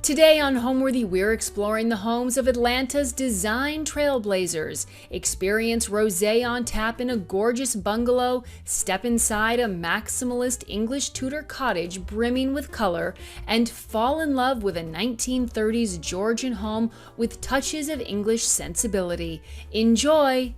Today on Homeworthy, we're exploring the homes of Atlanta's design trailblazers. Experience rosé on tap in a gorgeous bungalow, step inside a maximalist English Tudor cottage brimming with color, and fall in love with a 1930s Georgian home with touches of English sensibility. Enjoy!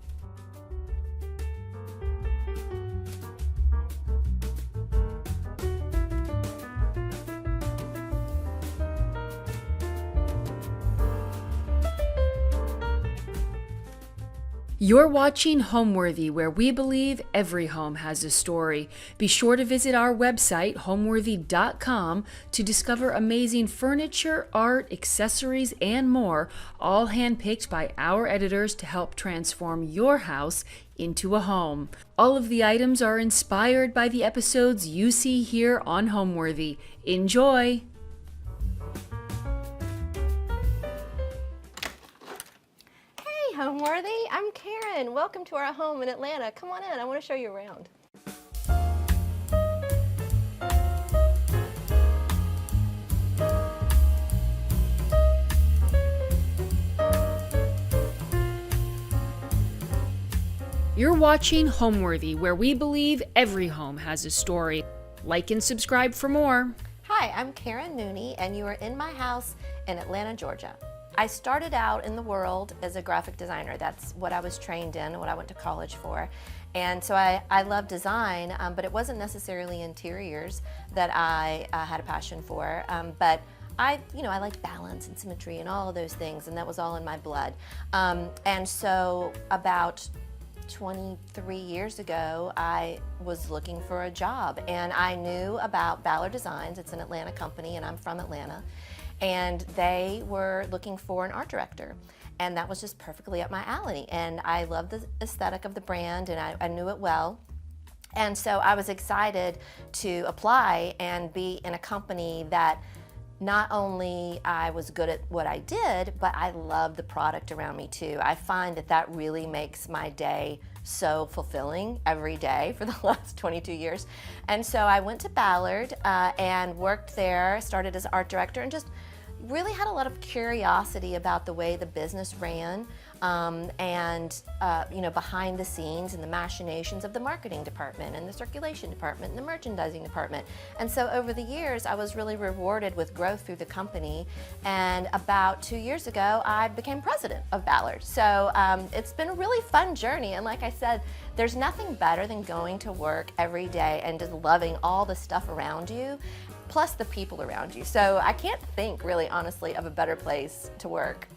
You're watching Homeworthy, where we believe every home has a story. Be sure to visit our website, homeworthy.com, to discover amazing furniture, art, accessories, and more, all handpicked by our editors to help transform your house into a home. All of the items are inspired by the episodes you see here on Homeworthy. Enjoy! Homeworthy, I'm Karen. Welcome to our home in Atlanta. Come on in, I want to show you around. You're watching Homeworthy, where we believe every home has a story. Like and subscribe for more. Hi, I'm Karen Mooney, and you are in my house in Atlanta, Georgia. I started out in the world as a graphic designer. That's what I was trained in, what I went to college for. And so I love design, but it wasn't necessarily interiors that I had a passion for. But I like balance and symmetry and all of those things, and that was all in my blood. And so about 23 years ago, I was looking for a job, and I knew about Ballard Designs. It's an Atlanta company, and I'm from Atlanta. And they were looking for an art director, and that was just perfectly up my alley. And I love the aesthetic of the brand, and I knew it well. And so I was excited to apply and be in a company that not only I was good at what I did, but I loved the product around me too. I find that really makes my day so fulfilling every day for the last 22 years. And so I went to Ballard and worked there, started as art director, and just really had a lot of curiosity about the way the business ran, and behind the scenes and the machinations of the marketing department and the circulation department and the merchandising department. And so over the years, I was really rewarded with growth through the company. And about 2 years ago, I became president of Ballard. So it's been a really fun journey. And like I said, there's nothing better than going to work every day and just loving all the stuff around you, plus the people around you. So I can't think, really honestly, of a better place to work.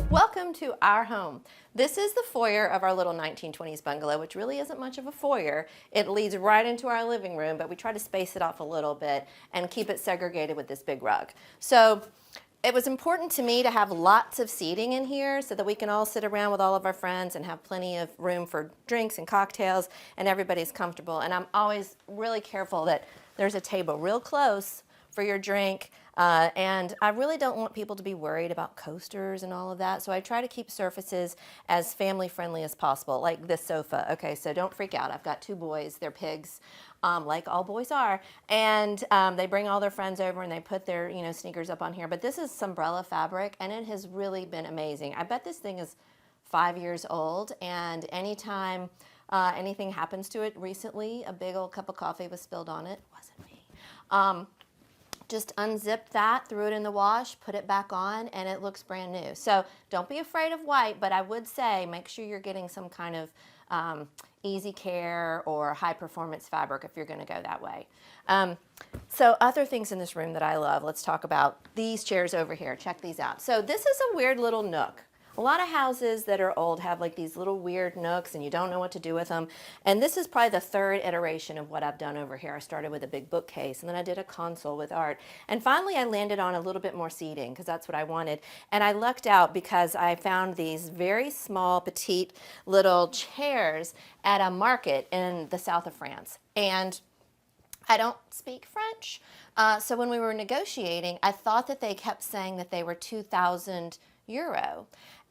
Welcome to our home. This is the foyer of our little 1920s bungalow, which really isn't much of a foyer. It leads right into our living room, but we try to space it off a little bit and keep it segregated with this big rug. So it was important to me to have lots of seating in here so that we can all sit around with all of our friends and have plenty of room for drinks and cocktails, and everybody's comfortable. And I'm always really careful that there's a table real close for your drink. And I really don't want people to be worried about coasters and all of that. So I try to keep surfaces as family friendly as possible, like this sofa. Okay, so don't freak out. I've got two boys, they're pigs, like all boys are. And they bring all their friends over and they put their sneakers up on here. But this is Umbrella fabric, and it has really been amazing. I bet this thing is 5 years old, and anytime anything happens to it, recently a big old cup of coffee was spilled on it. It wasn't me. Just unzip that, threw it in the wash, put it back on, and it looks brand new. So don't be afraid of white, but I would say make sure you're getting some kind of easy care or high performance fabric if you're gonna go that way. So other things in this room that I love, let's talk about these chairs over here. Check these out. So this is a weird little nook. A lot of houses that are old have like these little weird nooks and you don't know what to do with them. And this is probably the third iteration of what I've done over here. I started with a big bookcase, and then I did a console with art. And finally I landed on a little bit more seating because that's what I wanted. And I lucked out because I found these very small, petite little chairs at a market in the south of France. And I don't speak French. So when we were negotiating, I thought that they kept saying that they were €2,000.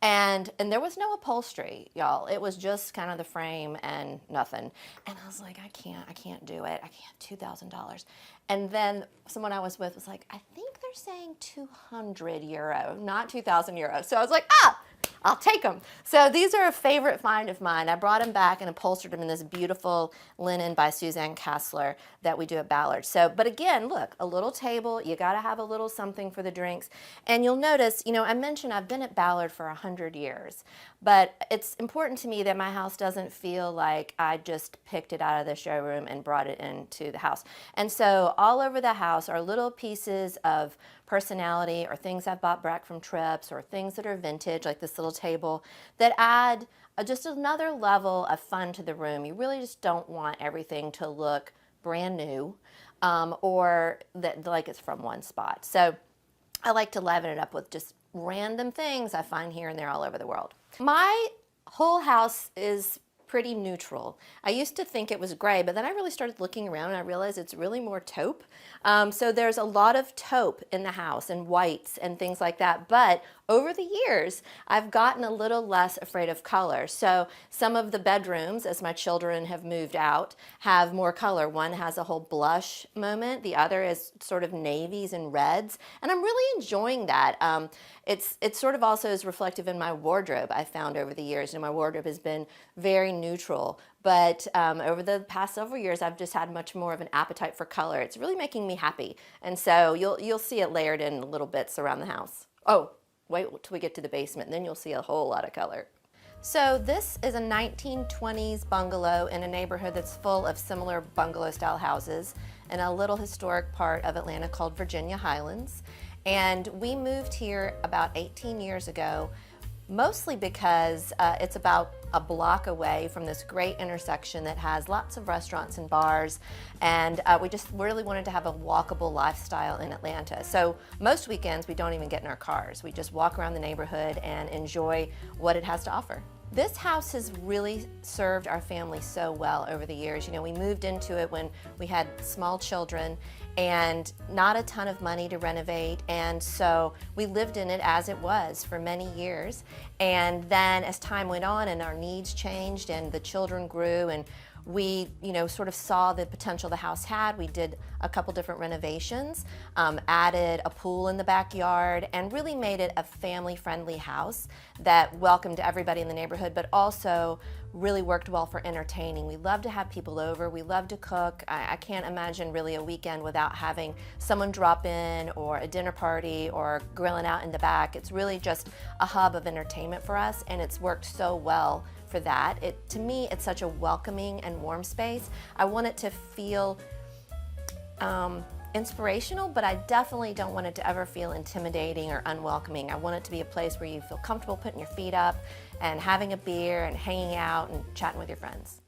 And there was no upholstery, y'all. It was just kind of the frame and nothing. And I was like, I can't do it. I can't, $2,000. And then someone I was with was like, I think they're saying 200 euro, not 2,000 euros. So I was like, I'll take them. So these are a favorite find of mine. I brought them back and upholstered them in this beautiful linen by Suzanne Kassler that we do at Ballard. So, but again, look, a little table, you got to have a little something for the drinks. And you'll notice, I mentioned I've been at Ballard for 100 years, but it's important to me that my house doesn't feel like I just picked it out of the showroom and brought it into the house. And so all over the house are little pieces of personality or things I've bought back from trips or things that are vintage, like this little table, that add just another level of fun to the room. You really just don't want everything to look brand new or that like it's from one spot. So I like to liven it up with just random things I find here and there all over the world. My whole house is pretty neutral. I used to think it was gray, but then I really started looking around and I realized it's really more taupe. So there's a lot of taupe in the house and whites and things like that. But over the years, I've gotten a little less afraid of color. So some of the bedrooms, as my children have moved out, have more color. One has a whole blush moment. The other is sort of navies and reds. And I'm really enjoying that. It sort of also is reflective in my wardrobe I found over the years. My wardrobe has been very neutral. But over the past several years, I've just had much more of an appetite for color. It's really making me happy. And so you'll see it layered in little bits around the house. Oh, wait till we get to the basement, and then you'll see a whole lot of color. So this is a 1920s bungalow in a neighborhood that's full of similar bungalow-style houses in a little historic part of Atlanta called Virginia Highlands. And we moved here about 18 years ago, mostly because it's about a block away from this great intersection that has lots of restaurants and bars, and we just really wanted to have a walkable lifestyle in Atlanta. So most weekends we don't even get in our cars. We just walk around the neighborhood and enjoy what it has to offer. This house has really served our family so well over the years. We moved into it when we had small children and not a ton of money to renovate, and so we lived in it as it was for many years. And then as time went on and our needs changed and the children grew and we sort of saw the potential the house had, we did a couple different renovations, added a pool in the backyard, and really made it a family-friendly house that welcomed everybody in the neighborhood, but also really worked well for entertaining. We love to have people over. We love to cook. I can't imagine really a weekend without having someone drop in or a dinner party or grilling out in the back. It's really just a hub of entertainment for us, and it's worked so well for that. To me, it's such a welcoming and warm space. I want it to feel inspirational, but I definitely don't want it to ever feel intimidating or unwelcoming. I want it to be a place where you feel comfortable putting your feet up and having a beer and hanging out and chatting with your friends.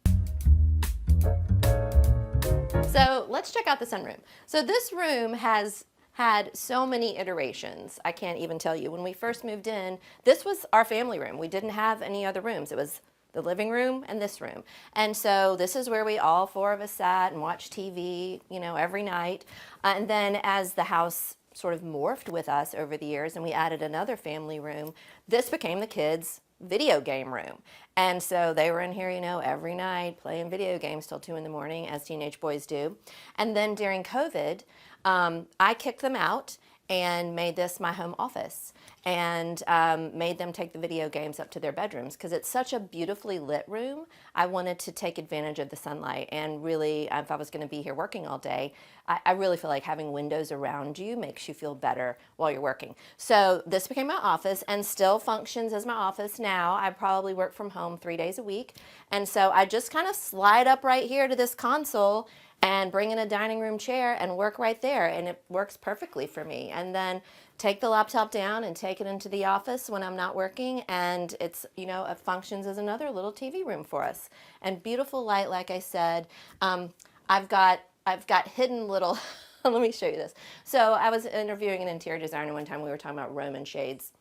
So let's check out the sunroom. So this room has had so many iterations. I can't even tell you. When we first moved in, this was our family room. We didn't have any other rooms. It was the living room and this room. And so this is where we all four of us sat and watched TV, every night. And then as the house sort of morphed with us over the years and we added another family room, this became the kids' video game room. And so they were in here, every night playing video games till 2 in the morning, as teenage boys do. And then during COVID, I kicked them out and made this my home office and made them take the video games up to their bedrooms because it's such a beautifully lit room. I wanted to take advantage of the sunlight, and really, if I was going to be here working all day, I really feel like having windows around you makes you feel better while you're working. So this became my office and still functions as my office now. I probably work from home 3 days a week, and so I just kind of slide up right here to this console and bring in a dining room chair and work right there, and it works perfectly for me. And then take the laptop down and take it into the office when I'm not working, and it's, it functions as another little TV room for us. And beautiful light, like I said. I've got hidden little, let me show you this. So I was interviewing an interior designer one time. We were talking about Roman shades.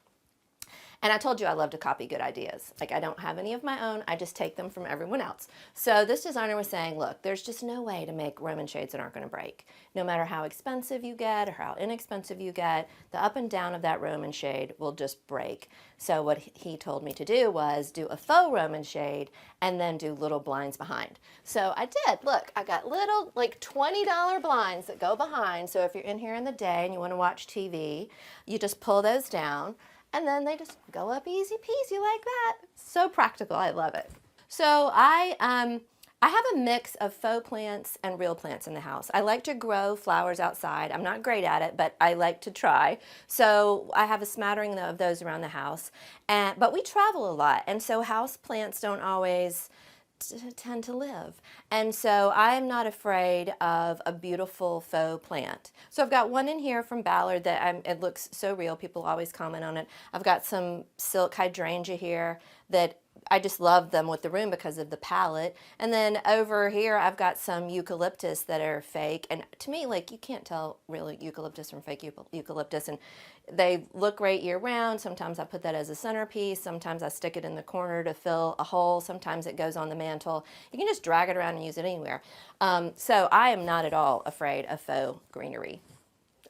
And I told you I love to copy good ideas. Like, I don't have any of my own, I just take them from everyone else. So this designer was saying, look, there's just no way to make Roman shades that aren't going to break. No matter how expensive you get or how inexpensive you get, the up and down of that Roman shade will just break. So what he told me to do was do a faux Roman shade and then do little blinds behind. So I did. Look, I got little like $20 blinds that go behind. So if you're in here in the day and you want to watch TV, you just pull those down. And then they just go up easy peasy like that. So practical, I love it. So I have a mix of faux plants and real plants in the house. I like to grow flowers outside. I'm not great at it, but I like to try. So I have a smattering of those around the house. But we travel a lot, and so house plants don't always tend to live. And so I am not afraid of a beautiful faux plant. So I've got one in here from Ballard that it looks so real. People always comment on it. I've got some silk hydrangea here that I just love them with the room because of the palette. And then over here I've got some eucalyptus that are fake. And to me, like, you can't tell real eucalyptus from fake eucalyptus. And they look great year round. Sometimes I put that as a centerpiece. Sometimes I stick it in the corner to fill a hole. Sometimes it goes on the mantle. You can just drag it around and use it anywhere. So I am not at all afraid of faux greenery.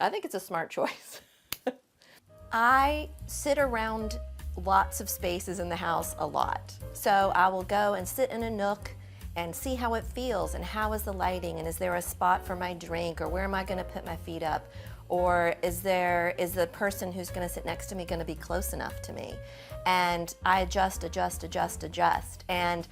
I think it's a smart choice. I sit around lots of spaces in the house a lot. So I will go and sit in a nook and see how it feels and how is the lighting and is there a spot for my drink or where am I going to put my feet up, or is the person who's going to sit next to me going to be close enough to me? And I adjust. And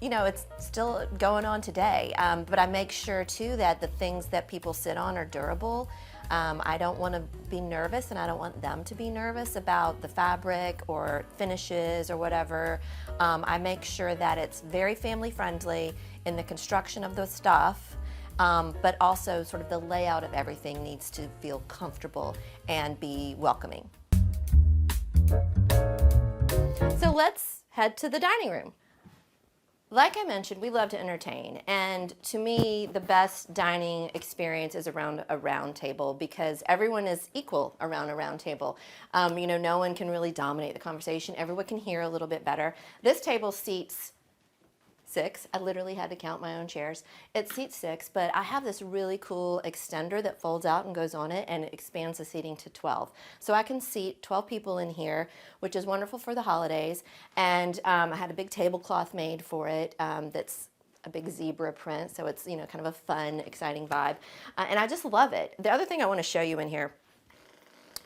you know, it's still going on today, but I make sure too that the things that people sit on are durable. I don't want to be nervous, and I don't want them to be nervous about the fabric or finishes or whatever. I make sure that it's very family friendly in the construction of the stuff, but also sort of the layout of everything needs to feel comfortable and be welcoming. So let's head to the dining room. Like I mentioned, we love to entertain, and to me, the best dining experience is around a round table because everyone is equal around a round table. You know, no one can really dominate the conversation. Everyone can hear a little bit better. This table seats 6. I literally had to count my own chairs. It seats 6, but I have this really cool extender that folds out and goes on it, and it expands the seating to 12. So I can seat 12 people in here, which is wonderful for the holidays. And I had a big tablecloth made for it that's a big zebra print, so it's, you know, kind of a fun, exciting vibe. And I just love it. The other thing I want to show you in here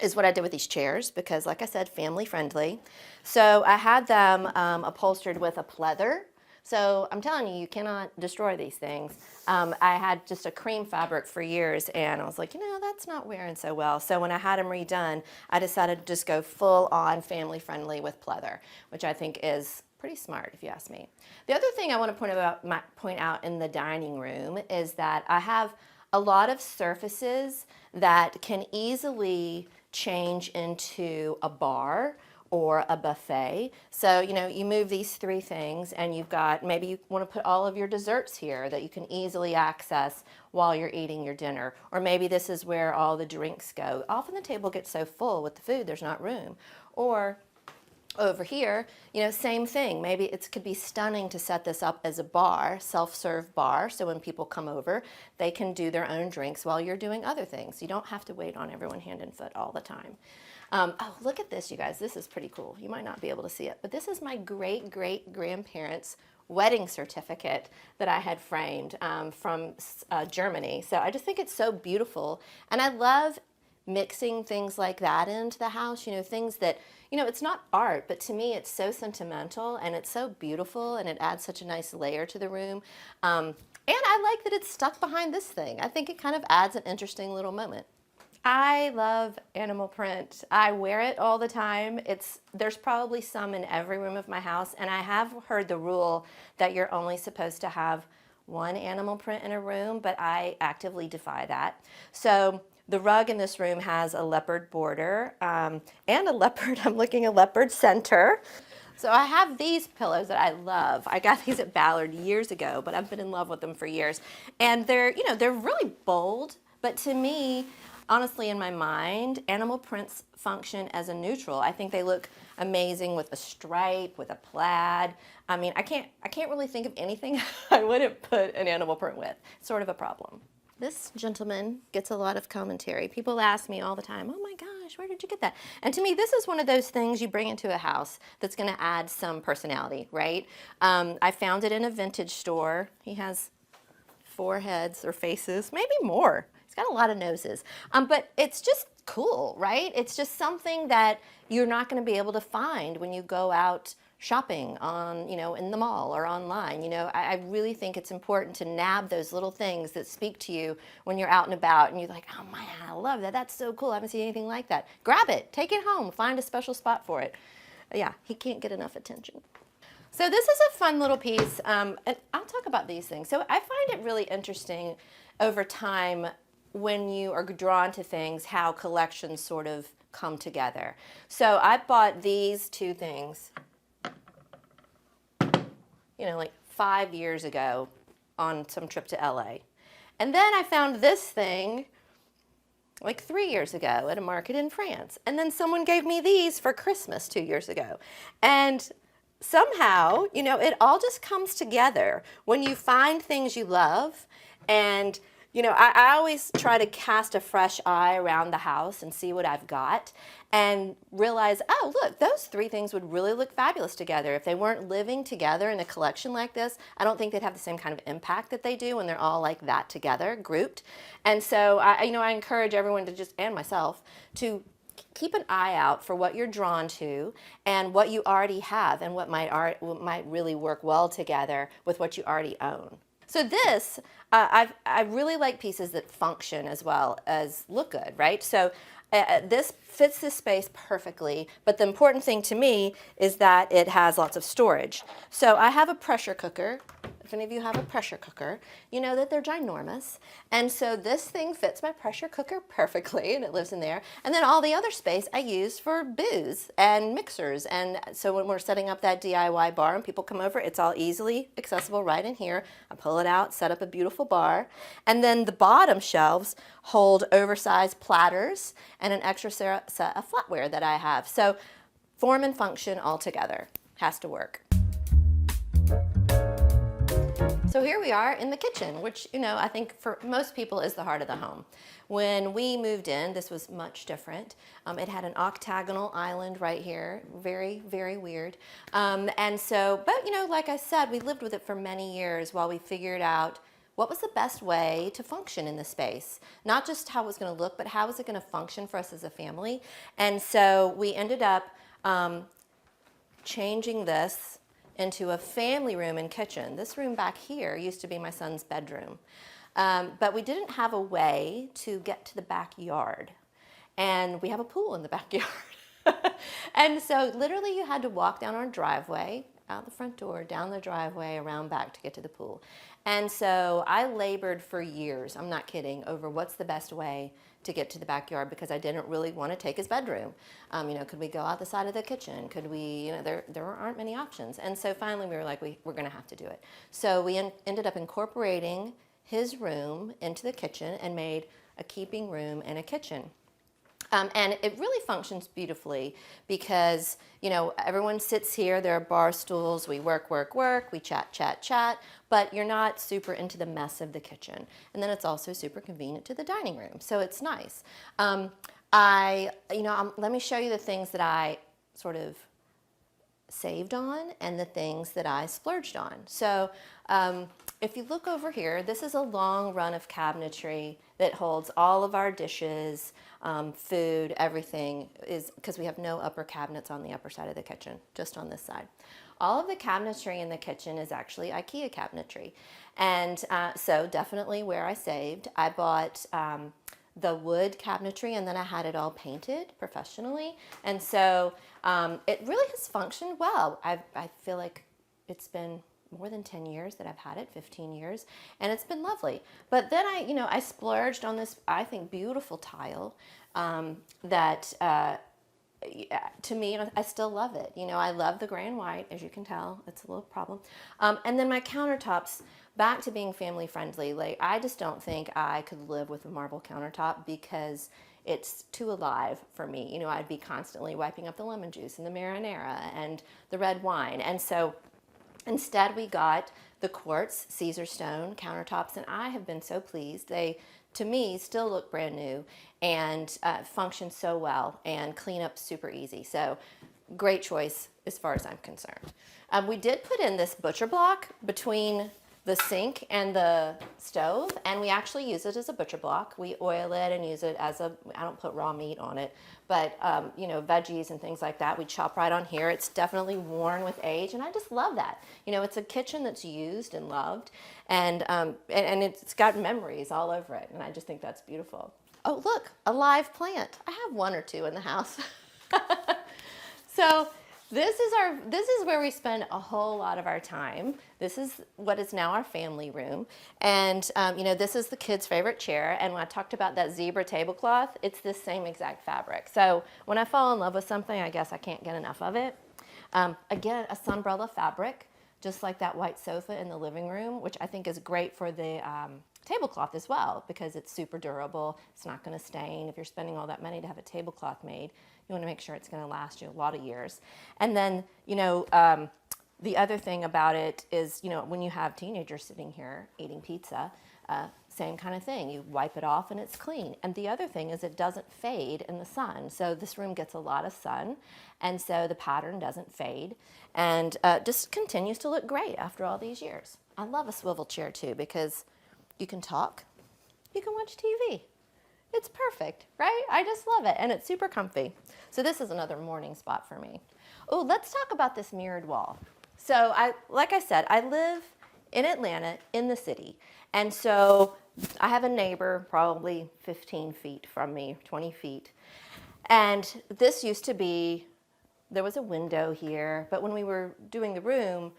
is what I did with these chairs because, like I said, family friendly. So I had them upholstered with a pleather. So I'm telling you, you cannot destroy these things. I had just a cream fabric for years, and I was like, you know, that's not wearing so well. So when I had them redone, I decided to just go full on family friendly with pleather, which I think is pretty smart if you ask me. The other thing I want to point out in the dining room is that I have a lot of surfaces that can easily change into a bar or a buffet. So, you know, you move these 3 things and you've got, maybe you want to put all of your desserts here that you can easily access while you're eating your dinner. Or maybe this is where all the drinks go. Often the table gets so full with the food, there's not room. Or over here, you know, same thing. Maybe it could be stunning to set this up as a bar, self-serve bar, so when people come over, they can do their own drinks while you're doing other things. You don't have to wait on everyone hand and foot all the time. Oh, look at this, you guys. This is pretty cool. You might not be able to see it, but this is my great-great-grandparents' wedding certificate that I had framed from Germany. So I just think it's so beautiful, and I love mixing things like that into the house, you know, things that, you know, it's not art, but to me it's so sentimental and it's so beautiful and it adds such a nice layer to the room. And I like that it's stuck behind this thing. I think it kind of adds an interesting little moment. I love animal print. I wear it all the time. There's probably some in every room of my house, and I have heard the rule that you're only supposed to have 1 animal print in a room, but I actively defy that. So the rug in this room has a leopard border and a leopard, I'm looking a leopard center. So I have these pillows that I love. I got these at Ballard years ago, but I've been in love with them for years. And they're, you know, they're really bold, but to me, honestly, in my mind, animal prints function as a neutral. I think they look amazing with a stripe, with a plaid. I mean, I can't really think of anything I wouldn't put an animal print with. It's sort of a problem. This gentleman gets a lot of commentary. People ask me all the time, oh my gosh, where did you get that? And to me, this is one of those things you bring into a house that's gonna add some personality, right? I found it in a vintage store. He has 4 heads or faces, maybe more. He's got a lot of noses. But it's just cool, right? It's just something that you're not gonna be able to find when you go out shopping on, in the mall or online. I really think it's important to nab those little things that speak to you when you're out and about and you're like, oh man, I love that. That's so cool. I haven't seen anything like that. Grab it, take it home, find a special spot for it. Yeah, he can't get enough attention. So this is a fun little piece, and I'll talk about these things. So I find it really interesting over time when you are drawn to things, how collections sort of come together. So I bought these 2 things, like 5 years ago on some trip to LA. And then I found this thing like 3 years ago at a market in France. And then someone gave me these for Christmas 2 years ago. And somehow, it all just comes together when you find things you love. And, I always try to cast a fresh eye around the house and see what I've got and realize, oh, look, those 3 things would really look fabulous together. If they weren't living together in a collection like this, I don't think they'd have the same kind of impact that they do when they're all like that together, grouped. And so, I encourage everyone to and myself, to keep an eye out for what you're drawn to and what you already have and what might really work well together with what you already own. So this, I really like pieces that function as well as look good, right? So this fits this space perfectly, but the important thing to me is that it has lots of storage. So I have a pressure cooker. If any of you have a pressure cooker, you know that they're ginormous. And so this thing fits my pressure cooker perfectly, and it lives in there. And then all the other space I use for booze and mixers. And so when we're setting up that DIY bar and people come over, it's all easily accessible right in here. I pull it out, set up a beautiful bar. And then the bottom shelves hold oversized platters and an extra set of flatware that I have. So form and function all together. Has to work. So here we are in the kitchen, which, I think for most people is the heart of the home. When we moved in, this was much different. It had an octagonal island right here, very, very weird. And so, but like I said, we lived with it for many years while we figured out what was the best way to function in the space. Not just how it was gonna look, but how was it gonna function for us as a family. And so we ended up changing this into a family room and kitchen. This room back here used to be my son's bedroom. But we didn't have a way to get to the backyard. And we have a pool in the backyard. And so literally you had to walk down our driveway, out the front door, down the driveway, around back to get to the pool. And so I labored for years, I'm not kidding, over what's the best way to get to the backyard because I didn't really want to take his bedroom. Could we go out the side of the kitchen? Could we, there aren't many options. And so finally we were like, we're going to have to do it. So we ended up incorporating his room into the kitchen and made a keeping room and a kitchen. And it really functions beautifully because, everyone sits here, there are bar stools, we work, we chat, but you're not super into the mess of the kitchen. And then it's also super convenient to the dining room, so it's nice. Let me show you the things that I sort of saved on and the things that I splurged on. So if you look over here, this is a long run of cabinetry that holds all of our dishes, food, everything, is because we have no upper cabinets on the upper side of the kitchen, just on this side. All of the cabinetry in the kitchen is actually IKEA cabinetry. And so definitely where I saved, I bought the wood cabinetry and then I had it all painted professionally. And so it really has functioned well. I feel like it's been more than 10 years that I've had it, 15 years, and it's been lovely. But then I splurged on this, I think, beautiful tile that to me, I still love it. I love the gray and white, as you can tell. It's a little problem. And then my countertops, back to being family friendly. Like, I just don't think I could live with a marble countertop because it's too alive for me. You know, I'd be constantly wiping up the lemon juice and the marinara and the red wine. And so instead we got the quartz Caesar stone countertops, and I have been so pleased. They, to me, still look brand new and function so well and clean up super easy. So great choice as far as I'm concerned. We did put in this butcher block between the sink and the stove, and we actually use it as a butcher block. We oil it and use it as a, I don't put raw meat on it, but you know, veggies and things like that, we chop right on here. It's definitely worn with age, and I just love that. You know, it's a kitchen that's used and loved, and it's got memories all over it, and I just think that's beautiful. Oh, look, a live plant. I have one or two in the house. So this is where we spend a whole lot of our time. This is what is now our family room. And you know, this is the kids' favorite chair. And when I talked about that zebra tablecloth, it's the same exact fabric. So when I fall in love with something, I guess I can't get enough of it. Again, a sunbrella fabric, just like that white sofa in the living room, which I think is great for the tablecloth as well, because it's super durable. It's not going to stain. If you're spending all that money to have a tablecloth made, you want to make sure it's going to last you a lot of years. And then, you know, the other thing about it is, you know, when you have teenagers sitting here eating pizza, same kind of thing. You wipe it off and it's clean. And the other thing is it doesn't fade in the sun. So this room gets a lot of sun, and so the pattern doesn't fade, and just continues to look great after all these years. I love a swivel chair too, because you can talk, you can watch TV. It's perfect, right? I just love it, and it's super comfy. So this is another morning spot for me. Oh, let's talk about this mirrored wall. So like I said, I live in Atlanta, in the city, and so I have a neighbor probably 15 feet from me, 20 feet, and this used to be, there was a window here, but when we were doing the room,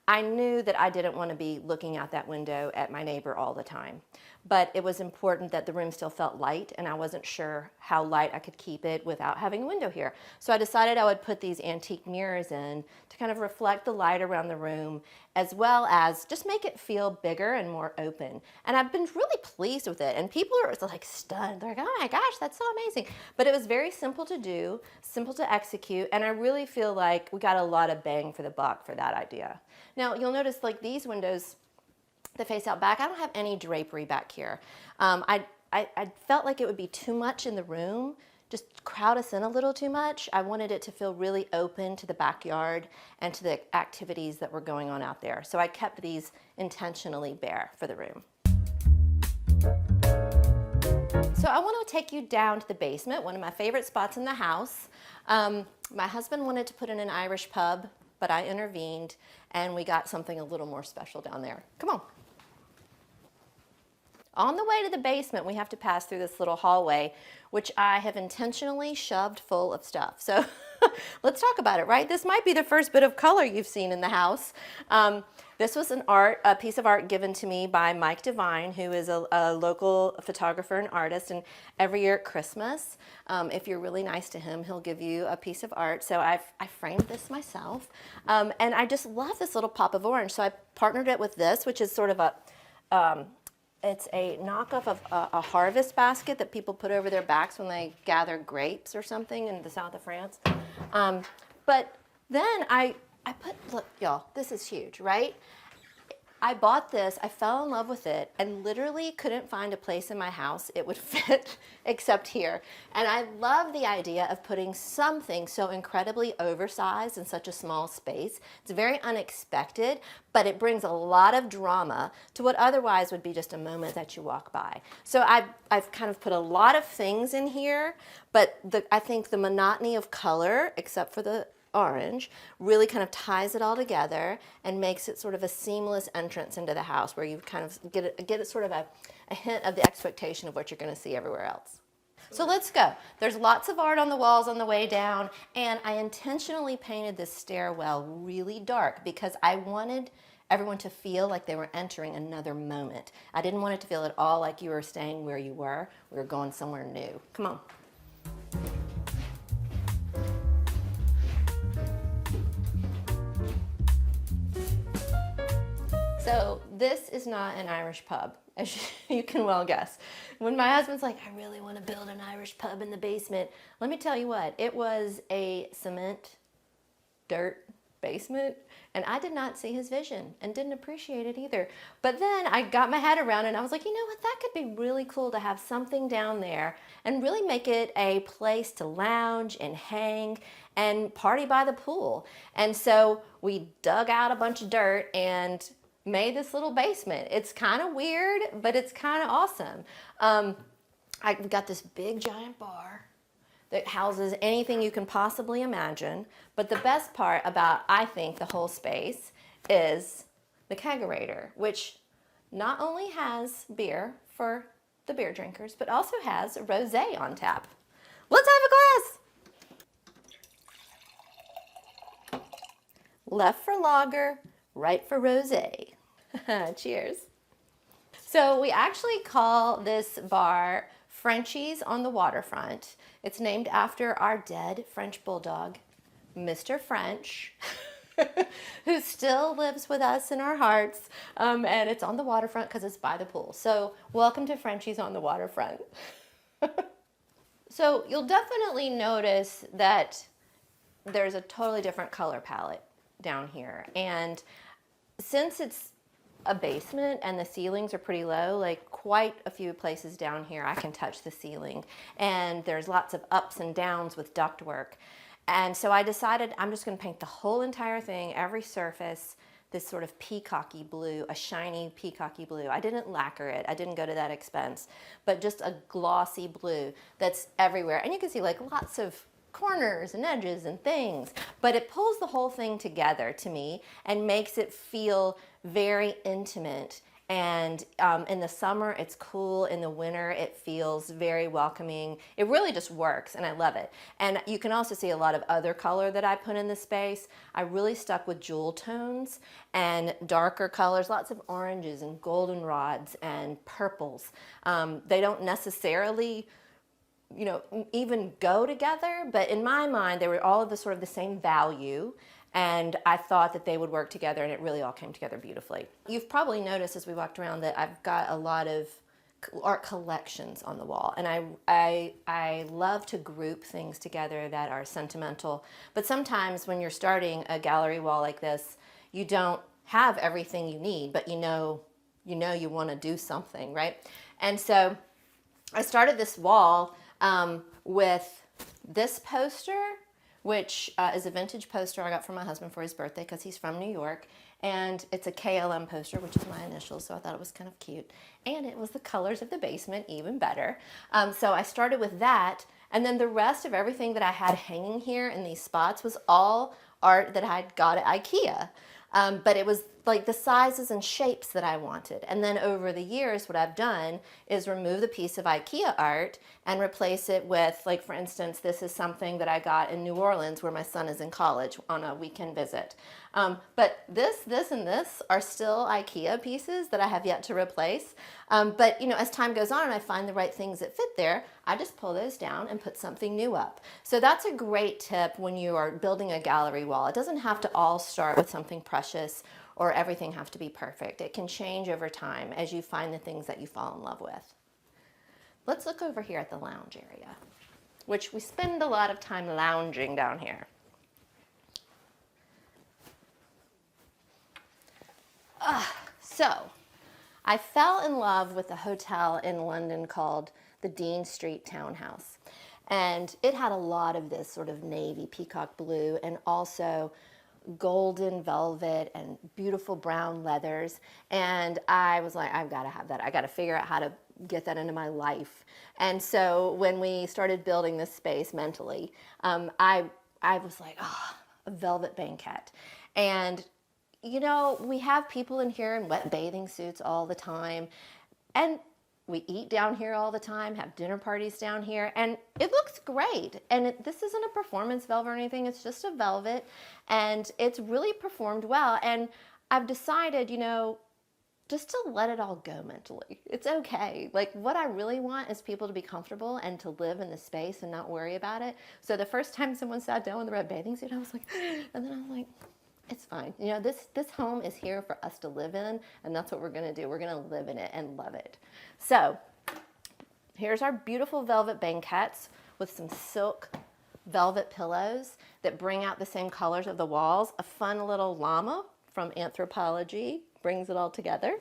I knew that I didn't want to be looking out that window at my neighbor all the time. But it was important that the room still felt light, and I wasn't sure how light I could keep it without having a window here. So I decided I would put these antique mirrors in to kind of reflect the light around the room, as well as just make it feel bigger and more open. And I've been really pleased with it, and people are like stunned. They're like, oh my gosh, that's so amazing. But it was very simple to do, simple to execute, and I really feel like we got a lot of bang for the buck for that idea. Now, you'll notice like these windows that face out back, I don't have any drapery back here. I felt like it would be too much in the room, just crowd us in a little too much. I wanted it to feel really open to the backyard and to the activities that were going on out there. So I kept these intentionally bare for the room. So I want to take you down to the basement, one of my favorite spots in the house. My husband wanted to put in an Irish pub, but I intervened, and we got something a little more special down there. Come on. On the way to the basement, we have to pass through this little hallway, which I have intentionally shoved full of stuff. So let's talk about it, right? This might be the first bit of color you've seen in the house. This was a piece of art given to me by Mike Devine, who is a local photographer and artist. And every year at Christmas, if you're really nice to him, he'll give you a piece of art. So I framed this myself. And I just love this little pop of orange. So I partnered it with this, which is sort of it's a knockoff of a harvest basket that people put over their backs when they gather grapes or something in the south of France. But then I put, look, y'all, this is huge, right? I bought this, I fell in love with it, and literally couldn't find a place in my house it would fit except here. And I love the idea of putting something so incredibly oversized in such a small space. It's very unexpected, but it brings a lot of drama to what otherwise would be just a moment that you walk by. So I've kind of put a lot of things in here, but I think the monotony of color, except for the orange, really kind of ties it all together and makes it sort of a seamless entrance into the house, where you kind of get it sort of a hint of the expectation of what you're going to see everywhere else. So let's go. There's lots of art on the walls on the way down, and I intentionally painted this stairwell really dark because I wanted everyone to feel like they were entering another moment. I didn't want it to feel at all like you were staying where you were. We were going somewhere new. Come on. So this is not an Irish pub, as you can well guess. When my husband's like, I really want to build an Irish pub in the basement, let me tell you what, it was a cement, dirt basement, and I did not see his vision and didn't appreciate it either. But then I got my head around it and I was like, you know what, that could be really cool to have something down there and really make it a place to lounge and hang and party by the pool. And so we dug out a bunch of dirt and made this little basement. It's kind of weird, but it's kind of awesome. I've got this big giant bar that houses anything you can possibly imagine. But the best part about, I think, the whole space is the kegerator, which not only has beer for the beer drinkers, but also has rosé on tap. Let's have a glass. Left for lager, right for rosé. Cheers. So we actually call this bar Frenchie's on the Waterfront. It's named after our dead French bulldog, Mr. French, who still lives with us in our hearts. And it's on the waterfront because it's by the pool. So welcome to Frenchie's on the Waterfront. So you'll definitely notice that there's a totally different color palette down here. And since it's a basement and the ceilings are pretty low, like quite a few places down here I can touch the ceiling, and there's lots of ups and downs with ductwork. And so I decided I'm just going to paint the whole entire thing, every surface, this sort of peacocky blue, a shiny peacocky blue. I didn't lacquer it, I didn't go to that expense, but just a glossy blue that's everywhere. And you can see like lots of corners and edges and things, but it pulls the whole thing together to me and makes it feel very intimate. And in the summer it's cool, in the winter it feels very welcoming. It really just works and I love it. And you can also see a lot of other color that I put in the space. I really stuck with jewel tones and darker colors, lots of oranges and goldenrods and purples. They don't necessarily even go together, but in my mind they were all of the sort of the same value, and I thought that they would work together, and it really all came together beautifully. You've probably noticed as we walked around that I've got a lot of art collections on the wall, and I love to group things together that are sentimental, but sometimes when you're starting a gallery wall like this, you don't have everything you need, but you want to do something, right? And so I started this wall with this poster, which is a vintage poster I got from my husband for his birthday because he's from New York. And it's a KLM poster, which is my initials, so I thought it was kind of cute. And it was the colors of the basement, even better. So I started with that, and then the rest of everything that I had hanging here in these spots was all art that I'd got at IKEA. But it was like the sizes and shapes that I wanted. And then over the years, what I've done is remove the piece of IKEA art and replace it with, like, for instance, this is something that I got in New Orleans where my son is in college on a weekend visit. But this, and this are still IKEA pieces that I have yet to replace. But as time goes on and I find the right things that fit there, I just pull those down and put something new up. So that's a great tip when you are building a gallery wall. It doesn't have to all start with something precious or everything have to be perfect. It can change over time as you find the things that you fall in love with. Let's look over here at the lounge area, which we spend a lot of time lounging down here. So I fell in love with a hotel in London called the Dean Street Townhouse. And it had a lot of this sort of navy peacock blue and also golden velvet and beautiful brown leathers. And I was like, I've got to have that. I got to figure out how to get that into my life. And so when we started building this space mentally, I was like, a velvet banquette. And we have people in here in wet bathing suits all the time. And we eat down here all the time, have dinner parties down here, and it looks great. And this isn't a performance velvet or anything, it's just a velvet, and it's really performed well. And I've decided, just to let it all go mentally. It's okay. Like, what I really want is people to be comfortable and to live in the space and not worry about it. So the first time someone sat down in the red bathing suit, I was like, and then I was like, It's fine. You know, this home is here for us to live in, and that's what we're gonna do. We're gonna live in it and love it. So here's our beautiful velvet banquettes with some silk velvet pillows that bring out the same colors of the walls. A fun little llama from Anthropology brings it all together.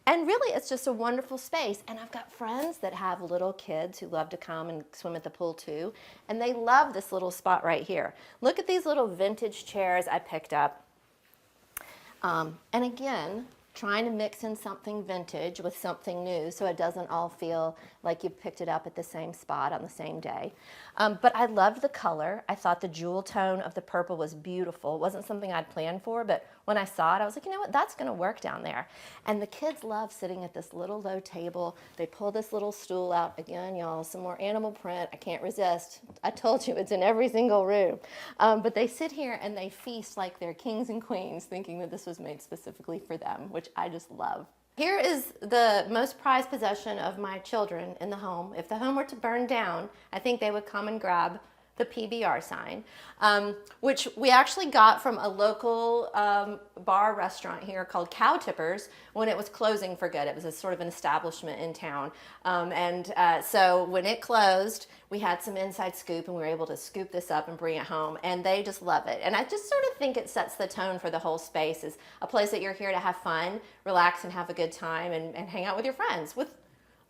And really, it's just a wonderful space. And I've got friends that have little kids who love to come and swim at the pool too. And they love this little spot right here. Look at these little vintage chairs I picked up. And again, trying to mix in something vintage with something new so it doesn't all feel like you picked it up at the same spot on the same day. But I loved the color. I thought the jewel tone of the purple was beautiful. It wasn't something I'd planned for, but when I saw it, I was like, you know what, that's gonna work down there. And the kids love sitting at this little low table. They pull this little stool out. Again, y'all, some more animal print. I can't resist. I told you, it's in every single room. But they sit here and they feast like they're kings and queens, thinking that this was made specifically for them, which I just love. Here is the most prized possession of my children in the home. If the home were to burn down, I think they would come and grab the PBR sign, which we actually got from a local bar restaurant here called Cow Tippers when it was closing for good. It was a sort of an establishment in town. So when it closed, we had some inside scoop and we were able to scoop this up and bring it home, and they just love it. And I just sort of think it sets the tone for the whole space as a place that you're here to have fun, relax, and have a good time and hang out with your friends with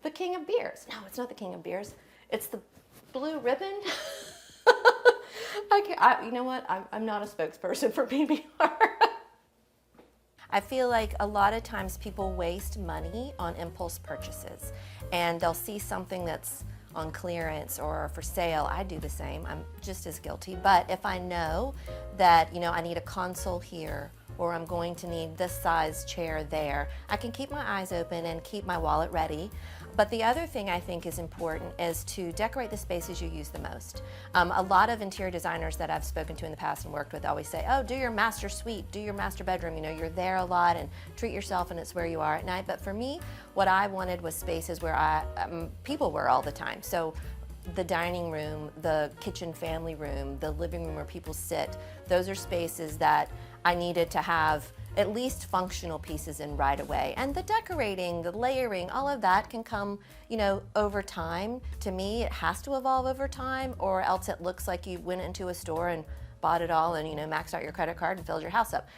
the king of beers. No, it's not the king of beers. It's the blue ribbon. You know what? I'm not a spokesperson for PBR. I feel like a lot of times people waste money on impulse purchases, and they'll see something that's on clearance or for sale. I do the same. I'm just as guilty. But if I know that, you know, I need a console here, or I'm going to need this size chair there, I can keep my eyes open and keep my wallet ready. But the other thing I think is important is to decorate the spaces you use the most. A lot of interior designers that I've spoken to in the past and worked with always say, oh, do your master suite, do your master bedroom, you know, you're there a lot and treat yourself and it's where you are at night. But for me, what I wanted was spaces where people were all the time. So the dining room, the kitchen family room, the living room where people sit, those are spaces that I needed to have at least functional pieces in right away. And the decorating, the layering, all of that can come, you know, over time. To me, it has to evolve over time, or else it looks like you went into a store and bought it all and, you know, maxed out your credit card and filled your house up.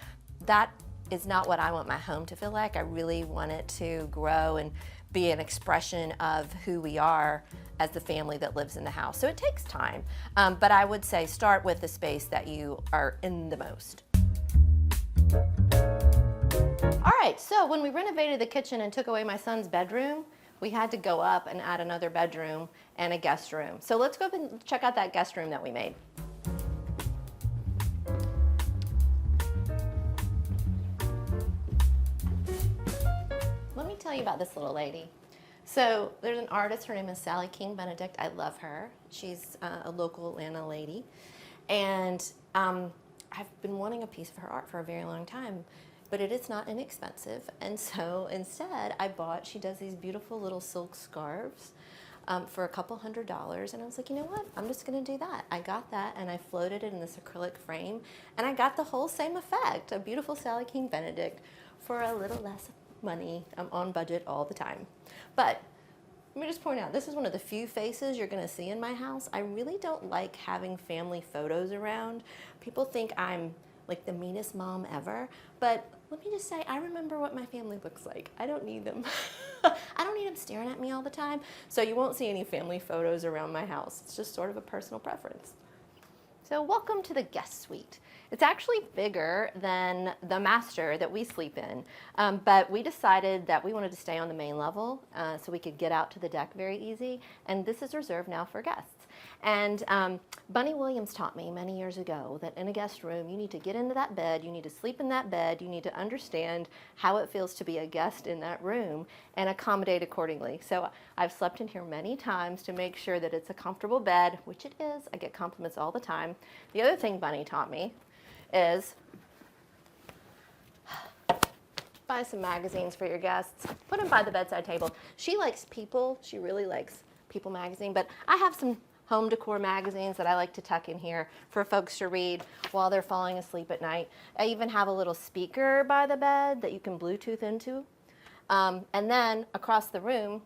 That is not what I want my home to feel like. I really want it to grow and be an expression of who we are as the family that lives in the house. So it takes time, but I would say start with the space that you are in the most. All right, so when we renovated the kitchen and took away my son's bedroom, we had to go up and add another bedroom and a guest room. So let's go up and check out that guest room that we made. Let me tell you about this little lady. So there's an artist, her name is Sally King Benedict. I love her. She's a local Atlanta lady. And I've been wanting a piece of her art for a very long time, but it is not inexpensive. And so instead she does these beautiful little silk scarves for a couple $100. And I was like, you know what? I'm just gonna do that. I got that and I floated it in this acrylic frame and I got the whole same effect, a beautiful Sally King Benedict for a little less money. I'm on budget all the time. But let me just point out, this is one of the few faces you're gonna see in my house. I really don't like having family photos around. People think I'm like the meanest mom ever, but let me just say, I remember what my family looks like. I don't need them. I don't need them staring at me all the time, so you won't see any family photos around my house. It's just sort of a personal preference. So welcome to the guest suite. It's actually bigger than the master that we sleep in, but we decided that we wanted to stay on the main level so we could get out to the deck very easy, and this is reserved now for guests. And Bunny Williams taught me many years ago that in a guest room, you need to get into that bed, you need to sleep in that bed, you need to understand how it feels to be a guest in that room and accommodate accordingly. So I've slept in here many times to make sure that it's a comfortable bed, which it is. I get compliments all the time. The other thing Bunny taught me is buy some magazines for your guests, put them by the bedside table. She likes People, she really likes People magazine, but I have some home decor magazines that I like to tuck in here for folks to read while they're falling asleep at night. I even have a little speaker by the bed that you can Bluetooth into. And then across the room,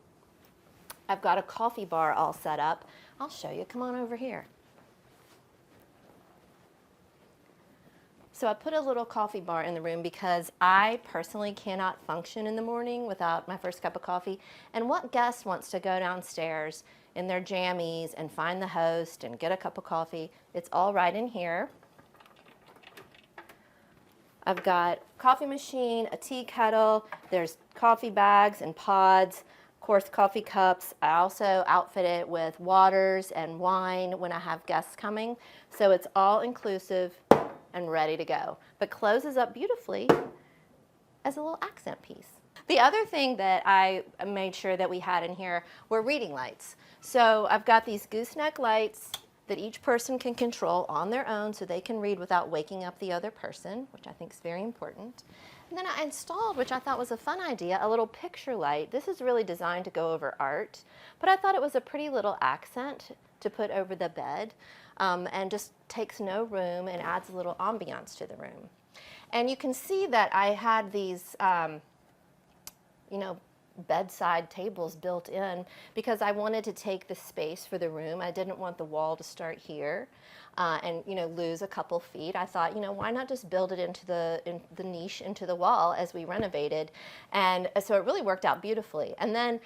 I've got a coffee bar all set up. I'll show you. Come on over here. So I put a little coffee bar in the room because I personally cannot function in the morning without my first cup of coffee. And what guest wants to go downstairs in their jammies and find the host and get a cup of coffee? It's all right in here. I've got coffee machine, a tea kettle, there's coffee bags and pods, of course coffee cups. I also outfit it with waters and wine when I have guests coming. So it's all inclusive and ready to go, but closes up beautifully as a little accent piece. The other thing that I made sure that we had in here were reading lights. So I've got these gooseneck lights that each person can control on their own so they can read without waking up the other person, which I think is very important. And then I installed, which I thought was a fun idea, a little picture light. This is really designed to go over art, but I thought it was a pretty little accent to put over the bed. And just takes no room and adds a little ambiance to the room. And you can see that I had these, bedside tables built in because I wanted to take the space for the room. I didn't want the wall to start here and lose a couple feet. I thought, why not just build it into the niche into the wall as we renovated? And so it really worked out beautifully. And then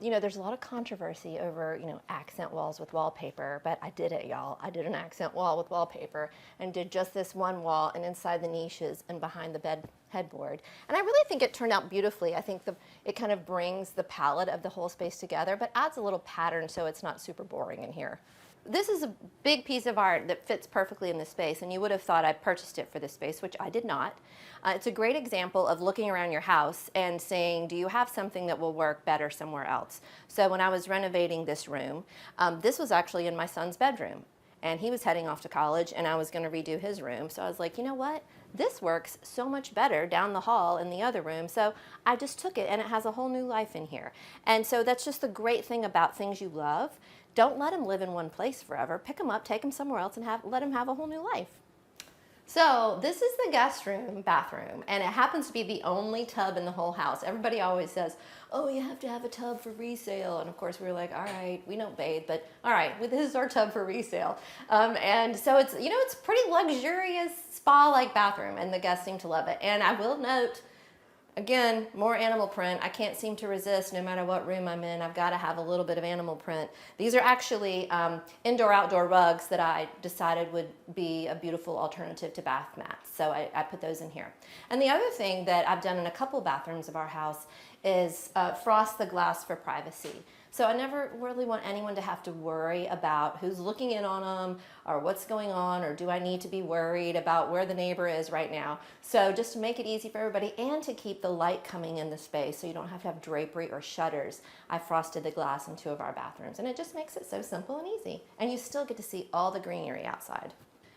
there's a lot of controversy over accent walls with wallpaper, but I did it, y'all. I did an accent wall with wallpaper and did just this one wall and inside the niches and behind the bed headboard. And I really think it turned out beautifully. I think it kind of brings the palette of the whole space together, but adds a little pattern so it's not super boring in here. This is a big piece of art that fits perfectly in this space, and you would have thought I purchased it for this space, which I did not. It's a great example of looking around your house and saying, do you have something that will work better somewhere else? So when I was renovating this room, this was actually in my son's bedroom. And he was heading off to college, and I was going to redo his room. So I was like, you know what? This works so much better down the hall in the other room. So I just took it, and it has a whole new life in here. And so that's just the great thing about things you love. Don't let them live in one place forever. Pick them up, take them somewhere else, and let them have a whole new life. So this is the guest room, bathroom, and it happens to be the only tub in the whole house. Everybody always says, oh, you have to have a tub for resale. And of course we were like, all right, we don't bathe, but all right, well, this is our tub for resale. And so it's, it's pretty luxurious spa-like bathroom, and the guests seem to love it. And I will note, again, more animal print. I can't seem to resist no matter what room I'm in. I've got to have a little bit of animal print. These are actually indoor-outdoor rugs that I decided would be a beautiful alternative to bath mats. So I put those in here. And the other thing that I've done in a couple bathrooms of our house is frost the glass for privacy. So I never really want anyone to have to worry about who's looking in on them or what's going on, or do I need to be worried about where the neighbor is right now. So just to make it easy for everybody and to keep the light coming in the space so you don't have to have drapery or shutters, I frosted the glass in 2 of our bathrooms, and it just makes it so simple and easy. And you still get to see all the greenery outside.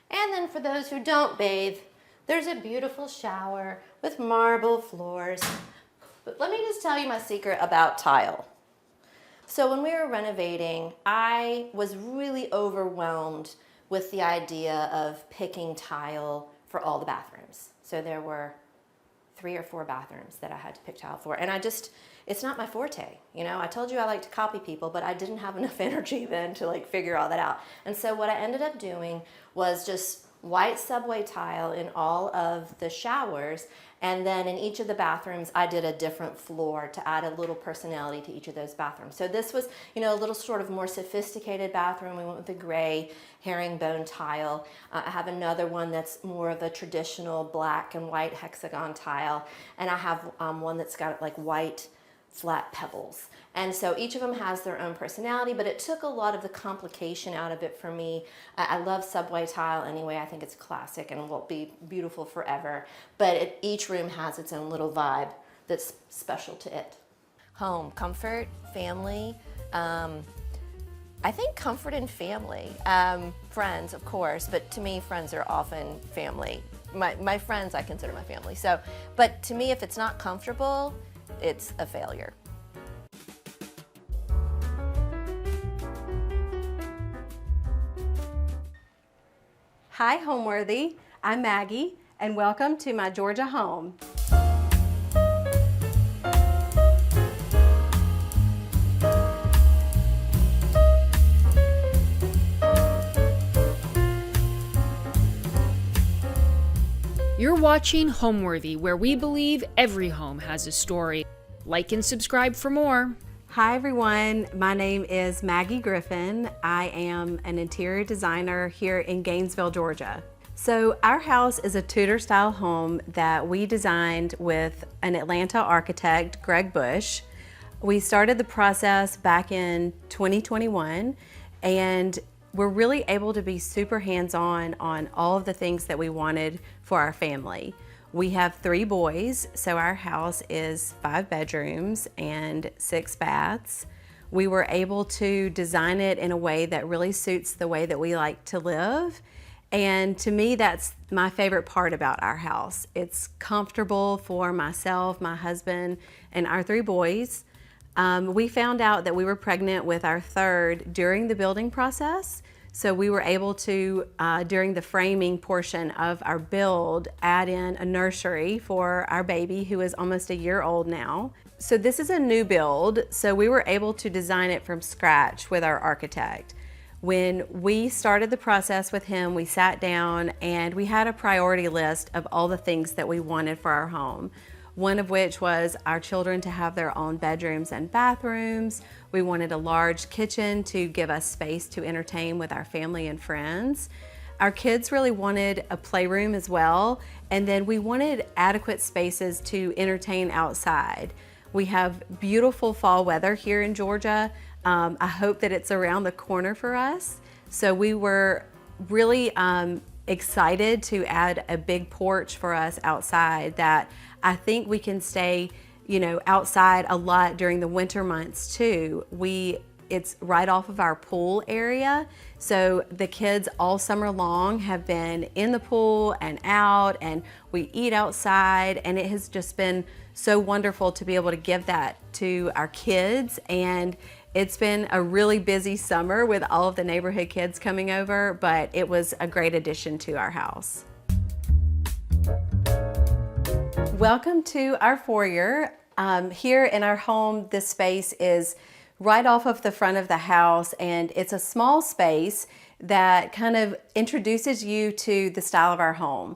And then for those who don't bathe, there's a beautiful shower with marble floors. But let me just tell you my secret about tile. So when we were renovating, I was really overwhelmed with the idea of picking tile for all the bathrooms. So there were 3 or 4 bathrooms that I had to pick tile for. And it's not my forte. I told you I like to copy people, but I didn't have enough energy then to figure all that out. And so what I ended up doing was just white subway tile in all of the showers, and then in each of the bathrooms I did a different floor to add a little personality to each of those bathrooms. So this was, a little sort of more sophisticated bathroom. We went with the gray herringbone tile. I have another one that's more of a traditional black and white hexagon tile, and I have one that's got white flat pebbles. And so each of them has their own personality, but it took a lot of the complication out of it for me. I love subway tile anyway. I think it's classic and will be beautiful forever. But each room has its own little vibe that's special to it. Home, comfort, family. I think comfort and family. Friends, of course, but to me, friends are often family. My friends I consider my family. So, but to me, if it's not comfortable, it's a failure. Hi Homeworthy, I'm Maggie and welcome to my Georgia home. You're watching Homeworthy, where we believe every home has a story. Like and subscribe for more. Hi everyone, my name is Maggie Griffin. I am an interior designer here in Gainesville, Georgia. So our house is a Tudor style home that we designed with an Atlanta architect, Greg Bush. We started the process back in 2021 and we're really able to be super hands-on on all of the things that we wanted for our family. We have 3 boys, so our house is 5 bedrooms and 6 baths. We were able to design it in a way that really suits the way that we like to live. And to me, that's my favorite part about our house. It's comfortable for myself, my husband, and our 3 boys. We found out that we were pregnant with our 3rd during the building process. So we were able to, during the framing portion of our build, add in a nursery for our baby who is almost a year old now. So this is a new build, so we were able to design it from scratch with our architect. When we started the process with him, we sat down and we had a priority list of all the things that we wanted for our home. One of which was our children to have their own bedrooms and bathrooms. We wanted a large kitchen to give us space to entertain with our family and friends. Our kids really wanted a playroom as well, and then we wanted adequate spaces to entertain outside. We have beautiful fall weather here in Georgia. I hope that it's around the corner for us. So we were really excited to add a big porch for us outside that I think we can stay, outside a lot during the winter months too. It's right off of our pool area. So the kids all summer long have been in the pool and out, and we eat outside, and it has just been so wonderful to be able to give that to our kids. And it's been a really busy summer with all of the neighborhood kids coming over, but it was a great addition to our house. Welcome to our foyer. Here in our home, this space is right off of the front of the house, and it's a small space that kind of introduces you to the style of our home.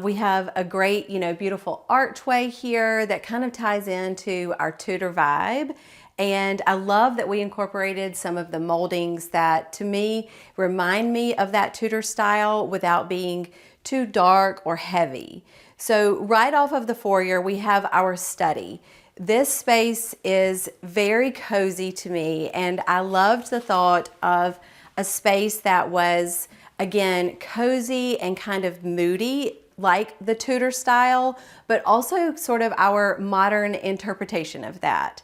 We have a great, beautiful archway here that kind of ties into our Tudor vibe. And I love that we incorporated some of the moldings that, to me, remind me of that Tudor style without being too dark or heavy. So right off of the foyer, we have our study. This space is very cozy to me, and I loved the thought of a space that was, again, cozy and kind of moody, like the Tudor style, but also sort of our modern interpretation of that.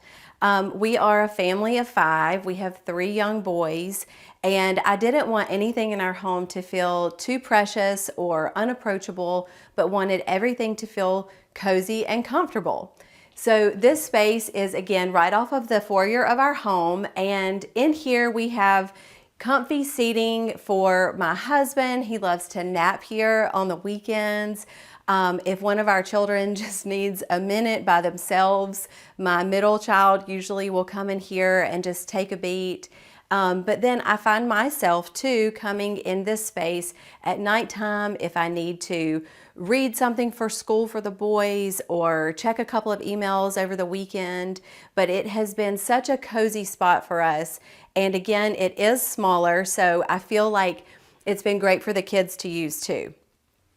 We are a family of 5. We have 3 young boys, and I didn't want anything in our home to feel too precious or unapproachable, but wanted everything to feel cozy and comfortable. So this space is, again, right off of the foyer of our home, and in here we have comfy seating for my husband. He loves to nap here on the weekends. If one of our children just needs a minute by themselves, my middle child usually will come in here and just take a beat. But then I find myself too coming in this space at nighttime if I need to read something for school for the boys or check a couple of emails over the weekend. But it has been such a cozy spot for us. And again, it is smaller, so I feel like it's been great for the kids to use too.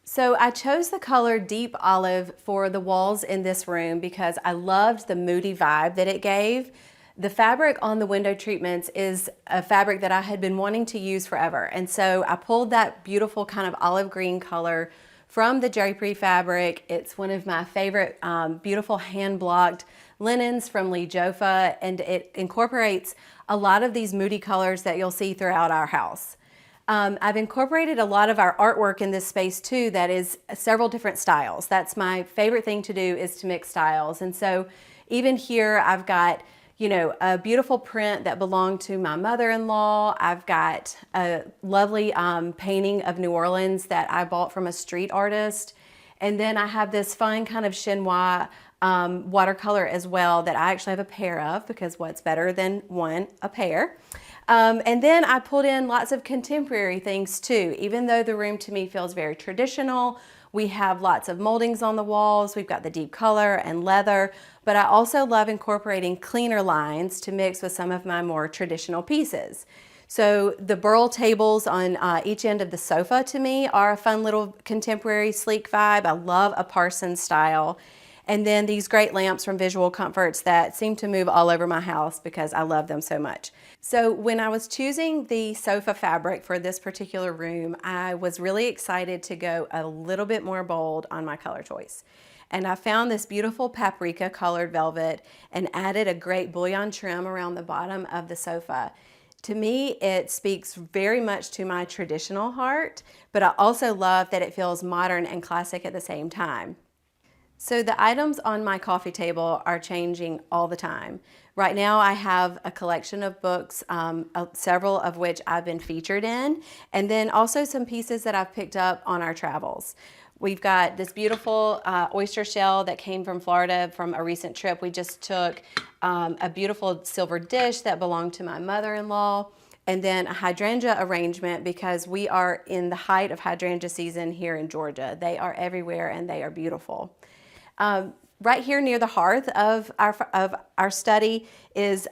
So I chose the color Deep Olive for the walls in this room because I loved the moody vibe that it gave. The fabric on the window treatments is a fabric that I had been wanting to use forever. And so I pulled that beautiful kind of olive green color from the drapery fabric. It's one of my favorite beautiful hand-blocked linens from Lee Joffa, and it incorporates a lot of these moody colors that you'll see throughout our house. I've incorporated a lot of our artwork in this space too that is several different styles. That's my favorite thing to do, is to mix styles. And so even here I've got you know, a beautiful print that belonged to my mother-in-law. I've got a lovely painting of New Orleans that I bought from a street artist. And then I have this fun kind of chinois watercolor as well that I actually have a pair of, because what's better than one, a pair. And then I pulled in lots of contemporary things too. Even though the room to me feels very traditional, we have lots of moldings on the walls. We've got the deep color and leather, but I also love incorporating cleaner lines to mix with some of my more traditional pieces. So the burl tables on each end of the sofa to me are a fun little contemporary sleek vibe. I love a Parsons style. And then these great lamps from Visual Comforts that seem to move all over my house because I love them so much. So when I was choosing the sofa fabric for this particular room, I was really excited to go a little bit more bold on my color choice. And I found this beautiful paprika colored velvet and added a great bullion trim around the bottom of the sofa. To me, it speaks very much to my traditional heart, but I also love that it feels modern and classic at the same time. So the items on my coffee table are changing all the time. Right now I have a collection of books, several of which I've been featured in, and then also some pieces that I've picked up on our travels. We've got this beautiful oyster shell that came from Florida from a recent trip. We just took a beautiful silver dish that belonged to my mother-in-law, and then a hydrangea arrangement because we are in the height of hydrangea season here in Georgia. They are everywhere and they are beautiful. Right here near the hearth of our study is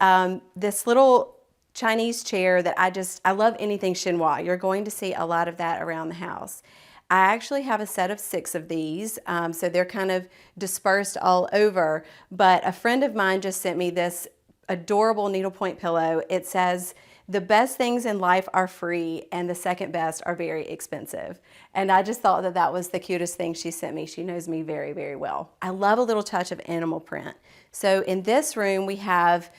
this little Chinese chair that I love anything chinois. You're going to see a lot of that around the house. I actually have a set of 6 of these, so they're kind of dispersed all over, but a friend of mine just sent me this adorable needlepoint pillow. It says, "The best things in life are free and the second best are very expensive." And I just thought that that was the cutest thing she sent me. She knows me very, very well. I love a little touch of animal print. So in this room we have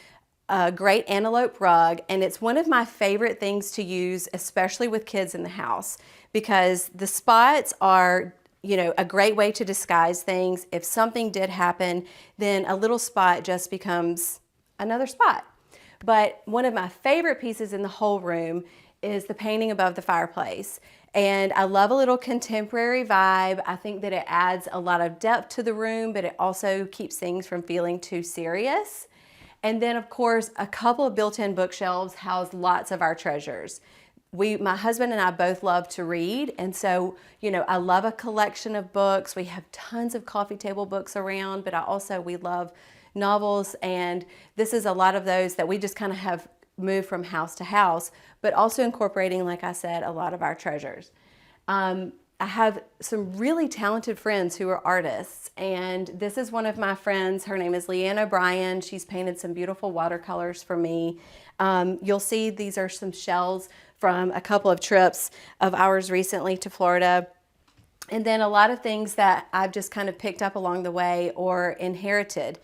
a great antelope rug, and it's one of my favorite things to use, especially with kids in the house, because the spots are, you know, a great way to disguise things. If something did happen, then a little spot just becomes another spot. But one of my favorite pieces in the whole room is the painting above the fireplace. And I love a little contemporary vibe. I think that it adds a lot of depth to the room, but it also keeps things from feeling too serious. And then of course, a couple of built-in bookshelves house lots of our treasures. My husband and I both love to read, and so, you know, I love a collection of books. We have tons of coffee table books around, but we love novels, and this is a lot of those that we just kind of have moved from house to house, but also incorporating, like I said, a lot of our treasures. I have some really talented friends who are artists, and this is one of my friends. Her name is Leanne O'Brien. She's painted some beautiful watercolors for me. You'll see these are some shells from a couple of trips of ours recently to Florida. And then a lot of things that I've just kind of picked up along the way or inherited.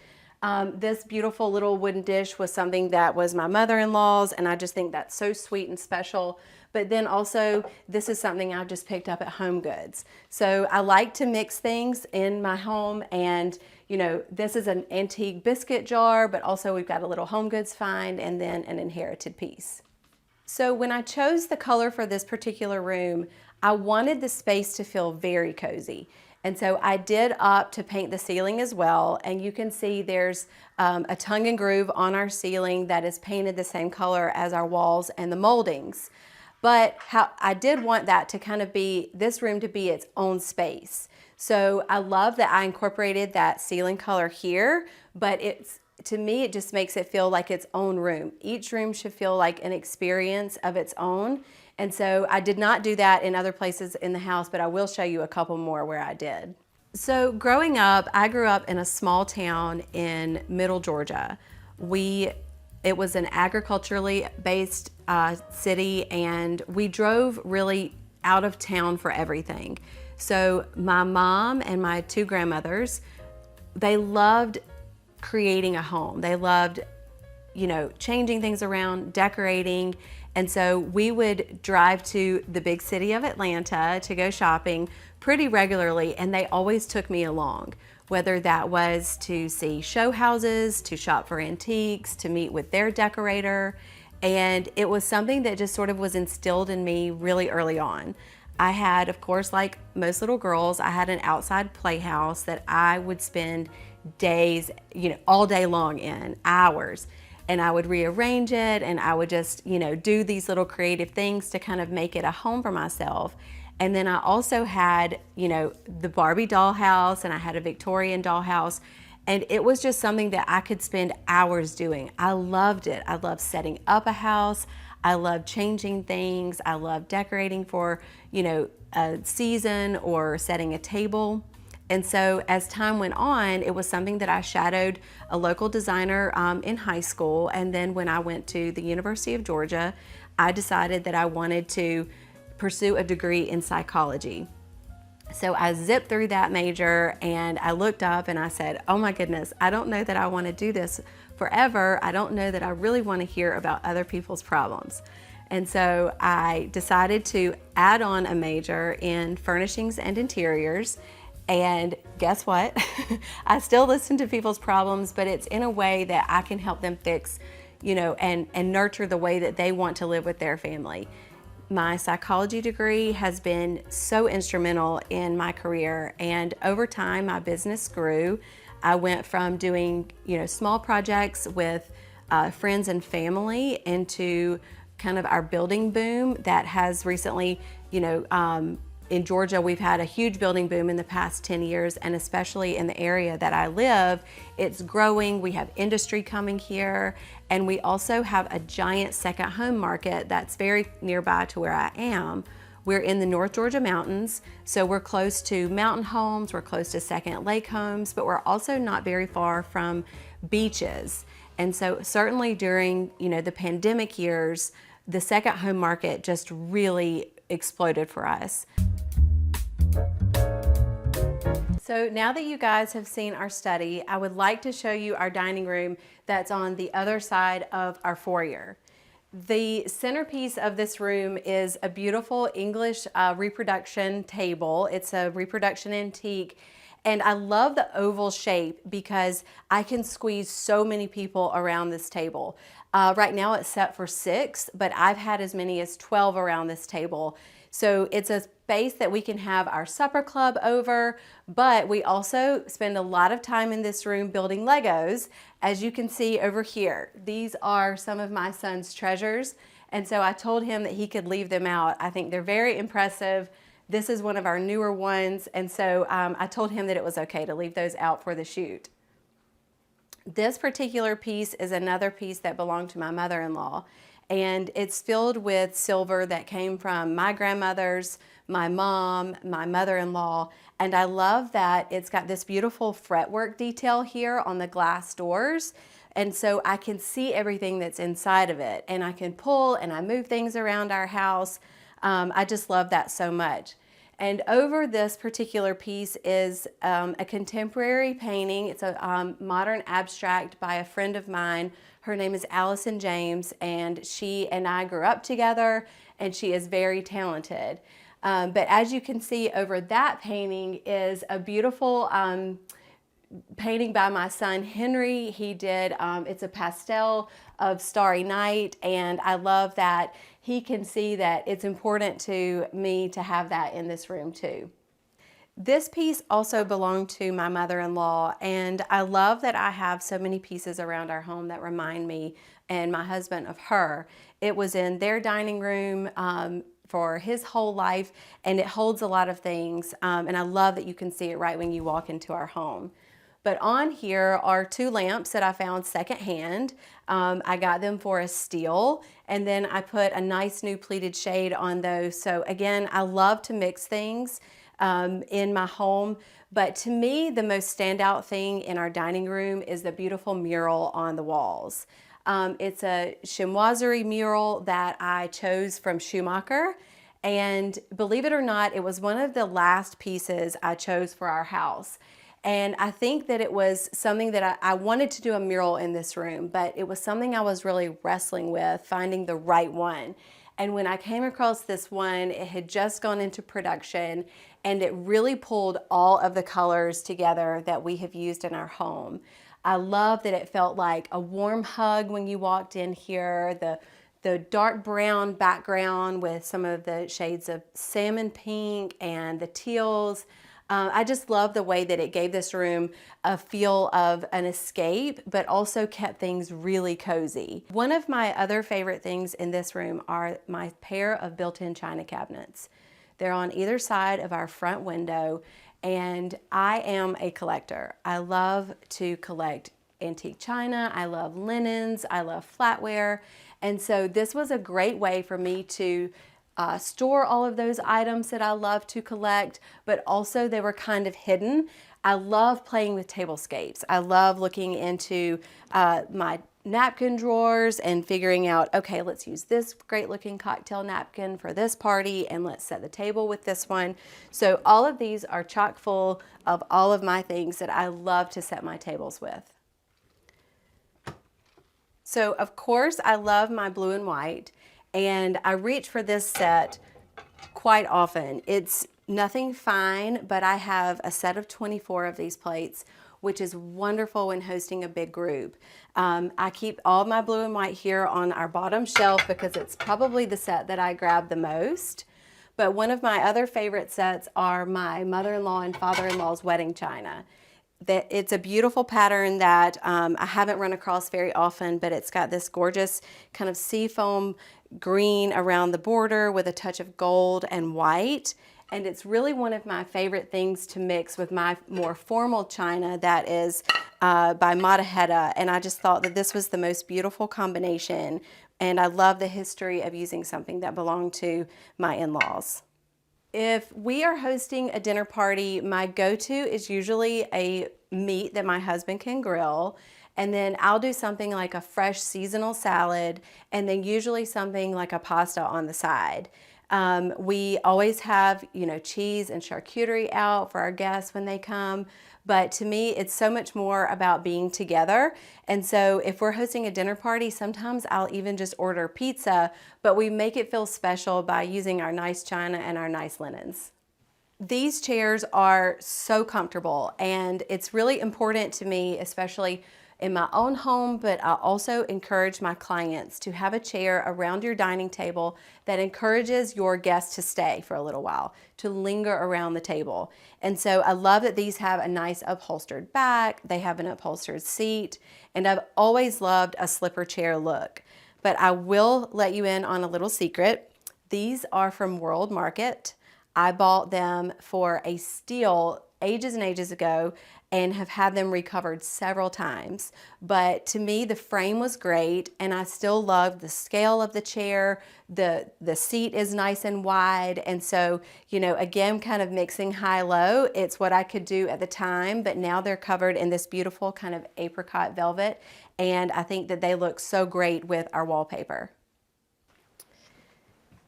This beautiful little wooden dish was something that was my mother-in-law's, and I just think that's so sweet and special. But then also, this is something I just picked up at Home Goods. So I like to mix things in my home, and you know, this is an antique biscuit jar, but also we've got a little Home Goods find and then an inherited piece. So when I chose the color for this particular room, I wanted the space to feel very cozy. And so I did opt to paint the ceiling as well, and you can see there's a tongue and groove on our ceiling that is painted the same color as our walls and the moldings. But I did want that to kind of be, this room to be its own space. So I love that I incorporated that ceiling color here, but to me it just makes it feel like its own room. Each room should feel like an experience of its own. And so I did not do that in other places in the house, but I will show you a couple more where I did. So growing up, I grew up in a small town in middle Georgia. It was an agriculturally based city, and we drove really out of town for everything. So my mom and my 2 grandmothers, they loved creating a home. They loved, you know, changing things around, decorating. And so we would drive to the big city of Atlanta to go shopping pretty regularly, and they always took me along. whether that was to see show houses, to shop for antiques, to meet with their decorator. And it was something that just sort of was instilled in me really early on. I had, of course, like most little girls, I had an outside playhouse that I would spend days, all day long in, hours. And I would rearrange it, and I would just, do these little creative things to kind of make it a home for myself. And then I also had, the Barbie dollhouse, and I had a Victorian dollhouse. And it was just something that I could spend hours doing. I loved it. I loved setting up a house. I loved changing things. I loved decorating for, a season or setting a table. And so as time went on, it was something that I shadowed a local designer in high school. And then when I went to the University of Georgia, I decided that I wanted to pursue a degree in psychology. So I zipped through that major, and I looked up and I said, oh my goodness, I don't know that I want to do this forever. I don't know that I really want to hear about other people's problems. And so I decided to add on a major in furnishings and interiors. And guess what? I still listen to people's problems, but it's in a way that I can help them fix, and nurture the way that they want to live with their family. My psychology degree has been so instrumental in my career, and over time my business grew. I went from doing small projects with friends and family into kind of our building boom that has recently, in Georgia, we've had a huge building boom in the past 10 years, and especially in the area that I live, it's growing. We have industry coming here, and we also have a giant second home market that's very nearby to where I am. We're in the North Georgia mountains, so we're close to mountain homes, we're close to second lake homes, but we're also not very far from beaches. And so certainly during, the pandemic years, the second home market just really exploded for us. So now that you guys have seen our study, I would like to show you our dining room that's on the other side of our foyer. The centerpiece of this room is a beautiful English reproduction table. It's a reproduction antique, and I love the oval shape because I can squeeze so many people around this table. Right now it's set for 6, but I've had as many as 12 around this table. So it's a space that we can have our supper club over, but we also spend a lot of time in this room building Legos, as you can see over here. These are some of my son's treasures, and so I told him that he could leave them out. I think they're very impressive. This is one of our newer ones, and so I told him that it was okay to leave those out for the shoot. This particular piece is another piece that belonged to my mother-in-law, and it's filled with silver that came from my grandmother's, my mom, my mother-in-law, and I love that it's got this beautiful fretwork detail here on the glass doors, and so I can see everything that's inside of it, and I can pull and I move things around our house. I just love that so much. And over this particular piece is a contemporary painting. It's a modern abstract by a friend of mine. Her name is Allison James, and she and I grew up together, and she is very talented. But as you can see, over that painting is a beautiful painting by my son Henry. He did, it's a pastel of Starry Night, and I love that he can see that it's important to me to have that in this room too. This piece also belonged to my mother-in-law, and I love that I have so many pieces around our home that remind me and my husband of her. It was in their dining room for his whole life, and it holds a lot of things, and I love that you can see it right when you walk into our home. But on here are 2 lamps that I found secondhand. I got them for a steal, and then I put a nice new pleated shade on those. So again, I love to mix things in my home, but to me, the most standout thing in our dining room is the beautiful mural on the walls. It's a chinoiserie mural that I chose from Schumacher, and believe it or not, it was one of the last pieces I chose for our house. And I think that it was something that I wanted to do a mural in this room, but it was something I was really wrestling with, finding the right one. And when I came across this one, it had just gone into production, and it really pulled all of the colors together that we have used in our home. I love that it felt like a warm hug when you walked in here. The dark brown background with some of the shades of salmon pink and the teals. I just love the way that it gave this room a feel of an escape, but also kept things really cozy. One of my other favorite things in this room are my pair of built-in china cabinets. They're on either side of our front window, and I am a collector. I love to collect antique china, I love linens, I love flatware, and so this was a great way for me to store all of those items that I love to collect, but also they were kind of hidden. I love playing with tablescapes. I love looking into my napkin drawers and figuring out, okay, let's use this great looking cocktail napkin for this party, and let's set the table with this one. So all of these are chock full of all of my things that I love to set my tables with. So of course I love my blue and white, and I reach for this set quite often. It's nothing fine, but I have a set of 24 of these plates, which is wonderful when hosting a big group. I keep all my blue and white here on our bottom shelf because it's probably the set that I grab the most. But one of my other favorite sets are my mother-in-law and father-in-law's wedding china. It's a beautiful pattern that I haven't run across very often, but it's got this gorgeous kind of seafoam green around the border with a touch of gold and white. And it's really one of my favorite things to mix with my more formal china that is by Mataheta. And I just thought that this was the most beautiful combination. And I love the history of using something that belonged to my in-laws. If we are hosting a dinner party, my go-to is usually a meat that my husband can grill, and then I'll do something like a fresh seasonal salad, and then usually something like a pasta on the side. We always have, cheese and charcuterie out for our guests when they come. But to me, it's so much more about being together. And so if we're hosting a dinner party, sometimes I'll even just order pizza, but we make it feel special by using our nice china and our nice linens. These chairs are so comfortable, and it's really important to me, especially in my own home, but I also encourage my clients to have a chair around your dining table that encourages your guests to stay for a little while, to linger around the table. And so I love that these have a nice upholstered back, they have an upholstered seat, and I've always loved a slipper chair look. But I will let you in on a little secret. These are from World Market. I bought them for a steal ages and ages ago and have had them recovered several times. But to me, the frame was great, and I still loved the scale of the chair. The seat is nice and wide, and so, again, kind of mixing high-low. It's what I could do at the time, but now they're covered in this beautiful kind of apricot velvet, and I think that they look so great with our wallpaper.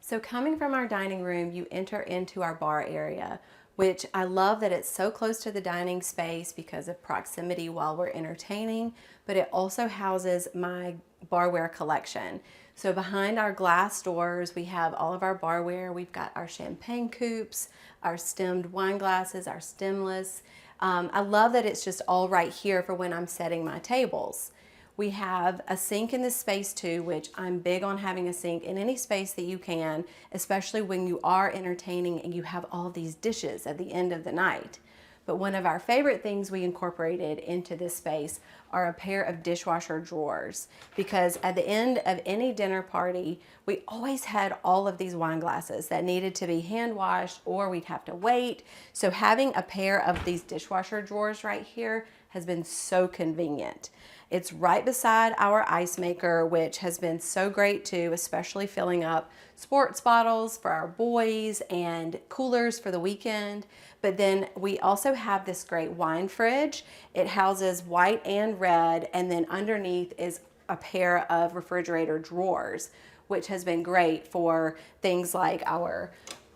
So coming from our dining room, you enter into our bar area, which I love that it's so close to the dining space because of proximity while we're entertaining, but it also houses my barware collection. So behind our glass doors, we have all of our barware. We've got our champagne coupes, our stemmed wine glasses, our stemless. I love that it's just all right here for when I'm setting my tables. We have a sink in this space too, which I'm big on having a sink in any space that you can, especially when you are entertaining and you have all these dishes at the end of the night. But one of our favorite things we incorporated into this space are a pair of dishwasher drawers, because at the end of any dinner party, we always had all of these wine glasses that needed to be hand washed or we'd have to wait. So having a pair of these dishwasher drawers right here has been so convenient. It's right beside our ice maker, which has been so great too, especially filling up sports bottles for our boys and coolers for the weekend. But then we also have this great wine fridge. It houses white and red, and then underneath is a pair of refrigerator drawers, which has been great for things like our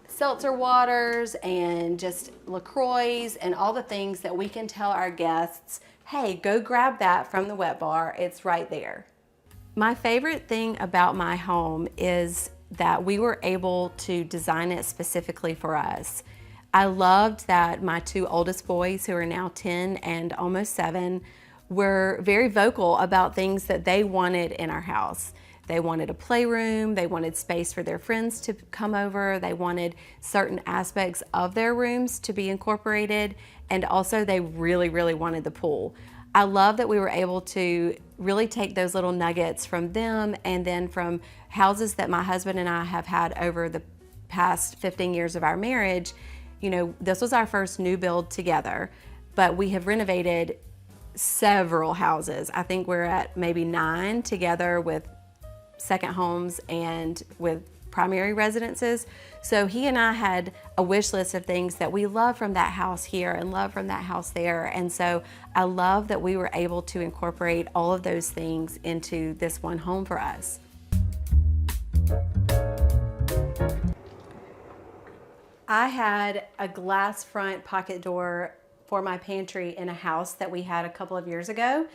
seltzer waters and just LaCroix and all the things that we can tell our guests, hey, go grab that from the wet bar, it's right there. My favorite thing about my home is that we were able to design it specifically for us. I loved that my two oldest boys, who are now 10 and almost 7, were very vocal about things that they wanted in our house. They wanted a playroom, they wanted space for their friends to come over, they wanted certain aspects of their rooms to be incorporated, and also they really, really wanted the pool. I love that we were able to really take those little nuggets from them and then from houses that my husband and I have had over the past 15 years of our marriage. You know, this was our first new build together, but we have renovated several houses. I think we're at maybe 9 together with second homes and with primary residences. So he and I had a wish list of things that we love from that house here and love from that house there. And so I love that we were able to incorporate all of those things into this one home for us. I had a glass front pocket door for my pantry in a house that we had a couple of years ago,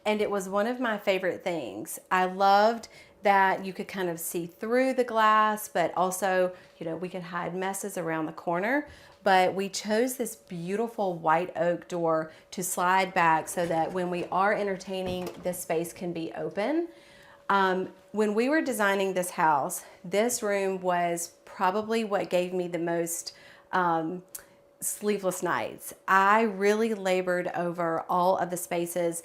and it was one of my favorite things. I loved that you could kind of see through the glass, but also, you know, we could hide messes around the corner. But we chose this beautiful white oak door to slide back so that when we are entertaining, this space can be open. When we were designing this house, this room was probably what gave me the most sleepless nights. I really labored over all of the spaces,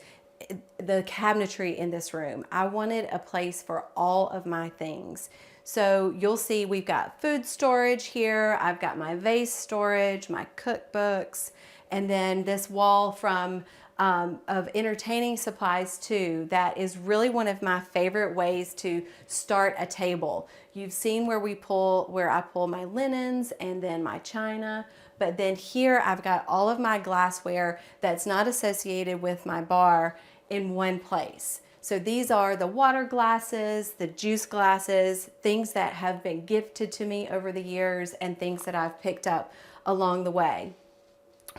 the cabinetry in this room. I wanted a place for all of my things. So you'll see we've got food storage here. I've got my vase storage, my cookbooks, and then this wall from of entertaining supplies too. That is really one of my favorite ways to start a table. You've seen where I pull my linens and then my china. But then here I've got all of my glassware that's not associated with my bar in one place. So these are the water glasses, the juice glasses, things that have been gifted to me over the years and things that I've picked up along the way.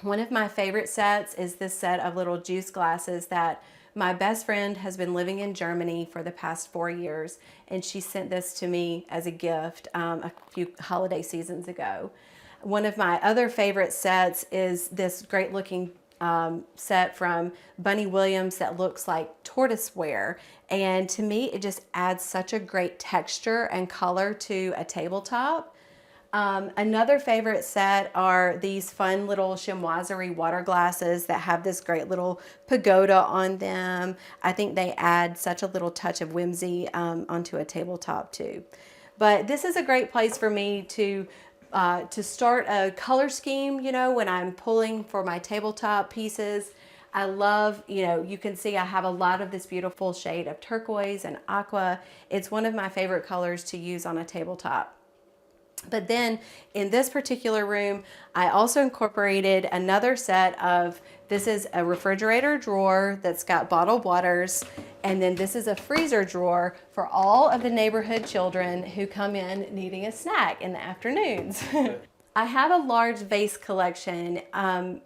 One of my favorite sets is this set of little juice glasses that my best friend has been living in Germany for the past 4 years, and she sent this to me as a gift a few holiday seasons ago. One of my other favorite sets is this great looking set from Bunny Williams that looks like tortoise ware, and to me it just adds such a great texture and color to a tabletop. Another favorite set are these fun little chinoiserie water glasses that have this great little pagoda on them. I think they add such a little touch of whimsy onto a tabletop too. But this is a great place for me to start a color scheme, you know, when I'm pulling for my tabletop pieces. I love, you know, you can see I have a lot of this beautiful shade of turquoise and aqua. It's one of my favorite colors to use on a tabletop. But then in this particular room, I also incorporated another set of, this is a refrigerator drawer that's got bottled waters, and then this is a freezer drawer for all of the neighborhood children who come in needing a snack in the afternoons. I have a large vase collection.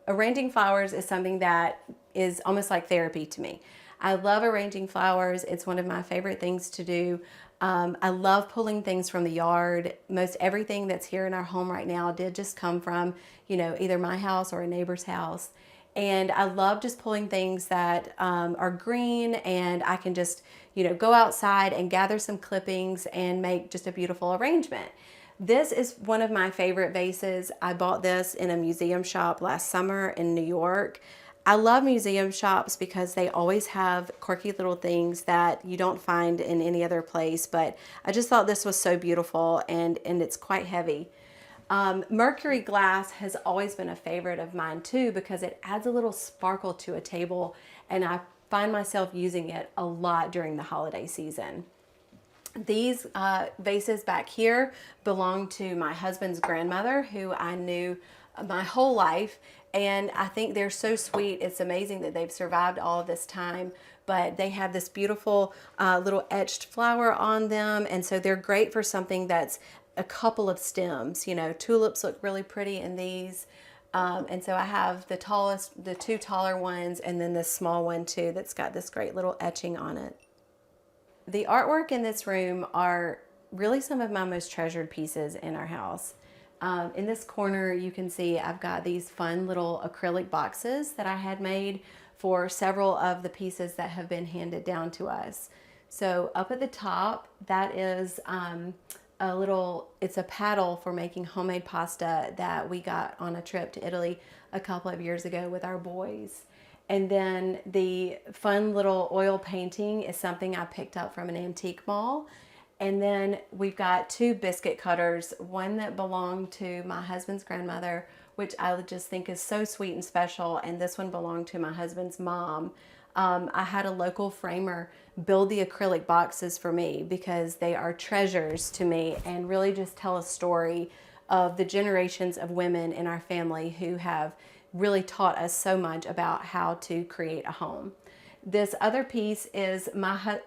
Arranging flowers is something that is almost like therapy to me. I love arranging flowers. It's one of my favorite things to do. I love pulling things from the yard. Most everything that's here in our home right now did just come from, you know, either my house or a neighbor's house. And I love just pulling things that are green, and I can just, you know, go outside and gather some clippings and make just a beautiful arrangement. This is one of my favorite vases. I bought this in a museum shop last summer in New York. I love museum shops because they always have quirky little things that you don't find in any other place, but I just thought this was so beautiful, and it's quite heavy. Mercury glass has always been a favorite of mine too because it adds a little sparkle to a table, and I find myself using it a lot during the holiday season. These vases back here belong to my husband's grandmother, who I knew my whole life, and I think they're so sweet. It's amazing that they've survived all of this time, but they have this beautiful little etched flower on them, and so they're great for something that's a couple of stems. You know, tulips look really pretty in these, and so I have the two taller ones, and then this small one too that's got this great little etching on it. The artwork in this room are really some of my most treasured pieces in our house. In this corner, you can see I've got these fun little acrylic boxes that I had made for several of the pieces that have been handed down to us. So up at the top, that is it's a paddle for making homemade pasta that we got on a trip to Italy a couple of years ago with our boys. And then the fun little oil painting is something I picked up from an antique mall. And then we've got two biscuit cutters, one that belonged to my husband's grandmother, which I just think is so sweet and special, and this one belonged to my husband's mom. I had a local framer build the acrylic boxes for me because they are treasures to me and really just tell a story of the generations of women in our family who have really taught us so much about how to create a home. This other piece is my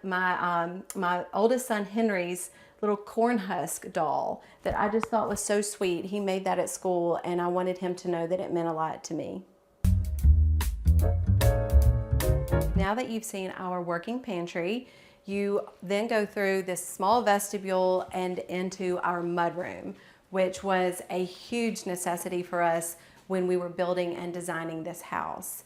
oldest son Henry's little corn husk doll that I just thought was so sweet. He made that at school and I wanted him to know that it meant a lot to me. Now that you've seen our working pantry, you then go through this small vestibule and into our mudroom, which was a huge necessity for us when we were building and designing this house.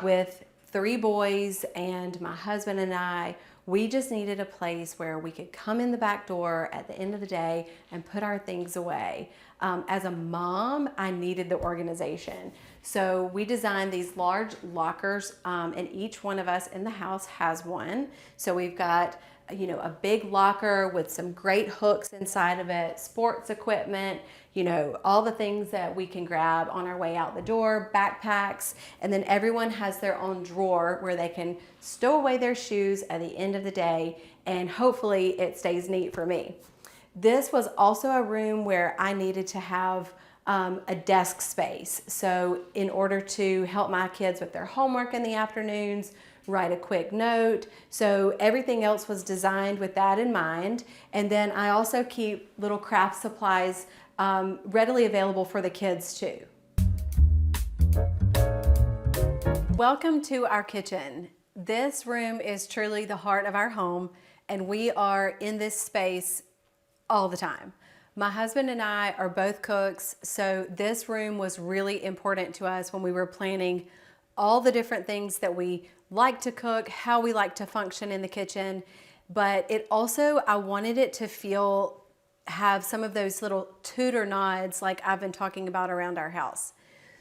With 3 boys and my husband and I, we just needed a place where we could come in the back door at the end of the day and put our things away. As a mom, I needed the organization. So we designed these large lockers, and each one of us in the house has one. So we've got a big locker with some great hooks inside of it, sports equipment, all the things that we can grab on our way out the door, backpacks, and then everyone has their own drawer where they can stow away their shoes at the end of the day, and hopefully it stays neat for me. This was also a room where I needed to have a desk space. So in order to help my kids with their homework in the afternoons, write a quick note. So everything else was designed with that in mind. And then I also keep little craft supplies readily available for the kids too. Welcome to our kitchen. This room is truly the heart of our home, and we are in this space all the time. My husband and I are both cooks, so this room was really important to us when we were planning all the different things that we like to cook, how we like to function in the kitchen, but it also, I wanted it to have some of those little Tudor nods like I've been talking about around our house.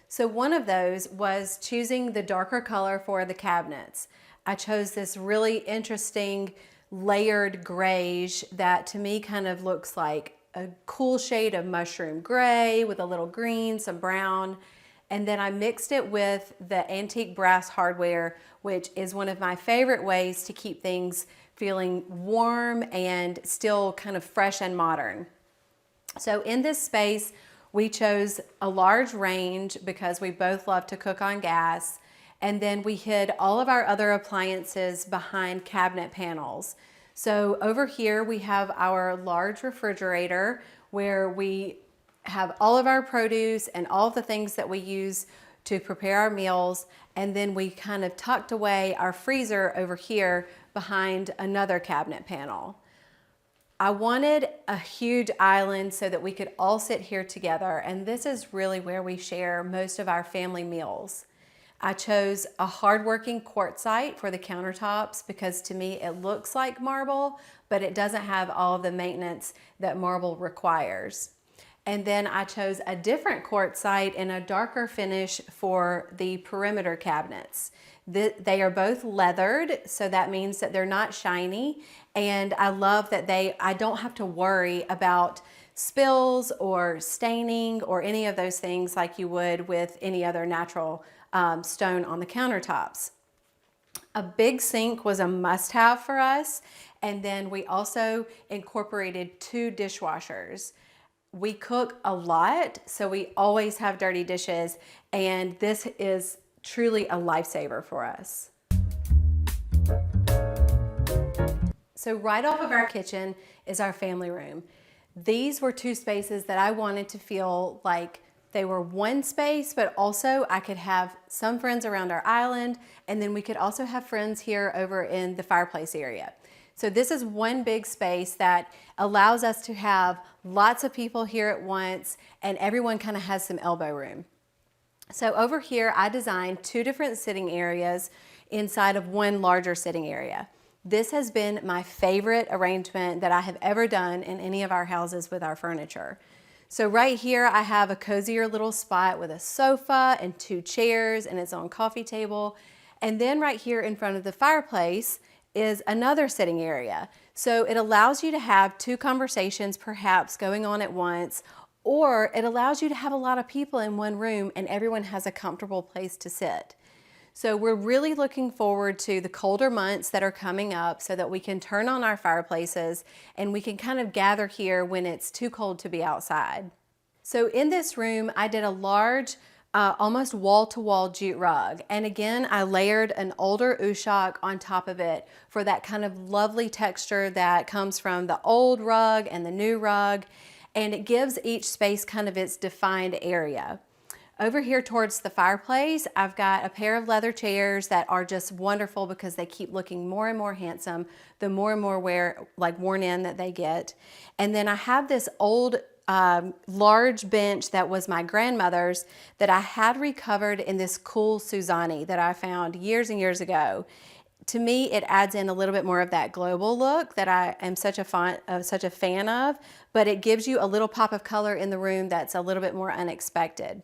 So one of those was choosing the darker color for the cabinets. I chose this really interesting layered grayish that to me kind of looks like a cool shade of mushroom gray with a little green, some brown. And then I mixed it with the antique brass hardware, which is one of my favorite ways to keep things feeling warm and still kind of fresh and modern. So in this space, we chose a large range because we both love to cook on gas. And then we hid all of our other appliances behind cabinet panels. So over here we have our large refrigerator where we have all of our produce and all of the things that we use to prepare our meals. And then we kind of tucked away our freezer over here behind another cabinet panel. I wanted a huge island so that we could all sit here together, and this is really where we share most of our family meals. I chose a hardworking quartzite for the countertops because to me it looks like marble, but it doesn't have all of the maintenance that marble requires. And then I chose a different quartzite in a darker finish for the perimeter cabinets. They are both leathered, so that means that they're not shiny. And I love that I don't have to worry about spills or staining or any of those things like you would with any other natural stone on the countertops. A big sink was a must-have for us. And then we also incorporated 2 dishwashers. We cook a lot, so we always have dirty dishes, and this is truly a lifesaver for us. So right off of our kitchen is our family room. These were 2 spaces that I wanted to feel like they were one space, but also I could have some friends around our island, and then we could also have friends here over in the fireplace area. So this is one big space that allows us to have lots of people here at once, and everyone kind of has some elbow room. So over here, I designed 2 different sitting areas inside of one larger sitting area. This has been my favorite arrangement that I have ever done in any of our houses with our furniture. So right here, I have a cozier little spot with a sofa and 2 chairs and its own coffee table. And then right here in front of the fireplace is another sitting area. So it allows you to have 2 conversations perhaps going on at once, or it allows you to have a lot of people in one room and everyone has a comfortable place to sit. So we're really looking forward to the colder months that are coming up so that we can turn on our fireplaces and we can kind of gather here when it's too cold to be outside. So in this room, I did a large almost wall-to-wall jute rug. And again, I layered an older Ushak on top of it for that kind of lovely texture that comes from the old rug and the new rug. And it gives each space kind of its defined area. Over here towards the fireplace, I've got a pair of leather chairs that are just wonderful because they keep looking more and more handsome the more and more worn in that they get. And then I have this old large bench that was my grandmother's that I had recovered in this cool Suzanne that I found years and years ago. To me, it adds in a little bit more of that global look that I am such a fan of, but it gives you a little pop of color in the room that's a little bit more unexpected.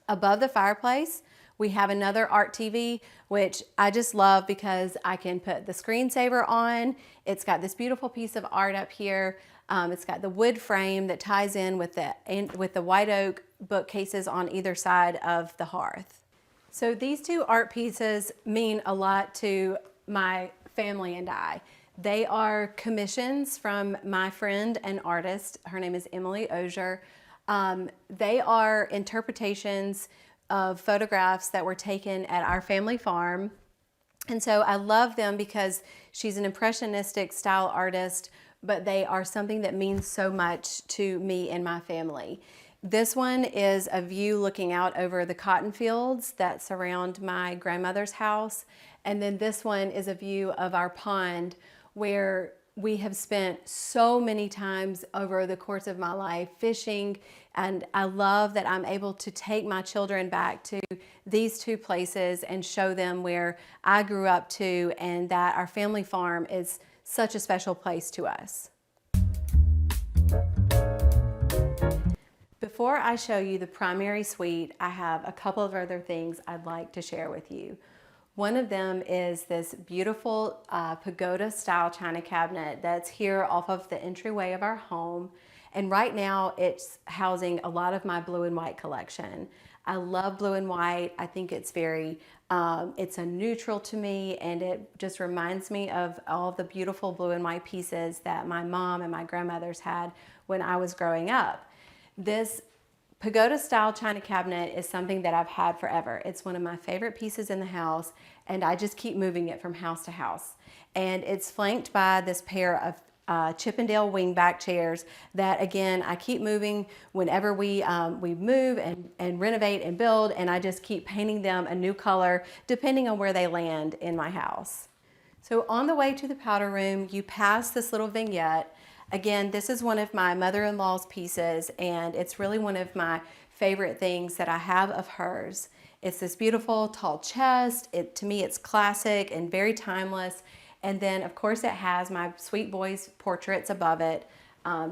Above the fireplace, we have another art TV, which I just love because I can put the screensaver on. It's got this beautiful piece of art up here. It's got the wood frame that ties in with the white oak bookcases on either side of the hearth. So these 2 art pieces mean a lot to my family and I. They are commissions from my friend and artist. Her name is Emily Osier. They are interpretations of photographs that were taken at our family farm. And so I love them because she's an impressionistic style artist, but they are something that means so much to me and my family. This one is a view looking out over the cotton fields that surround my grandmother's house. And then this one is a view of our pond where we have spent so many times over the course of my life fishing, and I love that I'm able to take my children back to these 2 places and show them where I grew up to, and that our family farm is such a special place to us. Before I show you the primary suite, I have a couple of other things I'd like to share with you. One of them is this beautiful pagoda style china cabinet that's here off of the entryway of our home. And right now it's housing a lot of my blue and white collection. I love blue and white. I think it's it's a neutral to me, and it just reminds me of all the beautiful blue and white pieces that my mom and my grandmothers had when I was growing up. This pagoda style china cabinet is something that I've had forever. It's one of my favorite pieces in the house, and I just keep moving it from house to house. And it's flanked by this pair of Chippendale wingback chairs that, again, I keep moving whenever we move and renovate and build, and I just keep painting them a new color depending on where they land in my house. So on the way to the powder room, you pass this little vignette. Again, this is one of my mother-in-law's pieces, and it's really one of my favorite things that I have of hers. It's this beautiful tall chest. To me, it's classic and very timeless. And then, of course, it has my sweet boy's portraits above it.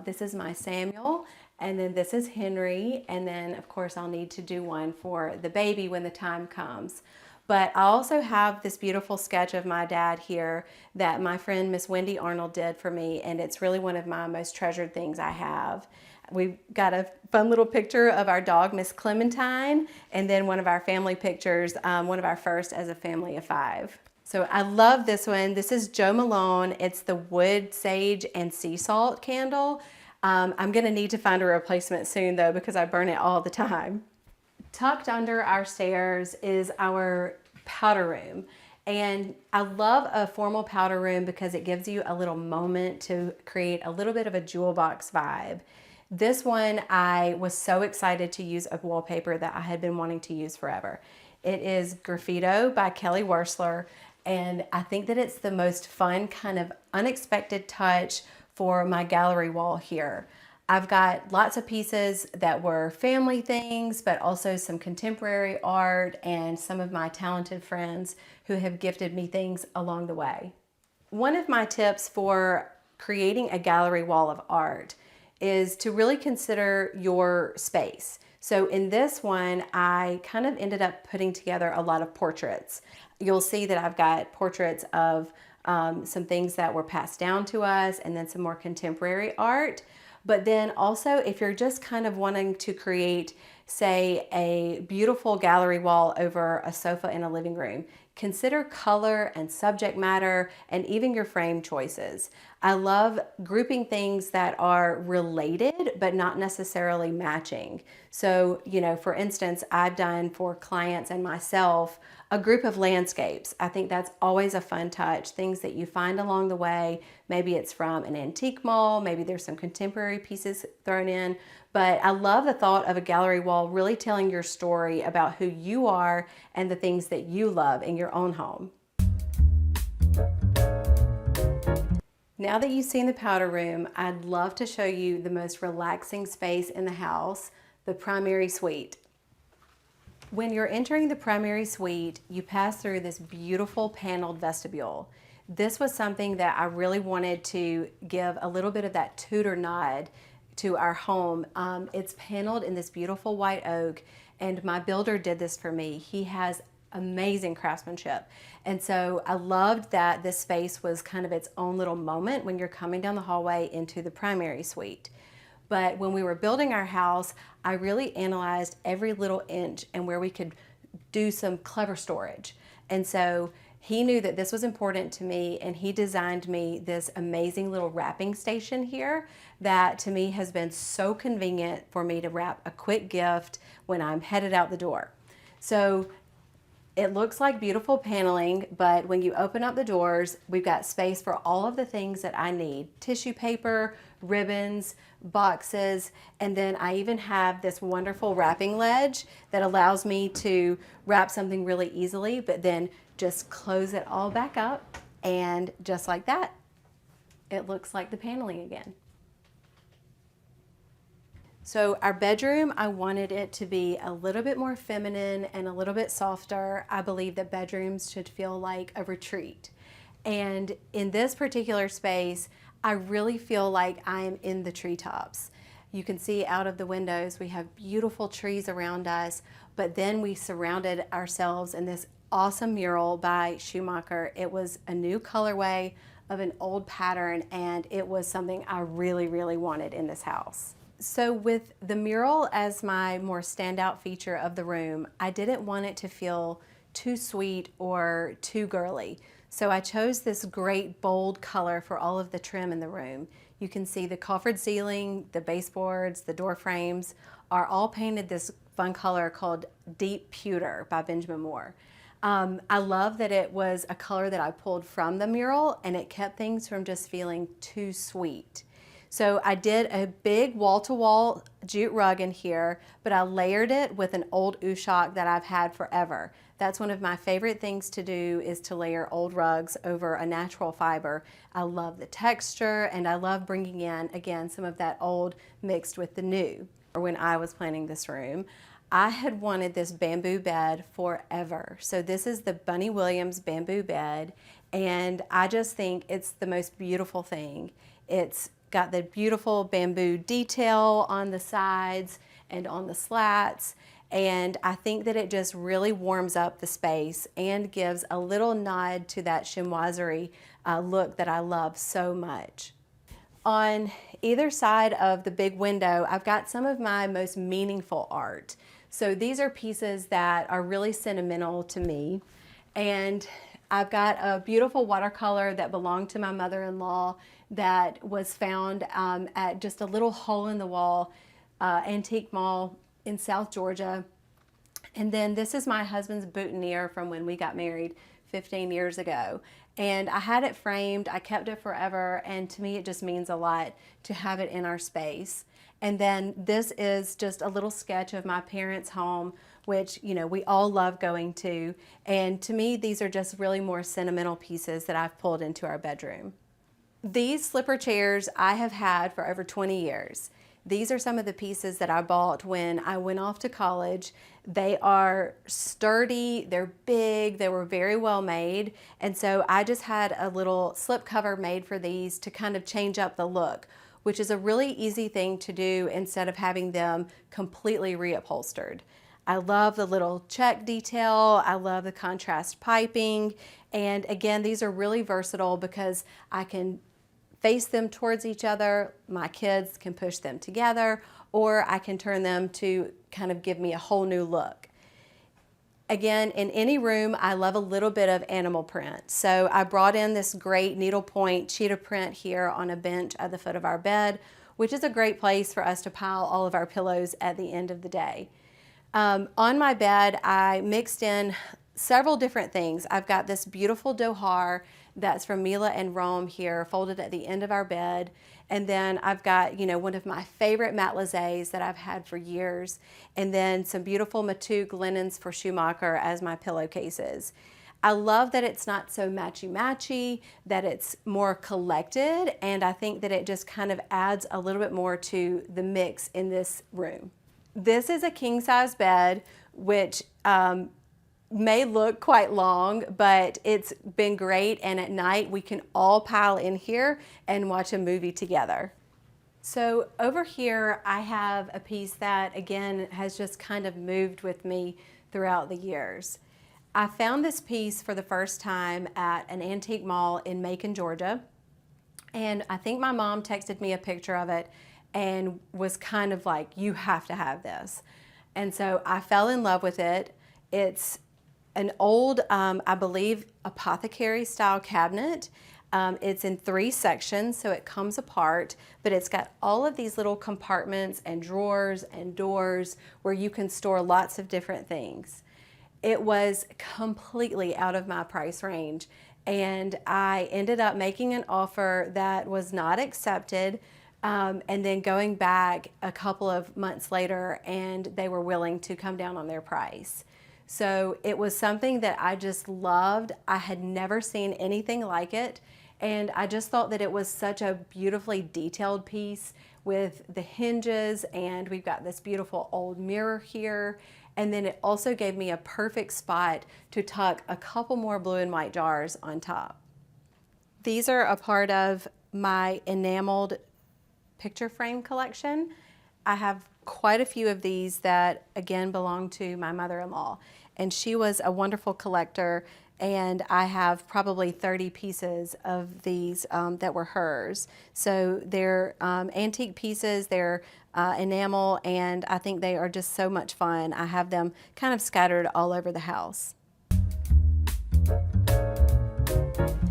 This is my Samuel, and then this is Henry, and then, of course, I'll need to do one for the baby when the time comes. But I also have this beautiful sketch of my dad here that my friend Miss Wendy Arnold did for me, and it's really one of my most treasured things I have. We've got a fun little picture of our dog, Miss Clementine, and then one of our family pictures, one of our first as a family of 5. So I love this one. This is Joe Malone. It's the wood, sage, and sea salt candle. I'm gonna need to find a replacement soon though, because I burn it all the time. Tucked under our stairs is our powder room. And I love a formal powder room because it gives you a little moment to create a little bit of a jewel box vibe. This one, I was so excited to use a wallpaper that I had been wanting to use forever. It is Graffito by Kelly Wersler, And I think that it's the most fun, kind of unexpected touch for my gallery wall here. I've got lots of pieces that were family things, but also some contemporary art and some of my talented friends who have gifted me things along the way. One of my tips for creating a gallery wall of art is to really consider your space. So in this one, I kind of ended up putting together a lot of portraits. You'll see that I've got portraits of some things that were passed down to us, and then some more contemporary art. But then also, if you're just kind of wanting to create, say, a beautiful gallery wall over a sofa in a living room, consider color and subject matter and even your frame choices. I love grouping things that are related but not necessarily matching. So, for instance, I've done for clients and myself a group of landscapes. I think that's always a fun touch, things that you find along the way. Maybe it's from an antique mall, maybe there's some contemporary pieces thrown in, but I love the thought of a gallery wall really telling your story about who you are and the things that you love in your own home. Now that you've seen the powder room, I'd love to show you the most relaxing space in the house, the primary suite. When you're entering the primary suite, you pass through this beautiful paneled vestibule. This was something that I really wanted to give a little bit of that Tudor nod to our home. It's paneled in this beautiful white oak, and my builder did this for me. He has amazing craftsmanship. And so I loved that this space was kind of its own little moment when you're coming down the hallway into the primary suite. But when we were building our house, I really analyzed every little inch and where we could do some clever storage. And so he knew that this was important to me, and he designed me this amazing little wrapping station here that to me has been so convenient for me to wrap a quick gift when I'm headed out the door. So it looks like beautiful paneling, but when you open up the doors, we've got space for all of the things that I need. Tissue paper, ribbons, boxes, and then I even have this wonderful wrapping ledge that allows me to wrap something really easily, but then just close it all back up, and just like that, it looks like the paneling again. So our bedroom, I wanted it to be a little bit more feminine and a little bit softer. I believe that bedrooms should feel like a retreat. And in this particular space, I really feel like I am in the treetops. You can see out of the windows, we have beautiful trees around us, but then we surrounded ourselves in this awesome mural by Schumacher. It was a new colorway of an old pattern, and it was something I really, really wanted in this house. So with the mural as my more standout feature of the room, I didn't want it to feel too sweet or too girly. So I chose this great bold color for all of the trim in the room. You can see the coffered ceiling, the baseboards, the door frames are all painted this fun color called Deep Pewter by Benjamin Moore. I love that it was a color that I pulled from the mural, and it kept things from just feeling too sweet. So I did a big wall-to-wall jute rug in here, but I layered it with an old Ushak that I've had forever. That's one of my favorite things to do, is to layer old rugs over a natural fiber. I love the texture, and I love bringing in, again, some of that old mixed with the new. When I was planning this room, I had wanted this bamboo bed forever. So this is the Bunny Williams bamboo bed, and I just think it's the most beautiful thing. It's got the beautiful bamboo detail on the sides and on the slats, and I think that it just really warms up the space and gives a little nod to that chinoiserie look that I love so much. On either side of the big window, I've got some of my most meaningful art. So these are pieces that are really sentimental to me, and I've got a beautiful watercolor that belonged to my mother-in-law that was found at just a little hole in the wall antique mall in South Georgia. And then this is my husband's boutonniere from when we got married 15 years ago. And I had it framed, I kept it forever, and to me it just means a lot to have it in our space. And then this is just a little sketch of my parents' home, which, you know, we all love going to. And to me, these are just really more sentimental pieces that I've pulled into our bedroom. These slipper chairs I have had for over 20 years. These are some of the pieces that I bought when I went off to college. They are sturdy, they're big, they were very well made. And so I just had a little slip cover made for these to kind of change up the look, which is a really easy thing to do instead of having them completely reupholstered. I love the little check detail. I love the contrast piping. And again, these are really versatile because I can face them towards each other. My kids can push them together, or I can turn them to kind of give me a whole new look. Again, in any room, I love a little bit of animal print. So I brought in this great needlepoint cheetah print here on a bench at the foot of our bed, which is a great place for us to pile all of our pillows at the end of the day. On my bed, I mixed in several different things. I've got this beautiful Dohar that's from Mila and Rome here, folded at the end of our bed. And then I've got, you know, one of my favorite matlazés that I've had for years. And then some beautiful Matug linens for Schumacher as my pillowcases. I love that it's not so matchy-matchy, that it's more collected. And I think that it just kind of adds a little bit more to the mix in this room. This is a king-size bed, which may look quite long, but it's been great, and at night we can all pile in here and watch a movie together. So over here I have a piece that again has just kind of moved with me throughout the years. I found this piece for the first time at an antique mall in Macon, Georgia, and I think my mom texted me a picture of it and was kind of like, you have to have this. And so I fell in love with it. It's an old, I believe, apothecary style cabinet. It's in 3 sections, so it comes apart, but it's got all of these little compartments and drawers and doors where you can store lots of different things. It was completely out of my price range, and I ended up making an offer that was not accepted, and then going back a couple of months later, and they were willing to come down on their price. So it was something that I just loved. I had never seen anything like it, and I just thought that it was such a beautifully detailed piece with the hinges, and we've got this beautiful old mirror here, and then it also gave me a perfect spot to tuck a couple more blue and white jars on top. These are a part of my enameled picture frame collection. I have quite a few of these that again belong to my mother-in-law, and she was a wonderful collector, and I have probably 30 pieces of these that were hers. So they're antique pieces, they're enamel, and I think they are just so much fun. I have them kind of scattered all over the house.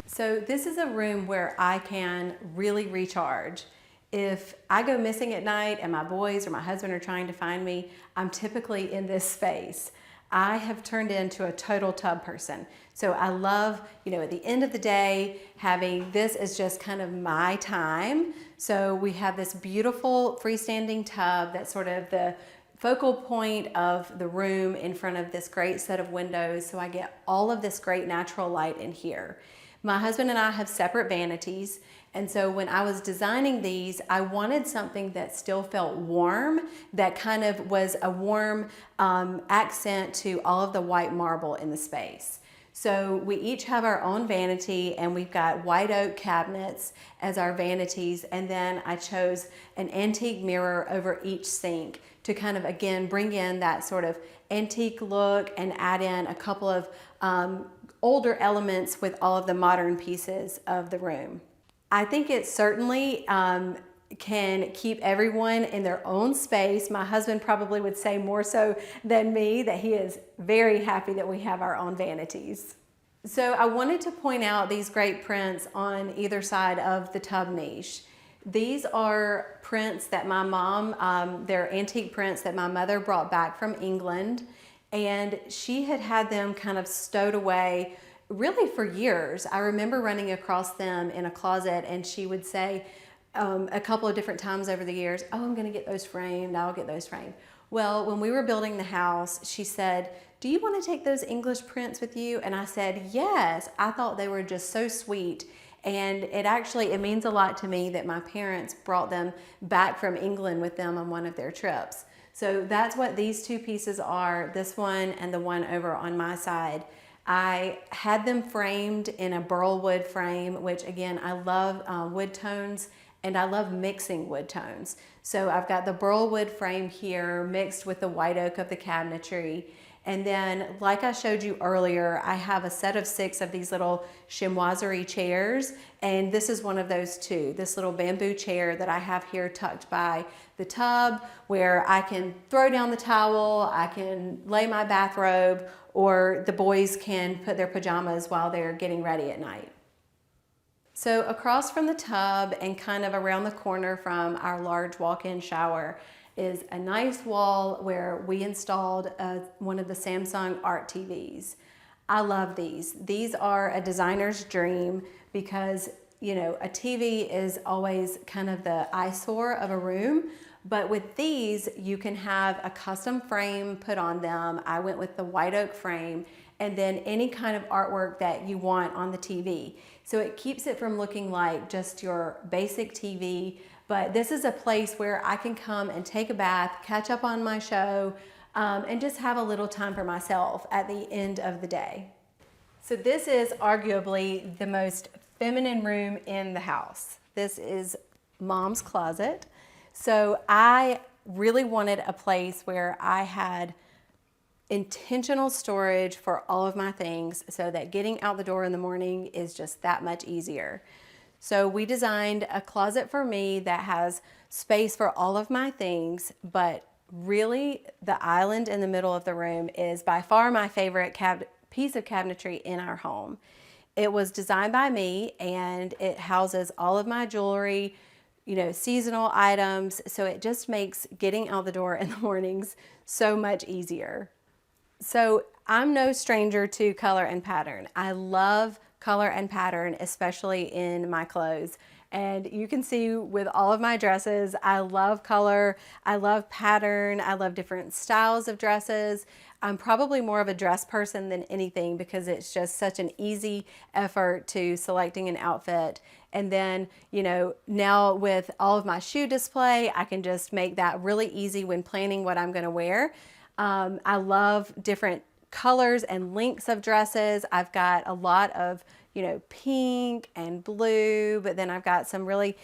So this is a room where I can really recharge. If I go missing at night and my boys or my husband are trying to find me, I'm typically in this space. I have turned into a total tub person. So I love, you know, at the end of the day, having this as just kind of my time. So we have this beautiful freestanding tub that's sort of the focal point of the room in front of this great set of windows. So I get all of this great natural light in here. My husband and I have separate vanities. And so when I was designing these, I wanted something that still felt warm, that kind of was a warm accent to all of the white marble in the space. So we each have our own vanity, and we've got white oak cabinets as our vanities. And then I chose an antique mirror over each sink to kind of, again, bring in that sort of antique look and add in a couple of older elements with all of the modern pieces of the room. I think it certainly can keep everyone in their own space. My husband probably would say more so than me that he is very happy that we have our own vanities. So I wanted to point out these great prints on either side of the tub niche. These are prints that my mom, they're antique prints that my mother brought back from England, and she had had them kind of stowed away really for years. I remember running across them in a closet, and she would say, a couple of different times over the years, oh, I'm gonna get those framed, I'll get those framed. Well, when we were building the house, she said, do you want to take those English prints with you? And I said, yes. I thought they were just so sweet. And it means a lot to me that my parents brought them back from England with them on one of their trips. So that's what these two pieces are, this one and the one over on my side. I had them framed in a burl wood frame, which again, I love wood tones and I love mixing wood tones. So I've got the burl wood frame here mixed with the white oak of the cabinetry. And then, like I showed you earlier, I have a set of 6 of these little chinoiserie chairs, and this is one of those too. This little bamboo chair that I have here tucked by the tub, where I can throw down the towel, I can lay my bathrobe, or the boys can put their pajamas while they're getting ready at night. So across from the tub and kind of around the corner from our large walk-in shower is a nice wall where we installed one of the Samsung Art TVs. I love these. These are a designer's dream because, you know, a TV is always kind of the eyesore of a room, but with these you can have a custom frame put on them. I went with the white oak frame, and then any kind of artwork that you want on the TV. So it keeps it from looking like just your basic TV, but this is a place where I can come and take a bath, catch up on my show, and just have a little time for myself at the end of the day. So this is arguably the most feminine room in the house. This is Mom's closet. So I really wanted a place where I had intentional storage for all of my things so that getting out the door in the morning is just that much easier. So we designed a closet for me that has space for all of my things, but really the island in the middle of the room is by far my favorite piece of cabinetry in our home. It was designed by me and it houses all of my jewelry, you know, seasonal items, so it just makes getting out the door in the mornings so much easier. So I'm no stranger to color and pattern. I love color and pattern, especially in my clothes. And you can see with all of my dresses, I love color, I love pattern, I love different styles of dresses. I'm probably more of a dress person than anything because it's just such an easy effort to selecting an outfit. And then, you know, now with all of my shoe display, I can just make that really easy when planning what I'm gonna wear. I love different colors and lengths of dresses. I've got a lot of, you know, pink and blue, but then I've got some really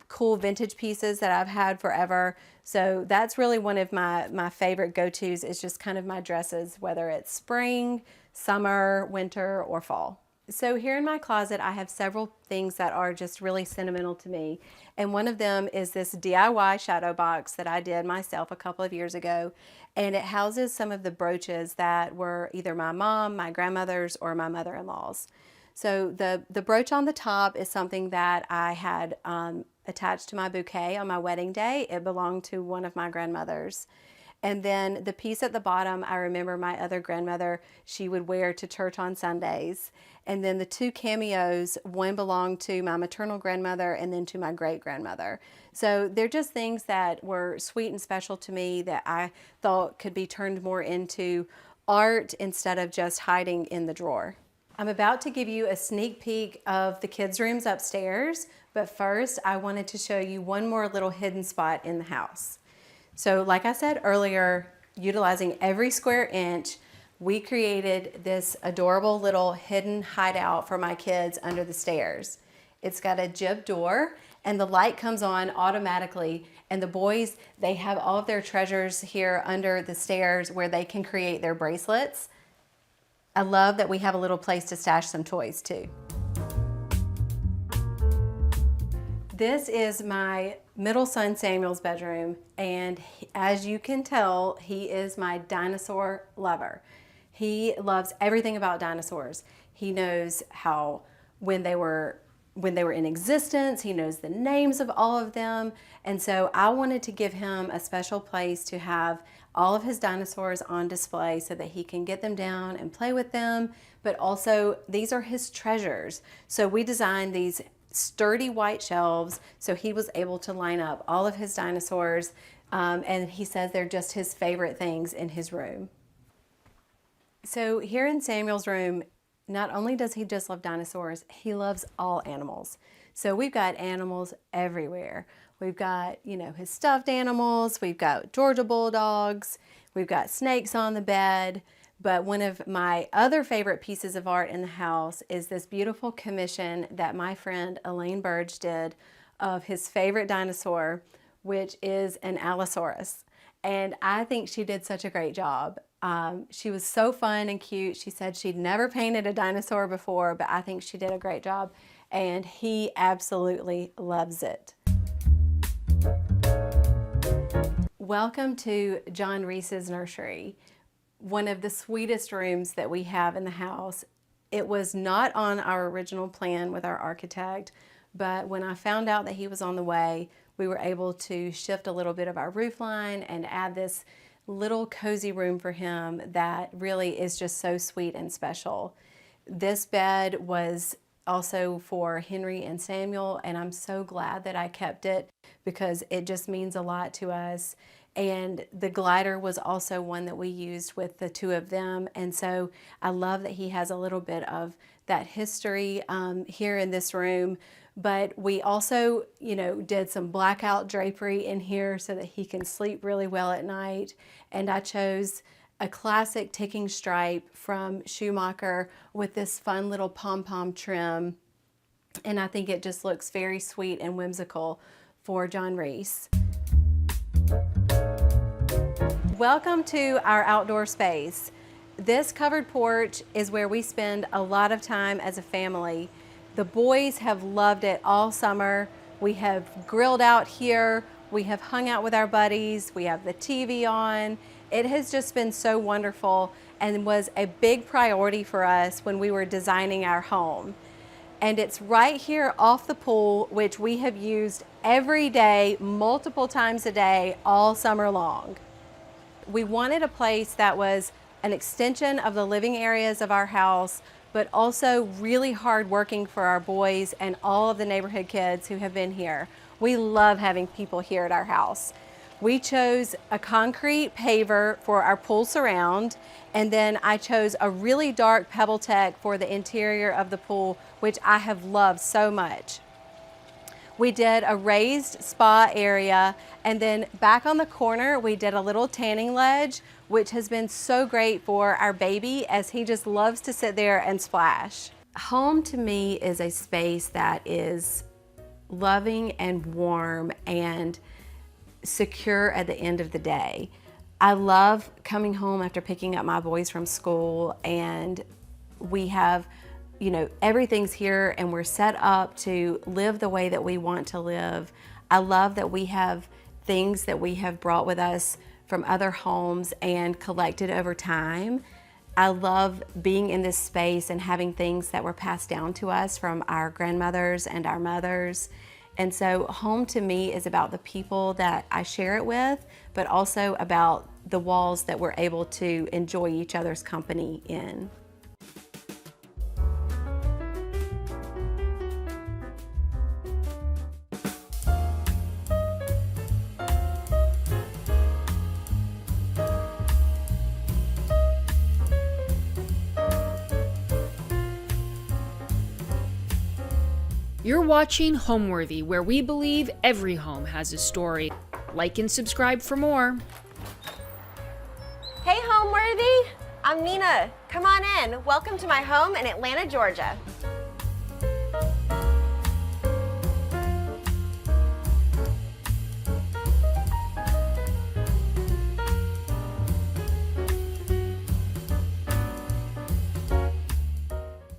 cool vintage pieces that I've had forever. So that's really one of my favorite go-tos, is just kind of my dresses, whether it's spring, summer, winter, or fall. So here in my closet, I have several things that are just really sentimental to me. And one of them is this DIY shadow box that I did myself a couple of years ago. And it houses some of the brooches that were either my mom, my grandmother's, or my mother-in-law's. So the brooch on the top is something that I had attached to my bouquet on my wedding day. It belonged to one of my grandmothers. And then the piece at the bottom, I remember my other grandmother, she would wear to church on Sundays. And then the 2 cameos, one belonged to my maternal grandmother and then to my great-grandmother. So they're just things that were sweet and special to me that I thought could be turned more into art instead of just hiding in the drawer. I'm about to give you a sneak peek of the kids' rooms upstairs, but first I wanted to show you one more little hidden spot in the house. So like I said earlier, utilizing every square inch, we created this adorable little hidden hideout for my kids under the stairs. It's got a jib door and the light comes on automatically, and the boys, they have all of their treasures here under the stairs where they can create their bracelets. I love that we have a little place to stash some toys too. This is my middle son Samuel's bedroom, and as you can tell, he is my dinosaur lover. He loves everything about dinosaurs. He knows how when they were in existence, he knows the names of all of them, and so I wanted to give him a special place to have all of his dinosaurs on display so that he can get them down and play with them, but also these are his treasures. So we designed these sturdy white shelves, so he was able to line up all of his dinosaurs, and he says they're just his favorite things in his room. So here in Samuel's room, not only does he just love dinosaurs, he loves all animals. So we've got animals everywhere. We've got, his stuffed animals, we've got Georgia bulldogs, we've got snakes on the bed. But one of my other favorite pieces of art in the house is this beautiful commission that my friend Elaine Burge did of his favorite dinosaur, which is an Allosaurus. And I think she did such a great job. She was so fun and cute. She said she'd never painted a dinosaur before, but I think she did a great job, and he absolutely loves it. Welcome to John Reese's nursery, one of the sweetest rooms that we have in the house. It was not on our original plan with our architect, but when I found out that he was on the way, we were able to shift a little bit of our roof line and add this little cozy room for him that really is just so sweet and special. This bed was also for Henry and Samuel, and I'm so glad that I kept it because it just means a lot to us. And the glider was also one that we used with the two of them, and so I love that he has a little bit of that history here in this room. But we also, did some blackout drapery in here so that he can sleep really well at night. And I chose a classic ticking stripe from Schumacher with this fun little pom-pom trim. And I think it just looks very sweet and whimsical for John Reese. Welcome to our outdoor space. This covered porch is where we spend a lot of time as a family. The boys have loved it all summer. We have grilled out here. We have hung out with our buddies. We have the TV on. It has just been so wonderful and was a big priority for us when we were designing our home. And it's right here off the pool, which we have used every day, multiple times a day, all summer long. We wanted a place that was an extension of the living areas of our house, but also really hard working for our boys and all of the neighborhood kids who have been here. We love having people here at our house. We chose a concrete paver for our pool surround, and then I chose a really dark pebble tech for the interior of the pool, which I have loved so much. We did a raised spa area, and then back on the corner we did a little tanning ledge, which has been so great for our baby as he just loves to sit there and splash. Home to me is a space that is loving and warm and secure at the end of the day. I love coming home after picking up my boys from school, and we have everything's here and we're set up to live the way that we want to live. I love that we have things that we have brought with us from other homes and collected over time. I love being in this space and having things that were passed down to us from our grandmothers and our mothers. And so home to me is about the people that I share it with, but also about the walls that we're able to enjoy each other's company in. You're watching Homeworthy, where we believe every home has a story. Like and subscribe for more. Hey Homeworthy, I'm Nina. Come on in. Welcome to my home in Atlanta, Georgia.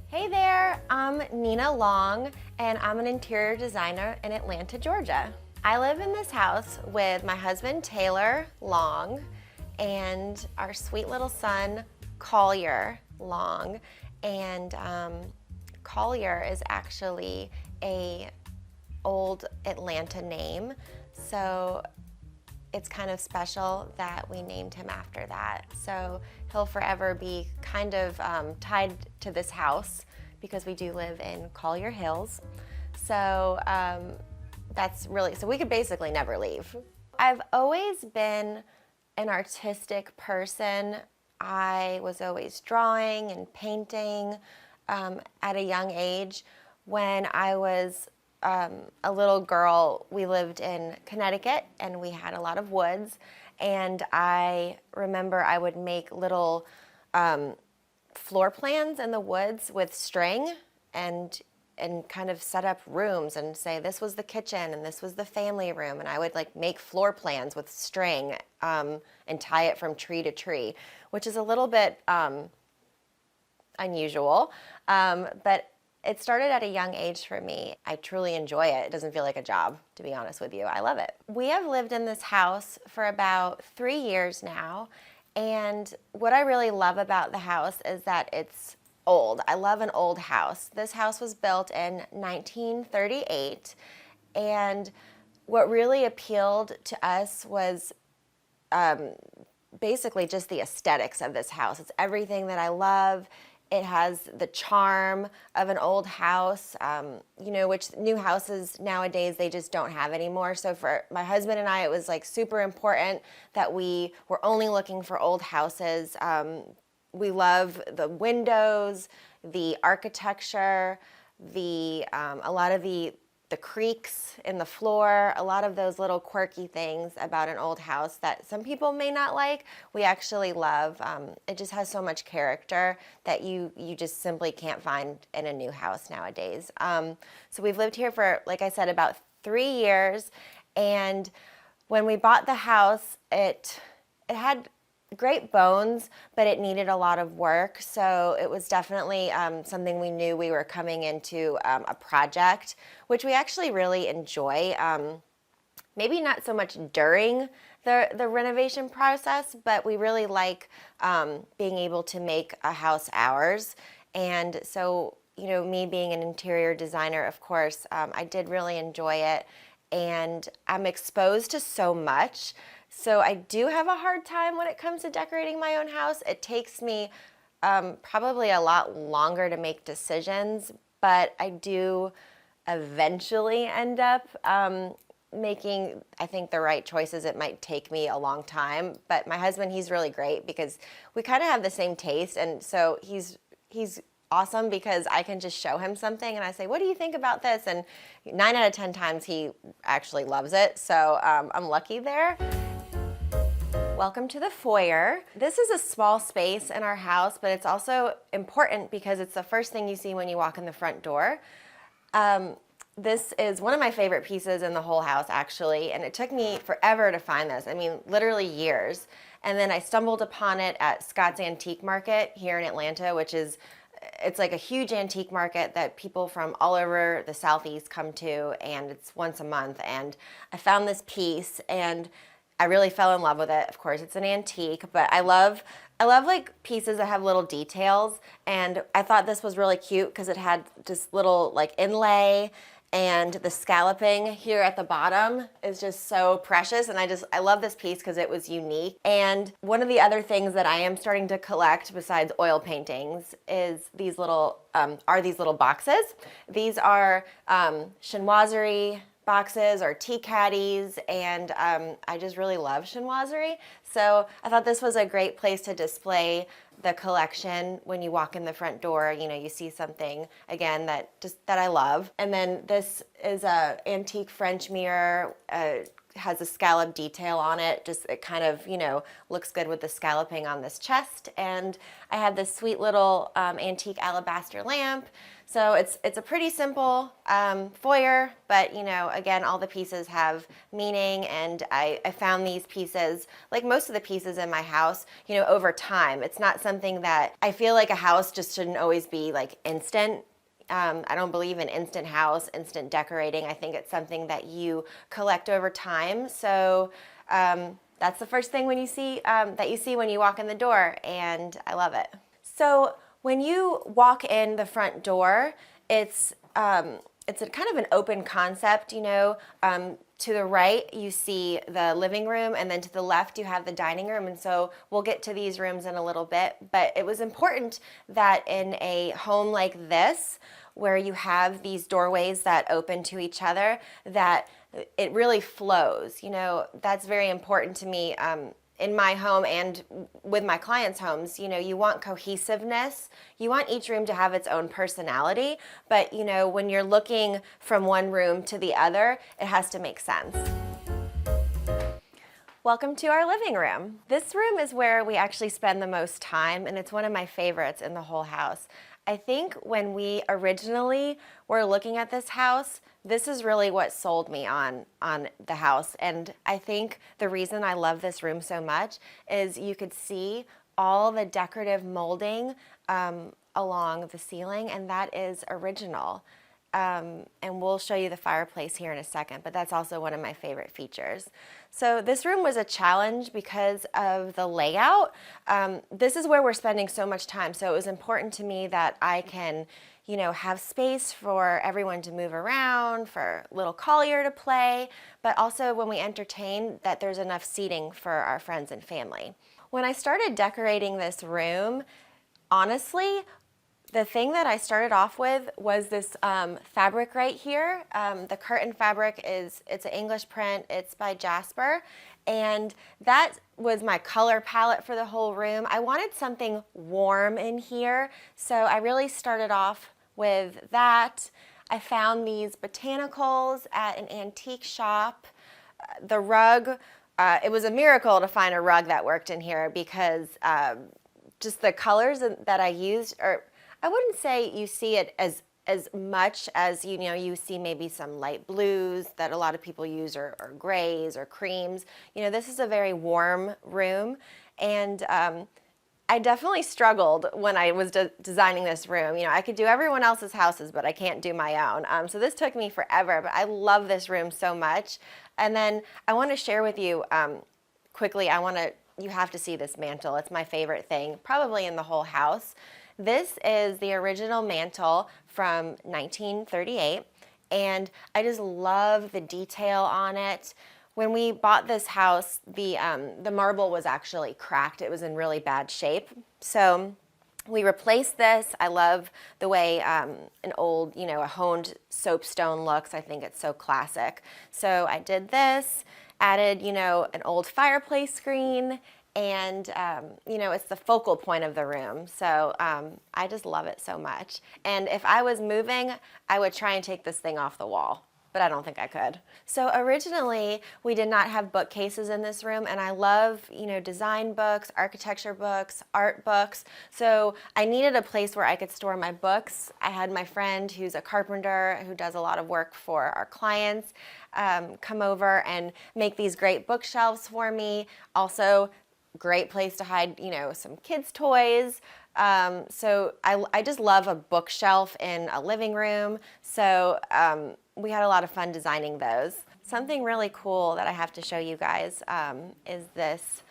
Hey there, I'm Nina Long, and I'm an interior designer in Atlanta, Georgia. I live in this house with my husband, Taylor Long, and our sweet little son, Collier Long. And Collier is actually a old Atlanta name, so it's kind of special that we named him after that. So he'll forever be kind of tied to this house because we do live in Collier Hills. So that's really, so we could basically never leave. I've always been an artistic person. I was always drawing and painting at a young age. When I was a little girl, we lived in Connecticut and we had a lot of woods. And I remember I would make little floor plans in the woods with string and kind of set up rooms and say this was the kitchen and this was the family room, and I would like make floor plans with string and tie it from tree to tree, which is a little bit unusual, but it started at a young age for me. I truly enjoy it. It doesn't feel like a job, to be honest with you. I love it. We have lived in this house for about 3 years now, and what I really love about the house is that it's old. I love an old house. This house was built in 1938, and what really appealed to us was basically just the aesthetics of this house. It's everything that I love. It has the charm of an old house, you know, which new houses nowadays they just don't have anymore. So for my husband and I, it was like super important that we were only looking for old houses. We love the windows, the architecture, a lot of the creaks in the floor, a lot of those little quirky things about an old house that some people may not like, we actually love. It just has so much character that you just simply can't find in a new house nowadays. So we've lived here for, like I said, about 3 years, and when we bought the house, it had great bones, but it needed a lot of work. So it was definitely something we knew we were coming into a project, which we actually really enjoy. Maybe not so much during the renovation process, but we really like being able to make a house ours. And so, you know, me being an interior designer, of course, I did really enjoy it. And I'm exposed to so much. So I do have a hard time when it comes to decorating my own house. It takes me probably a lot longer to make decisions, but I do eventually end up making, I think, the right choices. It might take me a long time, but my husband, he's really great because we kind of have the same taste, and so he's awesome because I can just show him something and I say, what do you think about this? And 9 out of 10 times he actually loves it, so I'm lucky there. Welcome to the foyer. This is a small space in our house, but it's also important because it's the first thing you see when you walk in the front door. This is one of my favorite pieces in the whole house, actually, and it took me forever to find this. I mean, literally years. And then I stumbled upon it at Scott's Antique Market here in Atlanta, which is, it's like a huge antique market that people from all over the Southeast come to, and it's once a month. And I found this piece, and I really fell in love with it. Of course, it's an antique, but I love like pieces that have little details, and I thought this was really cute because it had just little like inlay, and the scalloping here at the bottom is just so precious, and I love this piece because it was unique. And one of the other things that I am starting to collect besides oil paintings is these little boxes. These are chinoiserie boxes or tea caddies, and I just really love chinoiserie. So I thought this was a great place to display the collection. When you walk in the front door, you know, you see something again that I love. And then this is a antique French mirror. Has a scallop detail on it. Just it kind of, you know, looks good with the scalloping on this chest. And I have this sweet little antique alabaster lamp. So it's a pretty simple foyer, but you know, again, all the pieces have meaning, and I found these pieces, like most of the pieces in my house, you know, over time. It's not something that I feel like a house just shouldn't always be like instant. I don't believe in instant house, instant decorating. I think it's something that you collect over time. So that's the first thing when you see that you see when you walk in the door, and I love it. So when you walk in the front door, it's a kind of an open concept, you know. To the right, you see the living room, and then to the left, you have the dining room. And so we'll get to these rooms in a little bit. But it was important that in a home like this, where you have these doorways that open to each other, that it really flows. You know, that's very important to me. In my home and with my clients' homes, you know, you want cohesiveness. You want each room to have its own personality, but you know, when you're looking from one room to the other, it has to make sense. Welcome to our living room. This room is where we actually spend the most time, and it's one of my favorites in the whole house. I think when we originally were looking at this house, this is really what sold me on the house. And I think the reason I love this room so much is you could see all the decorative molding along the ceiling, and that is original. And we'll show you the fireplace here in a second, but that's also one of my favorite features. So this room was a challenge because of the layout. This is where we're spending so much time, so it was important to me that I can, you know, have space for everyone to move around, for little Collier to play, but also when we entertain, that there's enough seating for our friends and family. When I started decorating this room, honestly, the thing that I started off with was this fabric right here. The curtain fabric it's an English print, it's by Jasper, and that was my color palette for the whole room. I wanted something warm in here, so I really started off with that. I found these botanicals at an antique shop. The rug, it was a miracle to find a rug that worked in here because just the colors that I used are, I wouldn't say you see it as much as, you know, you see maybe some light blues that a lot of people use, or grays or creams. You know, this is a very warm room, and I definitely struggled when I was designing this room. You know, I could do everyone else's houses, but I can't do my own. So this took me forever, but I love this room so much. And then I want to share with you quickly, you have to see this mantle. It's my favorite thing, probably in the whole house. This is the original mantle from 1938, and I just love the detail on it. When we bought this house, the marble was actually cracked. It was in really bad shape. So we replaced this. I love the way an old, you know, a honed soapstone looks. I think it's so classic. So I did this, added, you know, an old fireplace screen, and you know, it's the focal point of the room. So I just love it so much. And if I was moving, I would try and take this thing off the wall, but I don't think I could. So originally, we did not have bookcases in this room, and I love, you know, design books, architecture books, art books. So I needed a place where I could store my books. I had my friend who's a carpenter who does a lot of work for our clients come over and make these great bookshelves for me. Also, great place to hide, you know, some kids' toys. So I just love a bookshelf in a living room. So we had a lot of fun designing those. Something really cool that I have to show you guys is this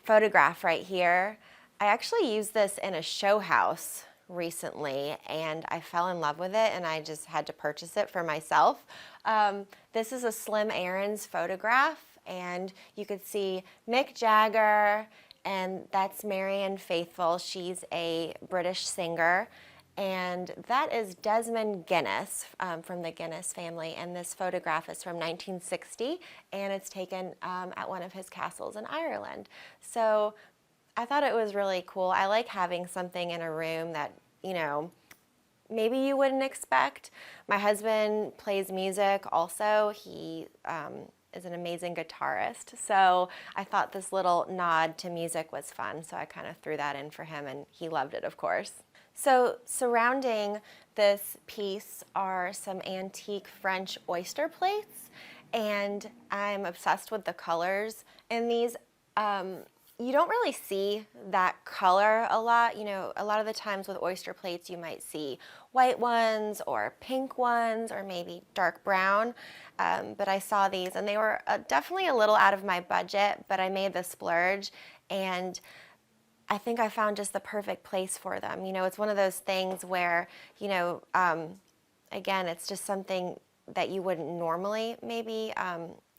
photograph right here. I actually used this in a show house recently, and I fell in love with it, and I just had to purchase it for myself. This is a Slim Aarons photograph, and you could see Mick Jagger, and that's Marianne Faithfull. She's a British singer. And that is Desmond Guinness from the Guinness family, and this photograph is from 1960, and it's taken at one of his castles in Ireland. So I thought it was really cool. I like having something in a room that, you know, maybe you wouldn't expect. My husband plays music also. He is an amazing guitarist. So I thought this little nod to music was fun. So I kind of threw that in for him, and he loved it, of course. So surrounding this piece are some antique French oyster plates, and I'm obsessed with the colors in these. You don't really see that color a lot. You know, a lot of the times with oyster plates, you might see white ones or pink ones or maybe dark brown. But I saw these, and they were definitely a little out of my budget, but I made the splurge, and I think I found just the perfect place for them. You know, it's one of those things where, you know, again, it's just something that you wouldn't normally maybe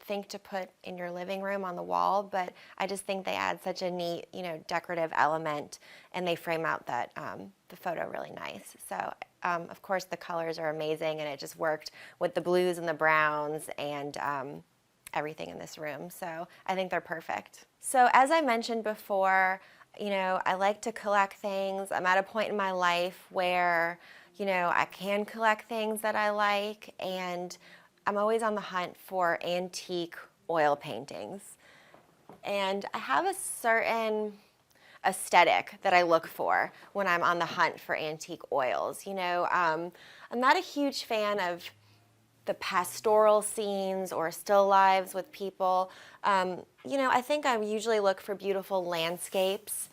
think to put in your living room on the wall, but I just think they add such a neat, you know, decorative element, and they frame out that the photo really nice. So of course the colors are amazing, and it just worked with the blues and the browns and everything in this room. So I think they're perfect. So as I mentioned before, you know, I like to collect things. I'm at a point in my life where, you know, I can collect things that I like, and I'm always on the hunt for antique oil paintings. And I have a certain aesthetic that I look for when I'm on the hunt for antique oils. You know, I'm not a huge fan of the pastoral scenes or still lives with people. You know, I think I usually look for beautiful landscapes.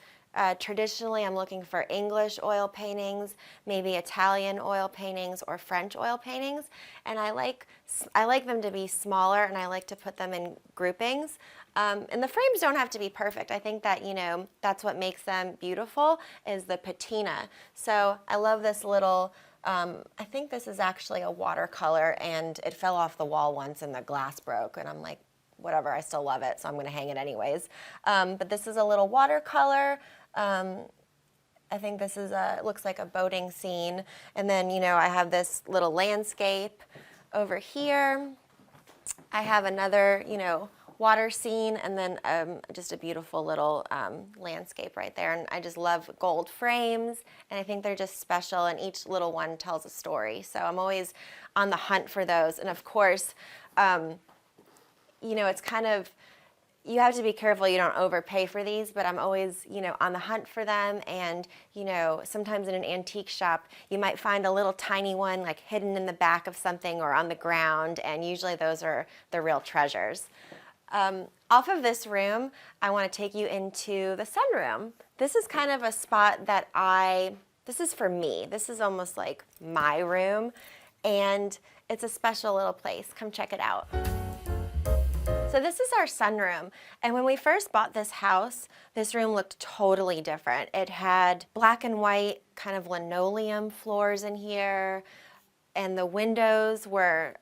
Traditionally, I'm looking for English oil paintings, maybe Italian oil paintings or French oil paintings, and I like them to be smaller, and I like to put them in groupings. And the frames don't have to be perfect. I think that, you know, that's what makes them beautiful, is the patina. So I love this little, I think this is actually a watercolor, and it fell off the wall once and the glass broke, and I'm like, whatever, I still love it, so I'm gonna hang it anyways. But this is a little watercolor. I think this is it looks like a boating scene. And then, you know, I have this little landscape over here. I have another, you know, water scene, and then just a beautiful little landscape right there. And I just love gold frames, and I think they're just special, and each little one tells a story. So I'm always on the hunt for those. And of course, you know, it's kind of, you have to be careful you don't overpay for these, but I'm always, you know, on the hunt for them. And, you know, sometimes in an antique shop, you might find a little tiny one like hidden in the back of something or on the ground, and usually those are the real treasures. Off of this room, I want to take you into the sunroom. This is kind of a spot that this is for me. This is almost like my room, and it's a special little place. Come check it out. So this is our sunroom, and when we first bought this house, this room looked totally different. It had black and white kind of linoleum floors in here, and the windows were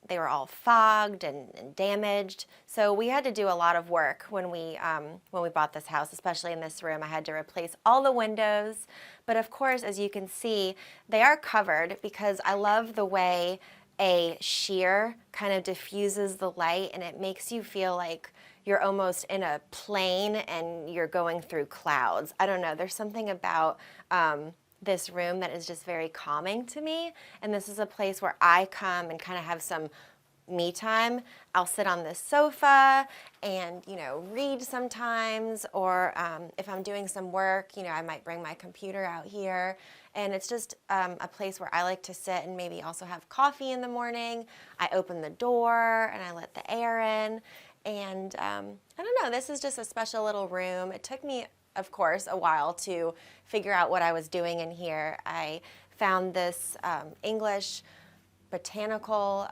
they were all fogged and damaged. So we had to do a lot of work when we bought this house, especially in this room. I had to replace all the windows, but of course, as you can see, they are covered because I love the way a sheer kind of diffuses the light, and it makes you feel like you're almost in a plane and you're going through clouds. I don't know, there's something about this room that is just very calming to me, and this is a place where I come and kind of have some me time. I'll sit on this sofa and, you know, read sometimes, or if I'm doing some work, you know, I might bring my computer out here, and it's just a place where I like to sit and maybe also have coffee in the morning. I open the door and I let the air in, and I don't know, this is just a special little room. It took me, of course, a while to figure out what I was doing in here. I found this English botanical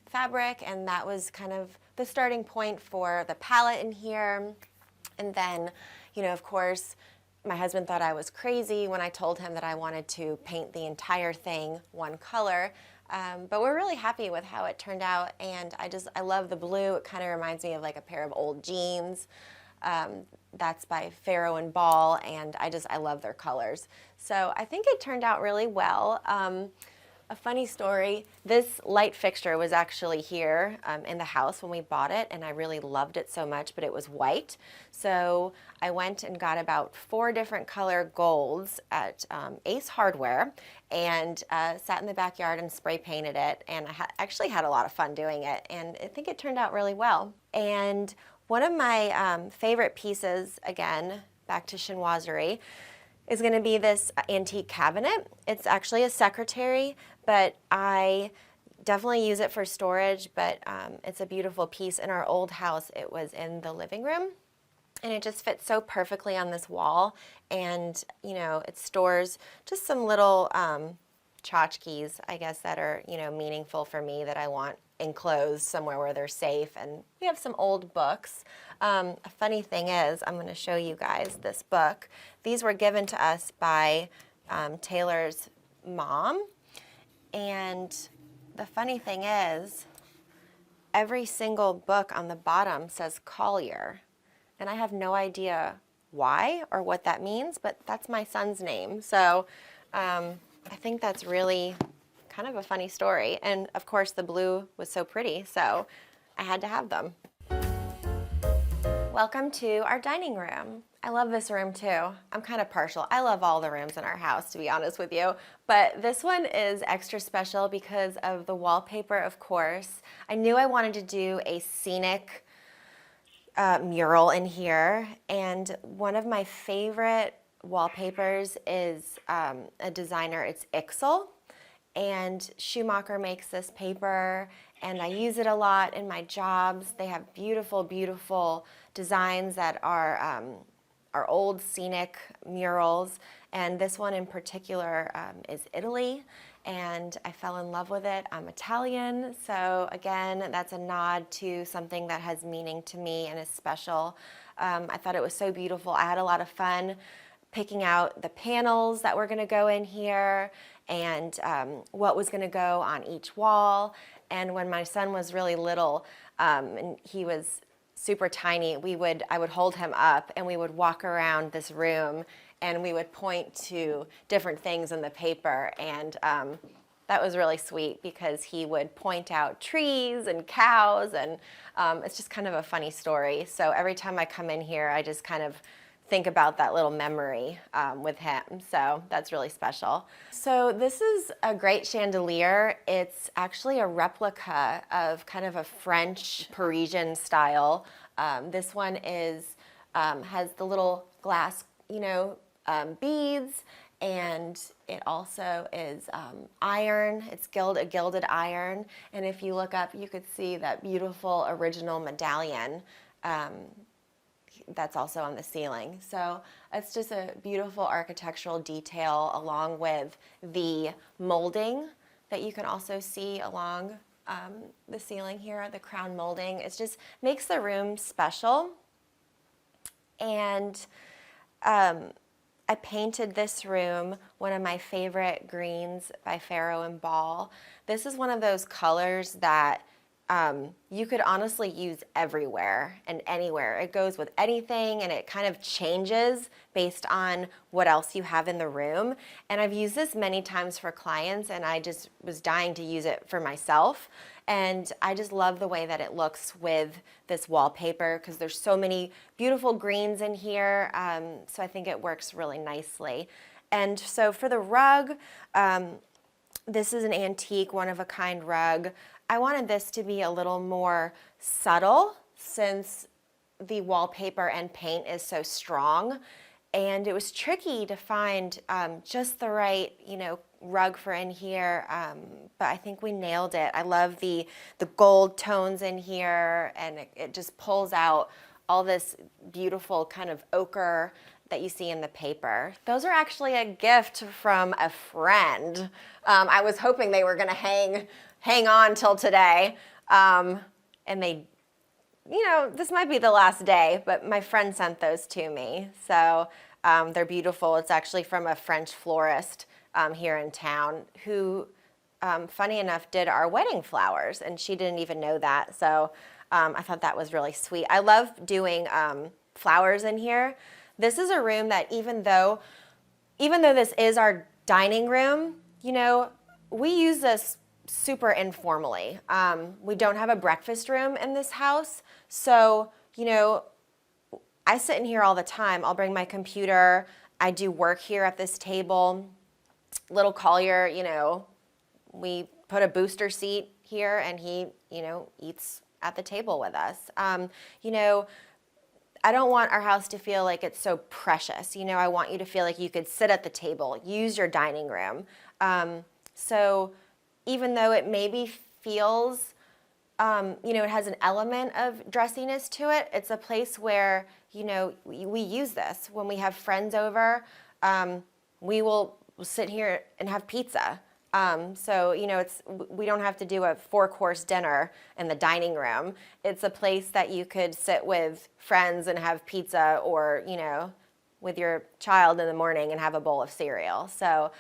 fabric, and that was kind of the starting point for the palette in here. And then, you know, of course, my husband thought I was crazy when I told him that I wanted to paint the entire thing one color. But we're really happy with how it turned out, and I love the blue. It kind of reminds me of like a pair of old jeans. That's by Farrow and Ball, and I love their colors. So I think it turned out really well. A funny story, this light fixture was actually here in the house when we bought it, and I really loved it so much, but it was white. So I went and got about 4 different color golds at Ace Hardware, and sat in the backyard and spray painted it, and I actually had a lot of fun doing it, and I think it turned out really well. And one of my favorite pieces, again, back to chinoiserie, is going to be this antique cabinet. It's actually a secretary, but I definitely use it for storage, but it's a beautiful piece. In our old house, it was in the living room, and it just fits so perfectly on this wall, and, you know, it stores just some little tchotchkes, I guess, that are, you know, meaningful for me, that I want enclosed somewhere where they're safe. And we have some old books. A funny thing is, I'm going to show you guys this book. These were given to us by Taylor's mom, and the funny thing is, every single book on the bottom says Collier. And I have no idea why or what that means, but that's my son's name. So I think that's really kind of a funny story. And of course the blue was so pretty, so I had to have them. Welcome to our dining room. I love this room too. I'm kind of partial. I love all the rooms in our house, to be honest with you. But this one is extra special because of the wallpaper, of course. I knew I wanted to do a scenic mural in here. And one of my favorite wallpapers is a designer, it's Ixel. And Schumacher makes this paper, and I use it a lot in my jobs. They have beautiful, beautiful designs that are old scenic murals, and this one in particular is Italy, and I fell in love with it. I'm Italian, so again, that's a nod to something that has meaning to me and is special. I thought it was so beautiful. I had a lot of fun picking out the panels that were gonna go in here and what was gonna go on each wall. And when my son was really little and he was super tiny, I would hold him up and we would walk around this room and we would point to different things in the paper, and that was really sweet because he would point out trees and cows, and it's just kind of a funny story. So every time I come in here, I just kind of think about that little memory with him. So that's really special. So this is a great chandelier. It's actually a replica of kind of a French Parisian style. This one has the little glass, beads, and it also is iron. It's a gilded iron. And if you look up, you could see that beautiful original medallion that's also on the ceiling. So it's just a beautiful architectural detail, along with the molding that you can also see along the ceiling here, the crown molding. It just makes the room special. And I painted this room one of my favorite greens by Farrow and Ball. This is one of those colors that you could honestly use everywhere and anywhere. It goes with anything, and it kind of changes based on what else you have in the room. And I've used this many times for clients, and I just was dying to use it for myself. And I just love the way that it looks with this wallpaper because there's so many beautiful greens in here. So I think it works really nicely. And so for the rug, this is an antique, one-of-a-kind rug. I wanted this to be a little more subtle since the wallpaper and paint is so strong. And it was tricky to find just the right, rug for in here, but I think we nailed it. I love the gold tones in here, and it just pulls out all this beautiful kind of ochre that you see in the paper. Those are actually a gift from a friend. I was hoping they were gonna hang on till today, and they, this might be the last day, but my friend sent those to me. So they're beautiful. It's actually from a French florist here in town who, funny enough, did our wedding flowers, and she didn't even know that. So I thought that was really sweet. I love doing flowers in here. This is a room that even though this is our dining room, we use this super informally. We don't have a breakfast room in this house. So, I sit in here all the time. I'll bring my computer. I do work here at this table. Little Collier, we put a booster seat here, and he, eats at the table with us. I don't want our house to feel like it's so precious. I want you to feel like you could sit at the table, use your dining room. So even though it maybe feels, it has an element of dressiness to it, it's a place where, we use this. When we have friends over, we will sit here and have pizza. So, we don't have to do a 4-course dinner in the dining room. It's a place that you could sit with friends and have pizza, or, with your child in the morning and have a bowl of cereal. So,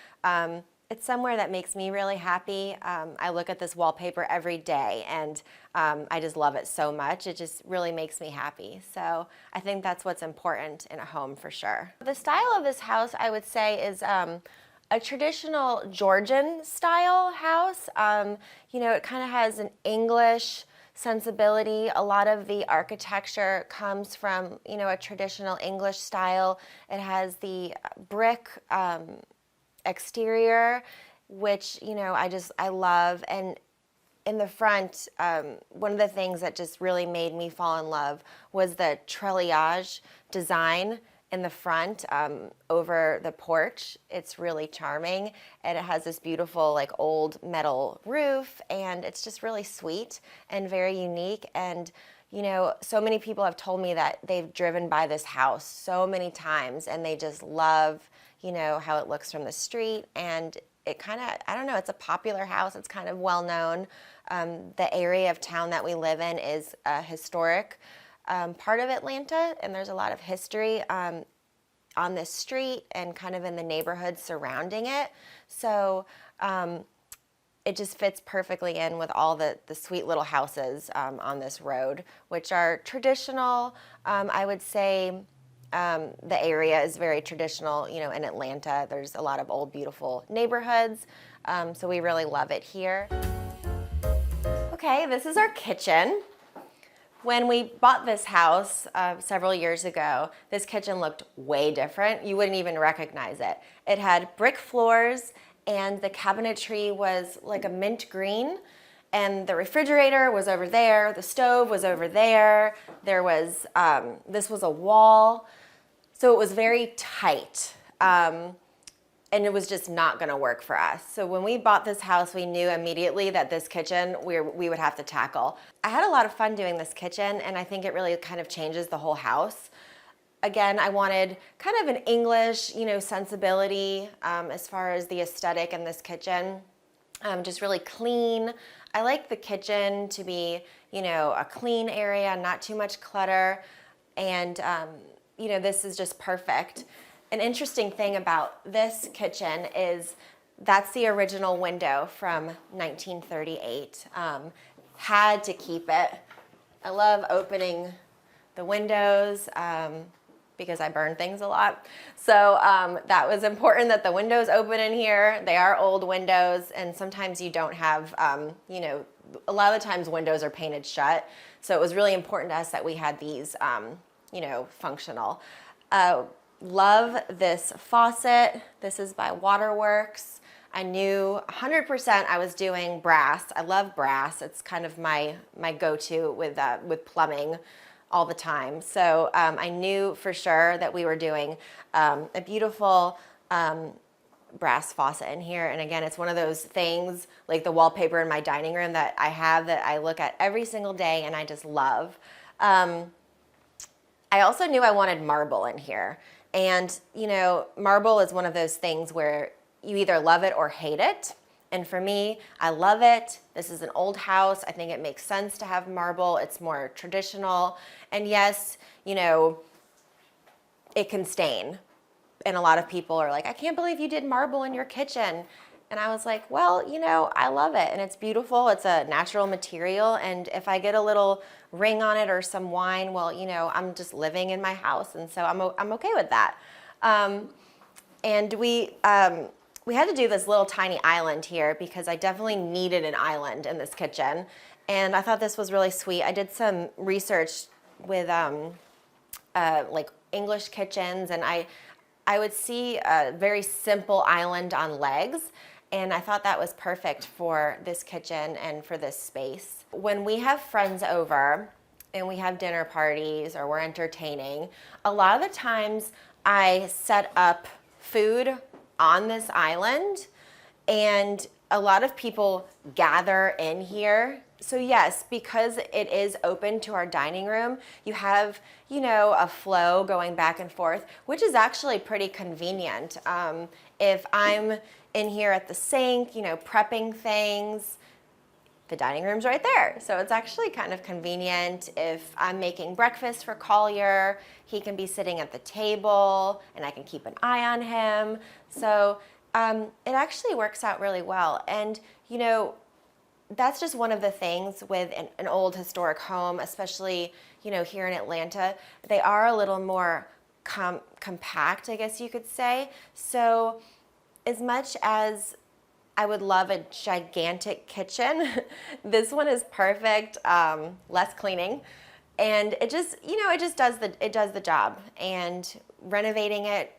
It's somewhere that makes me really happy. I look at this wallpaper every day, and I just love it so much. It just really makes me happy. So I think that's what's important in a home for sure. The style of this house, I would say, is a traditional Georgian style house. You know, it kind of has an English sensibility. A lot of the architecture comes from, you know, a traditional English style. It has the brick exterior, which, you know, I love. And in the front, one of the things that just really made me fall in love was the treillage design in the front over the porch. It's really charming, and it has this beautiful like old metal roof, and it's just really sweet and very unique. And you know, so many people have told me that they've driven by this house so many times, and they just love, you know, how it looks from the street. And it kind of, I don't know, it's a popular house. It's kind of well known. The area of town that we live in is a historic part of Atlanta, and there's a lot of history on this street and kind of in the neighborhood surrounding it. So it just fits perfectly in with all the sweet little houses on this road, which are traditional. I would say the area is very traditional, you know, in Atlanta. There's a lot of old, beautiful neighborhoods, so we really love it here. Okay, this is our kitchen. When we bought this house several years ago, this kitchen looked way different. You wouldn't even recognize it. It had brick floors, and the cabinetry was like a mint green, and the refrigerator was over there, the stove was over there, there was, this was a wall, so it was very tight, and it was just not gonna work for us. So when we bought this house, we knew immediately that this kitchen we would have to tackle. I had a lot of fun doing this kitchen, and I think it really kind of changes the whole house. Again, I wanted kind of an English, you know, sensibility as far as the aesthetic in this kitchen. Just really clean. I like the kitchen to be, you know, a clean area, not too much clutter, and you know, this is just perfect. An interesting thing about this kitchen is that's the original window from 1938. Had to keep it. I love opening the windows because I burn things a lot. So that was important that the windows open in here. They are old windows, and sometimes you don't have, you know, a lot of the times windows are painted shut. So it was really important to us that we had these, you know, functional. Love this faucet. This is by Waterworks. I knew 100% I was doing brass. I love brass. It's kind of my go-to with plumbing all the time. So I knew for sure that we were doing a beautiful brass faucet in here. And again, it's one of those things like the wallpaper in my dining room that I have that I look at every single day and I just love. I also knew I wanted marble in here. And, you know, marble is one of those things where you either love it or hate it. And for me, I love it. This is an old house. I think it makes sense to have marble. It's more traditional. And yes, you know, it can stain. And a lot of people are like, I can't believe you did marble in your kitchen. And I was like, well, you know, I love it. And it's beautiful. It's a natural material. And if I get a little ring on it or some wine, well, you know, I'm just living in my house. And so I'm okay with that. And we had to do this little tiny island here because I definitely needed an island in this kitchen. And I thought this was really sweet. I did some research with like English kitchens, and I would see a very simple island on legs, and I thought that was perfect for this kitchen and for this space. When we have friends over and we have dinner parties or we're entertaining, a lot of the times I set up food on this island, and a lot of people gather in here. So yes, because it is open to our dining room, you have, you know, a flow going back and forth, which is actually pretty convenient. If I'm in here at the sink, you know, prepping things, the dining room's right there. So it's actually kind of convenient. If I'm making breakfast for Collier, he can be sitting at the table and I can keep an eye on him. So It actually works out really well. And, you know, that's just one of the things with an old historic home, especially, you know, here in Atlanta. They are a little more compact, I guess you could say. So as much as I would love a gigantic kitchen, this one is perfect, less cleaning. And it just, you know, it does the job. And renovating it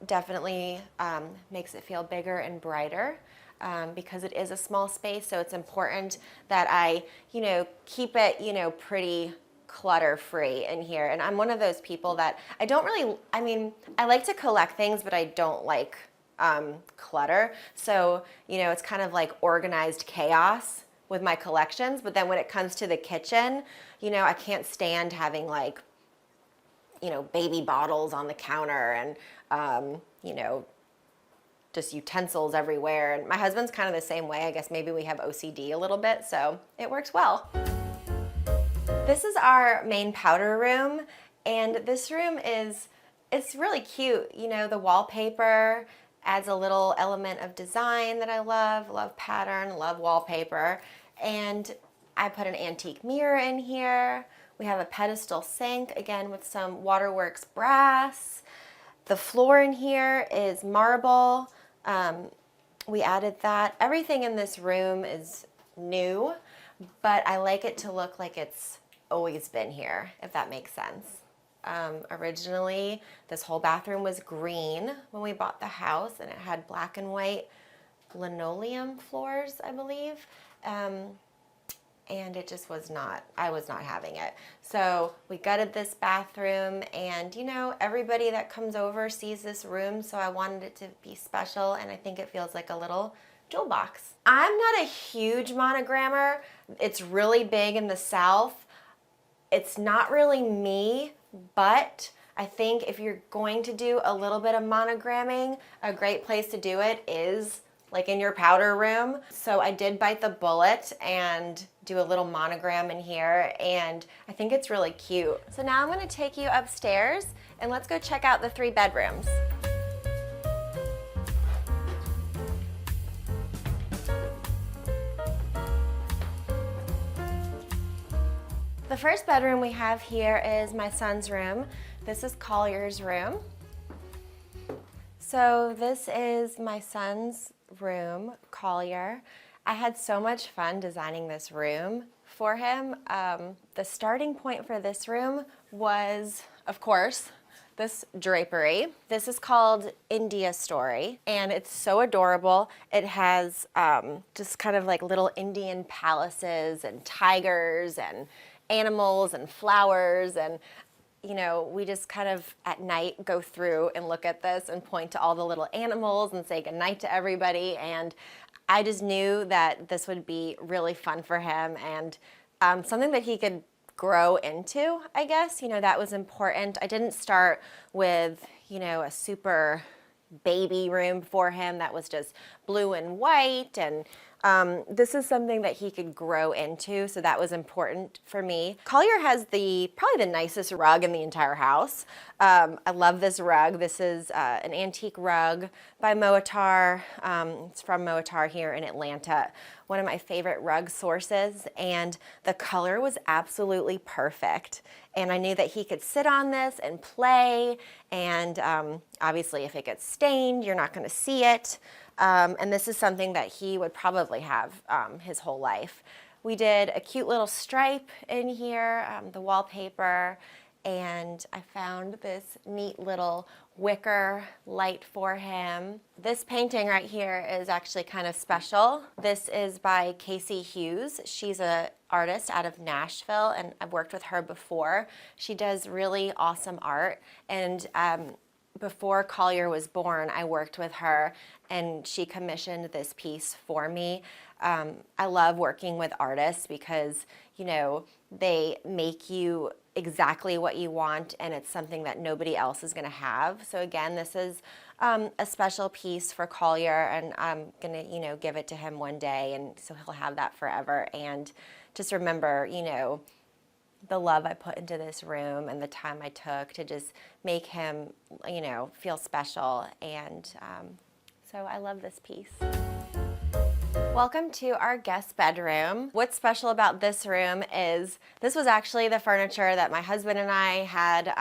definitely makes it feel bigger and brighter. Because it is a small space, so it's important that I, you know, keep it, you know, pretty clutter-free in here. And I'm one of those people that I don't really, I mean, I like to collect things, but I don't like clutter. So, you know, it's kind of like organized chaos with my collections. But then when it comes to the kitchen, you know, I can't stand having like, you know, baby bottles on the counter and, you know, just utensils everywhere. And my husband's kind of the same way. I guess maybe we have OCD a little bit, so it works well. This is our main powder room, and this room it's really cute. You know, the wallpaper adds a little element of design that I love pattern, love wallpaper. And I put an antique mirror in here. We have a pedestal sink, again with some Waterworks brass. The floor in here is marble. We added that. Everything in this room is new, but I like it to look like it's always been here, if that makes sense. Originally, this whole bathroom was green when we bought the house, and it had black and white linoleum floors, I believe. And it just was not, I was not having it. So we gutted this bathroom, and you know, everybody that comes over sees this room, so I wanted it to be special, and I think it feels like a little jewel box. I'm not a huge monogrammer. It's really big in the South. It's not really me, but I think if you're going to do a little bit of monogramming, a great place to do it is like in your powder room. So I did bite the bullet and do a little monogram in here, and I think it's really cute. So now I'm gonna take you upstairs and let's go check out the 3 bedrooms. The first bedroom we have here is my son's room. This is Collier's room. So this is my son's room, Collier. I had so much fun designing this room for him. The starting point for this room was, of course, this drapery. This is called India Story, and it's so adorable. It has just kind of like little Indian palaces and tigers and animals and flowers, and you know, we just kind of at night go through and look at this and point to all the little animals and say goodnight to everybody. And I just knew that this would be really fun for him, and something that he could grow into, I guess. You know, that was important. I didn't start with, you know, a super baby room for him that was just blue and white, and this is something that he could grow into, so that was important for me. Collier has probably the nicest rug in the entire house. I love this rug. This is an antique rug by Moatar. It's from Moatar here in Atlanta. One of my favorite rug sources, and the color was absolutely perfect. And I knew that he could sit on this and play, and obviously if it gets stained, you're not gonna see it. And this is something that he would probably have his whole life. We did a cute little stripe in here, the wallpaper, and I found this neat little wicker light for him. This painting right here is actually kind of special. This is by Casey Hughes. She's an artist out of Nashville, and I've worked with her before. She does really awesome art, and before Collier was born, I worked with her, and she commissioned this piece for me. I love working with artists because, you know, they make you exactly what you want, and it's something that nobody else is going to have. So again, this is a special piece for Collier, and I'm going to, you know, give it to him one day, and so he'll have that forever. And just remember, you know, the love I put into this room and the time I took to just make him, you know, feel special. And So I love this piece. Welcome to our guest bedroom. What's special about this room is this was actually the furniture that my husband and I had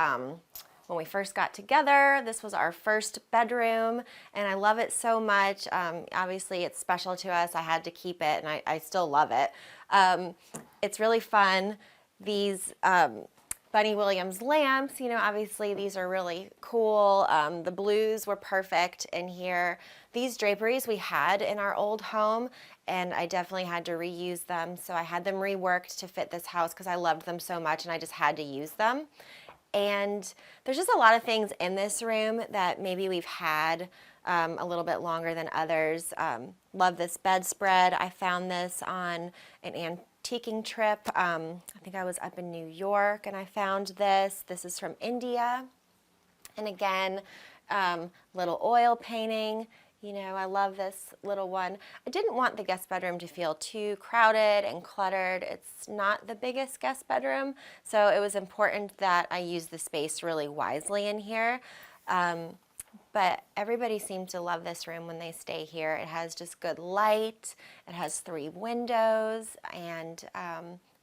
when we first got together. This was our first bedroom and I love it so much. Obviously it's special to us. I had to keep it and I still love it. It's really fun. These Bunny Williams lamps, you know, obviously these are really cool. The blues were perfect in here. These draperies we had in our old home and I definitely had to reuse them. So I had them reworked to fit this house because I loved them so much and I just had to use them. And there's just a lot of things in this room that maybe we've had a little bit longer than others. Love this bedspread. I found this on an antiquing trip. I think I was up in New York and I found this. This is from India. And again, little oil painting. You know, I love this little one. I didn't want the guest bedroom to feel too crowded and cluttered. It's not the biggest guest bedroom, so it was important that I use the space really wisely in here. But everybody seems to love this room when they stay here. It has just good light, it has 3 windows, and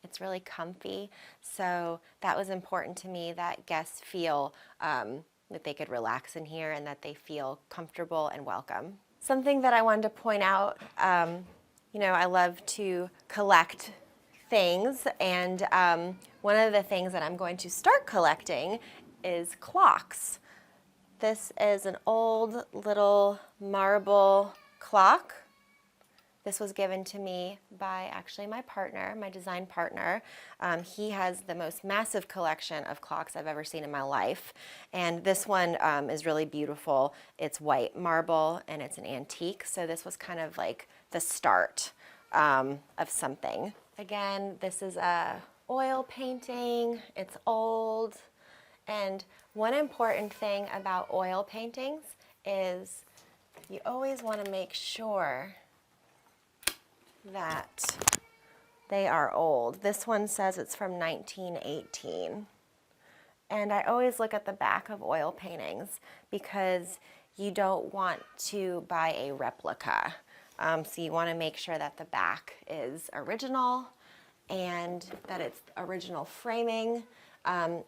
it's really comfy. So that was important to me, that guests feel that they could relax in here and that they feel comfortable and welcome. Something that I wanted to point out, you know, I love to collect things, and one of the things that I'm going to start collecting is clocks. This is an old little marble clock. This was given to me by actually my partner, my design partner. He has the most massive collection of clocks I've ever seen in my life. And this one is really beautiful. It's white marble and it's an antique. So this was kind of like the start of something. Again, this is a oil painting. It's old. And one important thing about oil paintings is you always want to make sure that they are old. This one says it's from 1918. And I always look at the back of oil paintings because you don't want to buy a replica. So you want to make sure that the back is original and that it's original framing.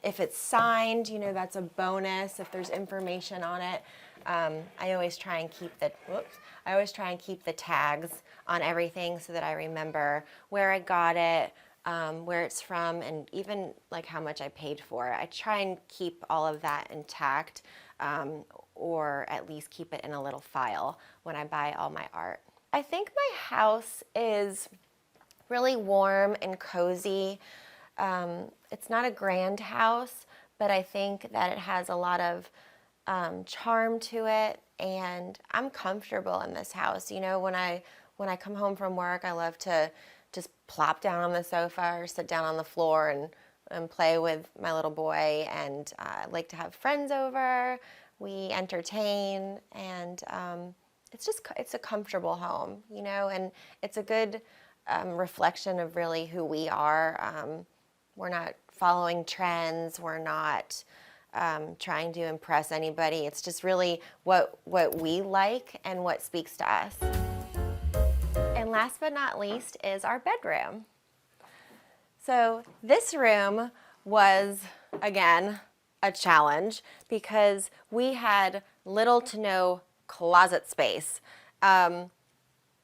If it's signed, you know, that's a bonus if there's information on it. I always try and keep the tags on everything so that I remember where I got it, where it's from, and even like how much I paid for it. I try and keep all of that intact, or at least keep it in a little file when I buy all my art. I think my house is really warm and cozy. It's not a grand house, but I think that it has a lot of charm to it, and I'm comfortable in this house. You know, when I come home from work, I love to just plop down on the sofa or sit down on the floor and play with my little boy, and I like to have friends over. We entertain, and it's a comfortable home, you know, and it's a good reflection of really who we are. We're not following trends. We're not trying to impress anybody. It's just really what we like and what speaks to us. And last but not least is our bedroom. So this room was, again, a challenge because we had little to no closet space.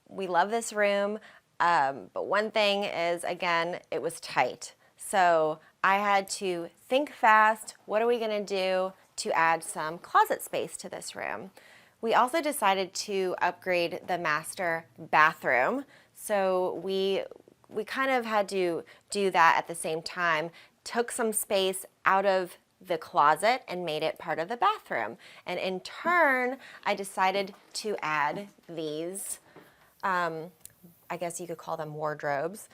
We love this room, but one thing is, again, it was tight. So I had to think fast, what are we gonna do to add some closet space to this room? We also decided to upgrade the master bathroom. So we kind of had to do that at the same time, took some space out of the closet and made it part of the bathroom. And in turn, I decided to add these, I guess you could call them wardrobes,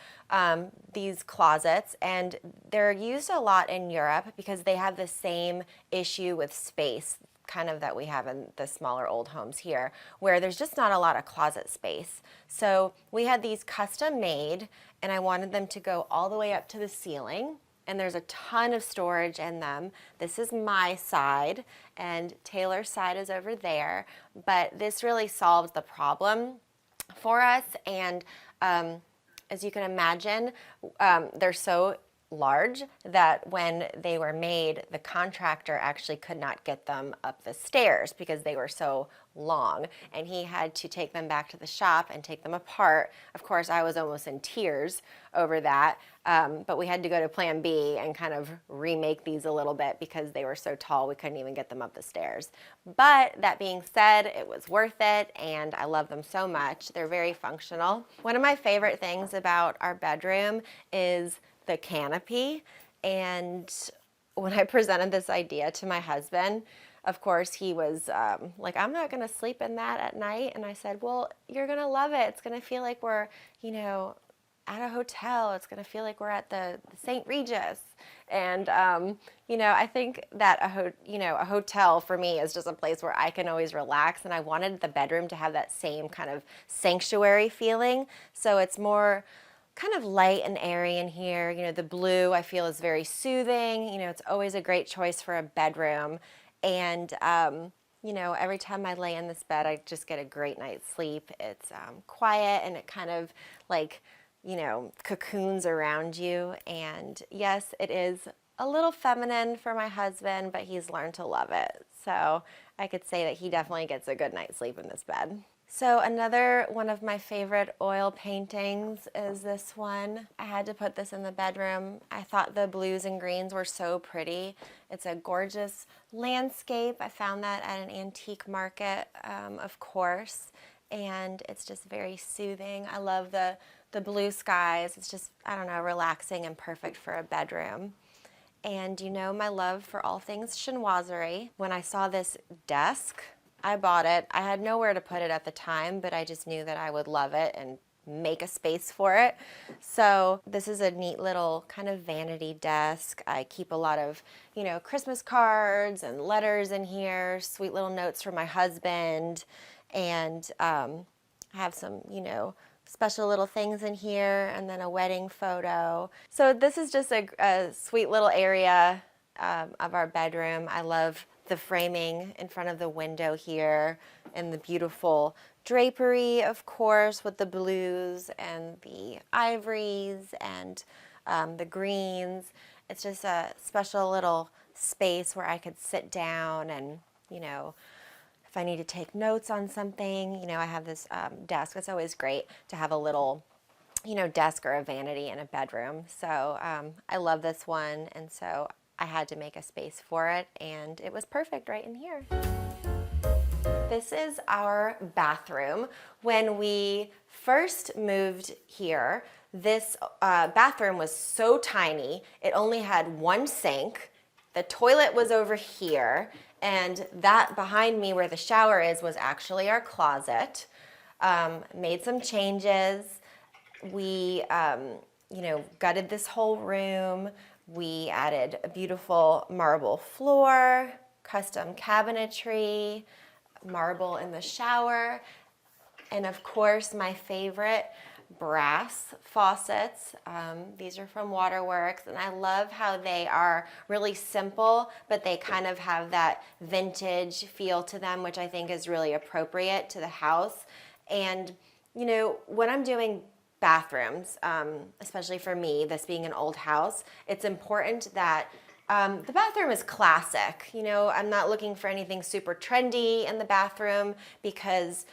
these closets, and they're used a lot in Europe because they have the same issue with space kind of that we have in the smaller old homes here, where there's just not a lot of closet space. So we had these custom made, and I wanted them to go all the way up to the ceiling. and there's a ton of storage in them. This is my side, and Taylor's side is over there, but this really solves the problem for us. And as you can imagine, they're so large that when they were made, the contractor actually could not get them up the stairs because they were so long, and he had to take them back to the shop and take them apart. Of course, I was almost in tears over that, but we had to go to plan B and kind of remake these a little bit because they were so tall we couldn't even get them up the stairs. But that being said, it was worth it, and I love them so much. They're very functional. One of my favorite things about our bedroom is the canopy. And when I presented this idea to my husband, of course, he was like, I'm not going to sleep in that at night. And I said, well, you're going to love it. It's going to feel like we're, at a hotel. It's going to feel like we're at the St. Regis. And, I think that a hotel for me is just a place where I can always relax. And I wanted the bedroom to have that same kind of sanctuary feeling. So it's more kind of light and airy in here. The blue I feel is very soothing. It's always a great choice for a bedroom. And, every time I lay in this bed, I just get a great night's sleep. It's quiet, and it kind of like, cocoons around you. And yes, it is a little feminine for my husband, but he's learned to love it. So I could say that he definitely gets a good night's sleep in this bed. So another one of my favorite oil paintings is this one. I had to put this in the bedroom. I thought the blues and greens were so pretty. It's a gorgeous landscape. I found that at an antique market, of course, and it's just very soothing. I love the blue skies. It's just, I don't know, relaxing and perfect for a bedroom. And my love for all things chinoiserie. When I saw this desk, I bought it. I had nowhere to put it at the time, but I just knew that I would love it and make a space for it. So this is a neat little kind of vanity desk. I keep a lot of, Christmas cards and letters in here, sweet little notes from my husband, and I have some, special little things in here, and then a wedding photo. So this is just a sweet little area of our bedroom. I love the framing in front of the window here, and the beautiful drapery, of course, with the blues and the ivories and the greens. It's just a special little space where I could sit down and, if I need to take notes on something, I have this desk. It's always great to have a little, desk or a vanity in a bedroom. So I love this one, and so I had to make a space for it, and it was perfect right in here. This is our bathroom. When we first moved here, this bathroom was so tiny. It only had one sink. The toilet was over here, and that behind me where the shower is was actually our closet. Made some changes. We, gutted this whole room. We added a beautiful marble floor, custom cabinetry, marble in the shower, and of course my favorite, brass faucets. These are from Waterworks, and I love how they are really simple, but they kind of have that vintage feel to them, which I think is really appropriate to the house. And when I'm doing bathrooms, especially for me, this being an old house, it's important that the bathroom is classic. I'm not looking for anything super trendy in the bathroom because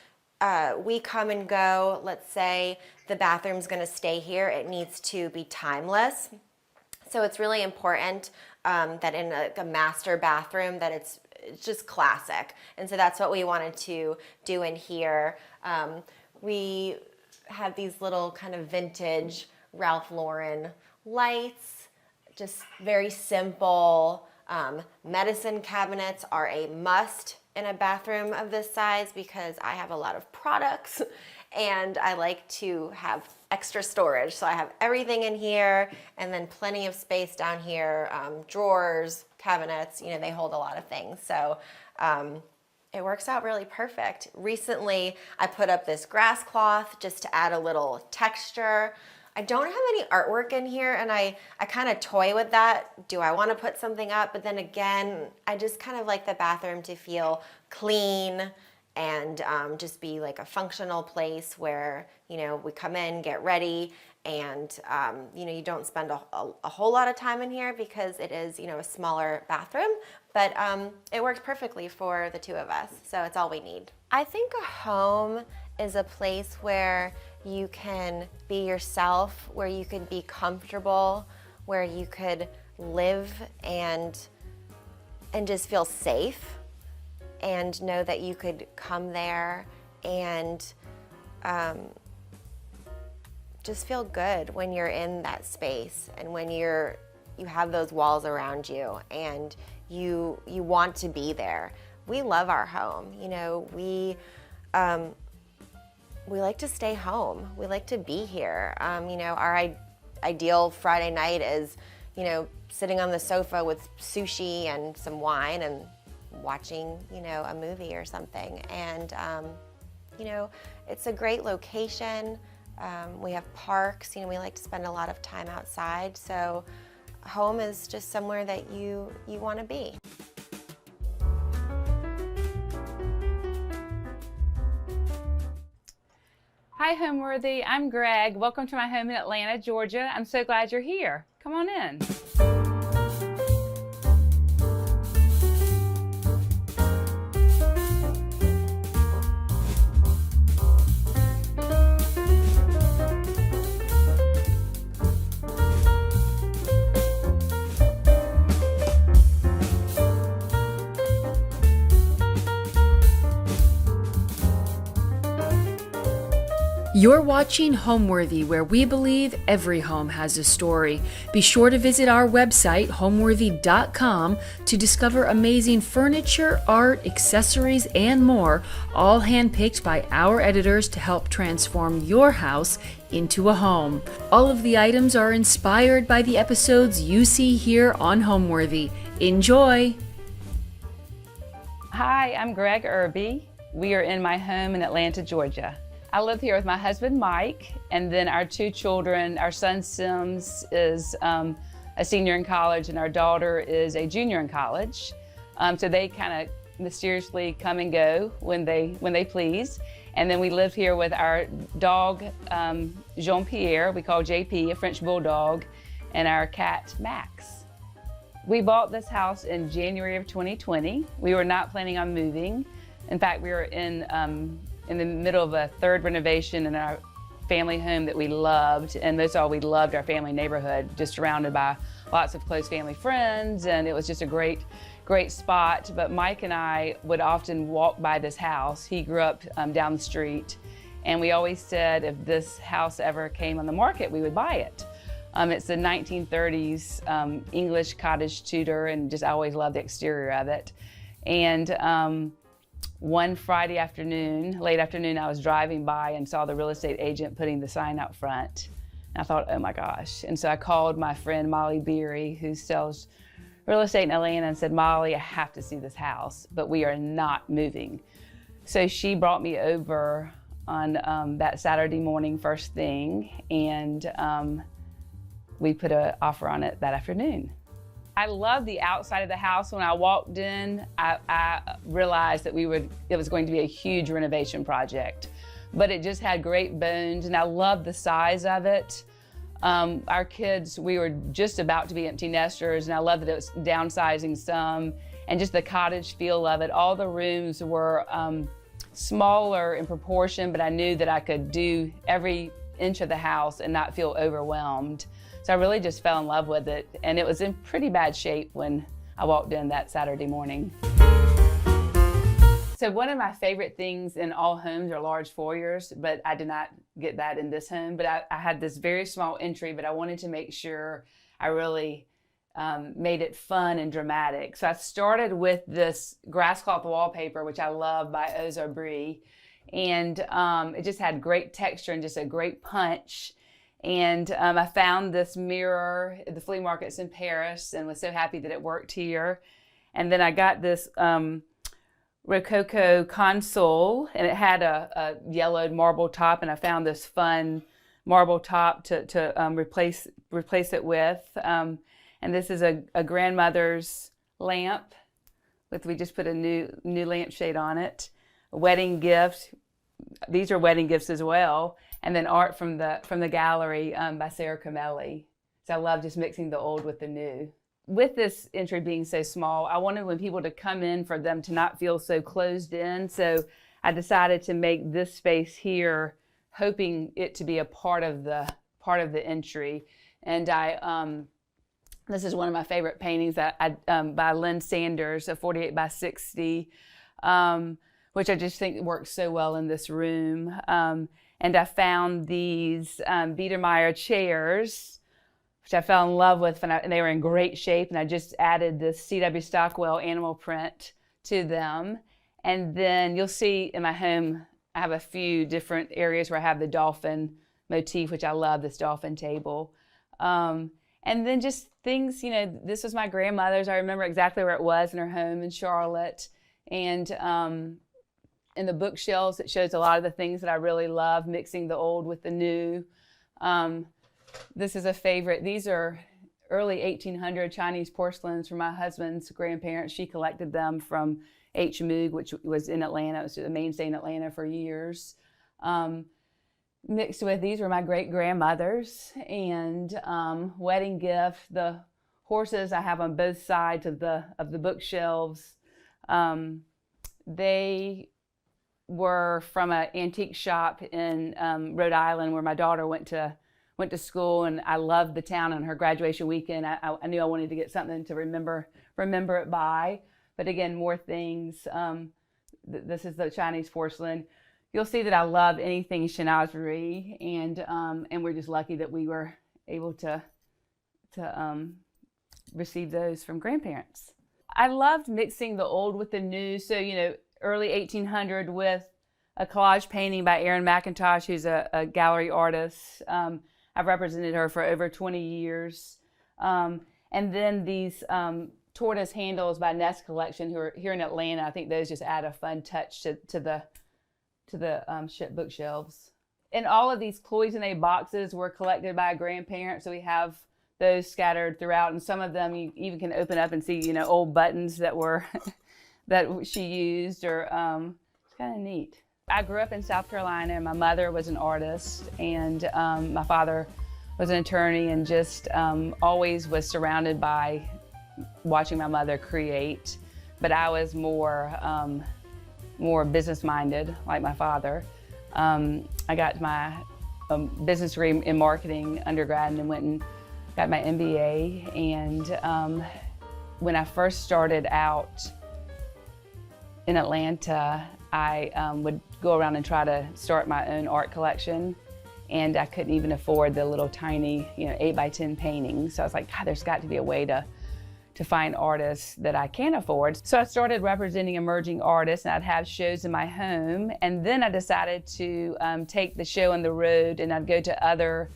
we come and go. Let's say the bathroom's going to stay here. It needs to be timeless. So it's really important that in a master bathroom that it's just classic. And so that's what we wanted to do in here. We have these little kind of vintage Ralph Lauren lights, just very simple. Medicine cabinets are a must in a bathroom of this size because I have a lot of products and I like to have extra storage. So I have everything in here and then plenty of space down here, drawers, cabinets, they hold a lot of things. So it works out really perfect. Recently, I put up this grass cloth just to add a little texture. I don't have any artwork in here, and I kind of toy with that. Do I want to put something up? But then again, I just kind of like the bathroom to feel clean and just be like a functional place where, you know, we come in, get ready, and you know, you don't spend a whole lot of time in here because it is, you know, a smaller bathroom, but it works perfectly for the two of us, so it's all we need. I think a home is a place where you can be yourself, where you could be comfortable, where you could live and just feel safe and know that you could come there and just feel good when you're in that space and when you have those walls around you and you want to be there. We love our home. You know, we like to stay home. We like to be here. You know, our ideal Friday night is, you know, sitting on the sofa with sushi and some wine and watching, you know, a movie or something. And, you know, it's a great location. We have parks, you know, we like to spend a lot of time outside. So home is just somewhere that you want to be. Hi Homeworthy, I'm Greg. Welcome to my home in Atlanta, Georgia. I'm so glad you're here. Come on in. You're watching Homeworthy, where we believe every home has a story. Be sure to visit our website, homeworthy.com, to discover amazing furniture, art, accessories, and more, all handpicked by our editors to help transform your house into a home. All of the items are inspired by the episodes you see here on Homeworthy. Enjoy! Hi, I'm Greg Irby. We are in my home in Atlanta, Georgia. I live here with my husband, Mike, and then our two children. Our son, Sims, is a senior in college, and our daughter is a junior in college. So they kind of mysteriously come and go when they please. And then we live here with our dog, Jean-Pierre, we call JP, a French bulldog, and our cat, Max. We bought this house in January of 2020. We were not planning on moving. In fact, we were in the middle of a third renovation in our family home that we loved, and most of all, we loved our family neighborhood, just surrounded by lots of close family friends, and it was just a great spot. But Mike and I would often walk by this house. He grew up down the street, and we always said if this house ever came on the market, we would buy it. It's a 1930s English cottage Tudor, and just I always loved the exterior of it. And one Friday afternoon, late afternoon, I was driving by and saw the real estate agent putting the sign out front. And I thought, oh my gosh. And so I called my friend Molly Beery, who sells real estate in Atlanta, and said, Molly, I have to see this house, but we are not moving. So she brought me over on that Saturday morning, first thing, and we put an offer on it that afternoon. I love the outside of the house. When I walked in, I realized that it was going to be a huge renovation project, but it just had great bones, and I love the size of it. Our kids, we were just about to be empty nesters, and I love that it was downsizing some, and just the cottage feel of it. All the rooms were smaller in proportion, but I knew that I could do every inch of the house and not feel overwhelmed. So I really just fell in love with it, and it was in pretty bad shape when I walked in that Saturday morning. So one of my favorite things in all homes are large foyers, but I did not get that in this home. But I had this very small entry, but I wanted to make sure I really made it fun and dramatic. So I started with this grass cloth wallpaper, which I love, by Ozar Brie, and it just had great texture and just a great punch. And I found this mirror at the flea markets in Paris and was so happy that it worked here. And then I got this Rococo console, and it had a yellowed marble top, and I found this fun marble top to replace it with. And this is a grandmother's lamp we just put a new lampshade on it. A wedding gift. These are wedding gifts as well. And then art from the gallery by Sarah Camelli. So I love just mixing the old with the new. With this entry being so small, I wanted when people to come in for them to not feel so closed in. So I decided to make this space here, hoping it to be a part of the entry. And this is one of my favorite paintings by Lynn Sanders, a 48 by 60, which I just think works so well in this room. And I found these Biedermeier chairs, which I fell in love with, and they were in great shape. And I just added this C.W. Stockwell animal print to them. And then you'll see in my home, I have a few different areas where I have the dolphin motif, which I love, this dolphin table. And then just things, this was my grandmother's. I remember exactly where it was in her home in Charlotte. And in the bookshelves, it shows a lot of the things that I really love, mixing the old with the new. This is a favorite. These are early 1800 Chinese porcelains from my husband's grandparents. She collected them from H. Moog, which was in Atlanta. It was a mainstay in Atlanta for years. Mixed with, these were my great-grandmother's, and wedding gift. The horses I have on both sides of the bookshelves. They were from an antique shop in Rhode Island where my daughter went to school, and I loved the town. On her graduation weekend, I knew I wanted to get something to remember it by. But again, more things. This is the Chinese porcelain. You'll see that I love anything chinoiserie, and we're just lucky that we were able to receive those from grandparents. I loved mixing the old with the new. So, early 1800 with a collage painting by Erin McIntosh, who's a gallery artist. I've represented her for over 20 years. And then these tortoise handles by Nest Collection, who are here in Atlanta. I think those just add a fun touch to the bookshelves. And all of these cloisonne boxes were collected by a grandparent, so we have those scattered throughout. And some of them you even can open up and see, old buttons that were that she used, or it's kind of neat. I grew up in South Carolina, and my mother was an artist, and my father was an attorney, and just always was surrounded by watching my mother create. But I was more business-minded, like my father. I got my business degree in marketing undergrad, and then went and got my MBA. And when I first started out in Atlanta, I would go around and try to start my own art collection, and I couldn't even afford the little tiny, 8 by 10 paintings. So I was like, God, there's got to be a way to find artists that I can afford. So I started representing emerging artists, and I'd have shows in my home. And then I decided to take the show on the road, and I'd go to other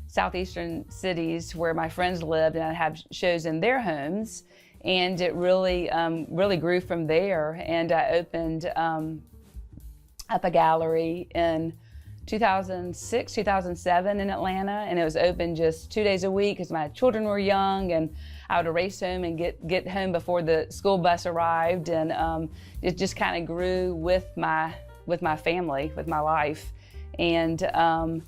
southeastern cities where my friends lived, and I'd have shows in their homes. And it really grew from there. And I opened up a gallery in 2006, 2007 in Atlanta, and it was open just 2 days a week because my children were young, and I would race home and get home before the school bus arrived, and it just kind of grew with my family, with my life. And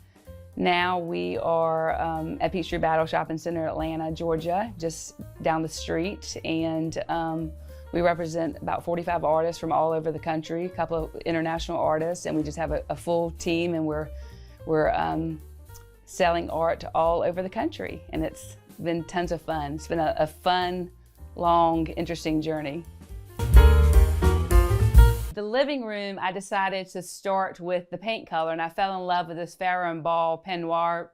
now we are at Peachtree Battle Shopping Center, Atlanta, Georgia, just down the street, and we represent about 45 artists from all over the country, a couple of international artists, and we just have a full team, and we're selling art all over the country, and it's been tons of fun. It's been a fun, long, interesting journey. The living room, I decided to start with the paint color, and I fell in love with this Farrow and Ball Pen Noir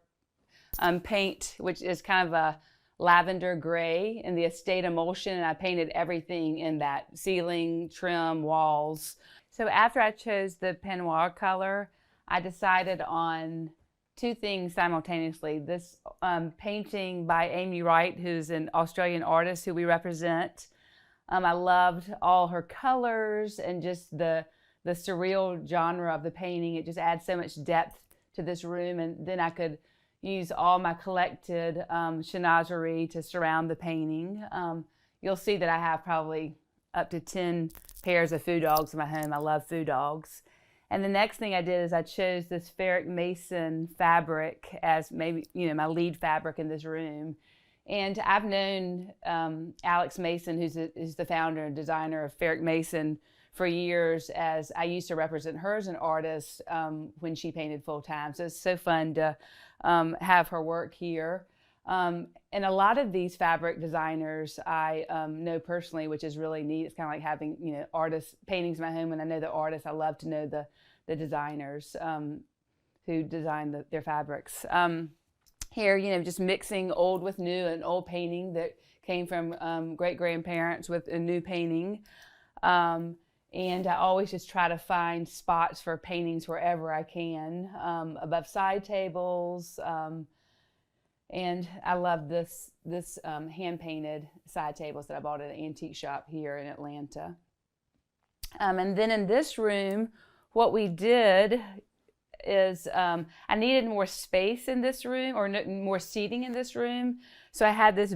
paint, which is kind of a lavender gray in the estate emulsion, and I painted everything in that: ceiling, trim, walls. So after I chose the Pen Noir color, I decided on two things simultaneously. This painting by Amy Wright, who's an Australian artist who we represent. I loved all her colors and just the surreal genre of the painting. It just adds so much depth to this room, and then I could use all my collected chinoiserie to surround the painting. You'll see that I have probably up to 10 pairs of food dogs in my home. I love food dogs. And the next thing I did is I chose this ferric mason fabric as maybe, my lead fabric in this room. And I've known Alex Mason, who's the founder and designer of Ferric Mason, for years, as I used to represent her as an artist when she painted full time. So it's so fun to have her work here. And a lot of these fabric designers I know personally, which is really neat. It's kind of like having, artist paintings in my home. When I know the artists, I love to know the designers who design their fabrics. Here, just mixing old with new, and old painting that came from great-grandparents with a new painting. And I always just try to find spots for paintings wherever I can, above side tables. And I love this hand-painted side tables that I bought at an antique shop here in Atlanta. And then in this room, what we did is I needed more space in this room, or more seating in this room. So I had this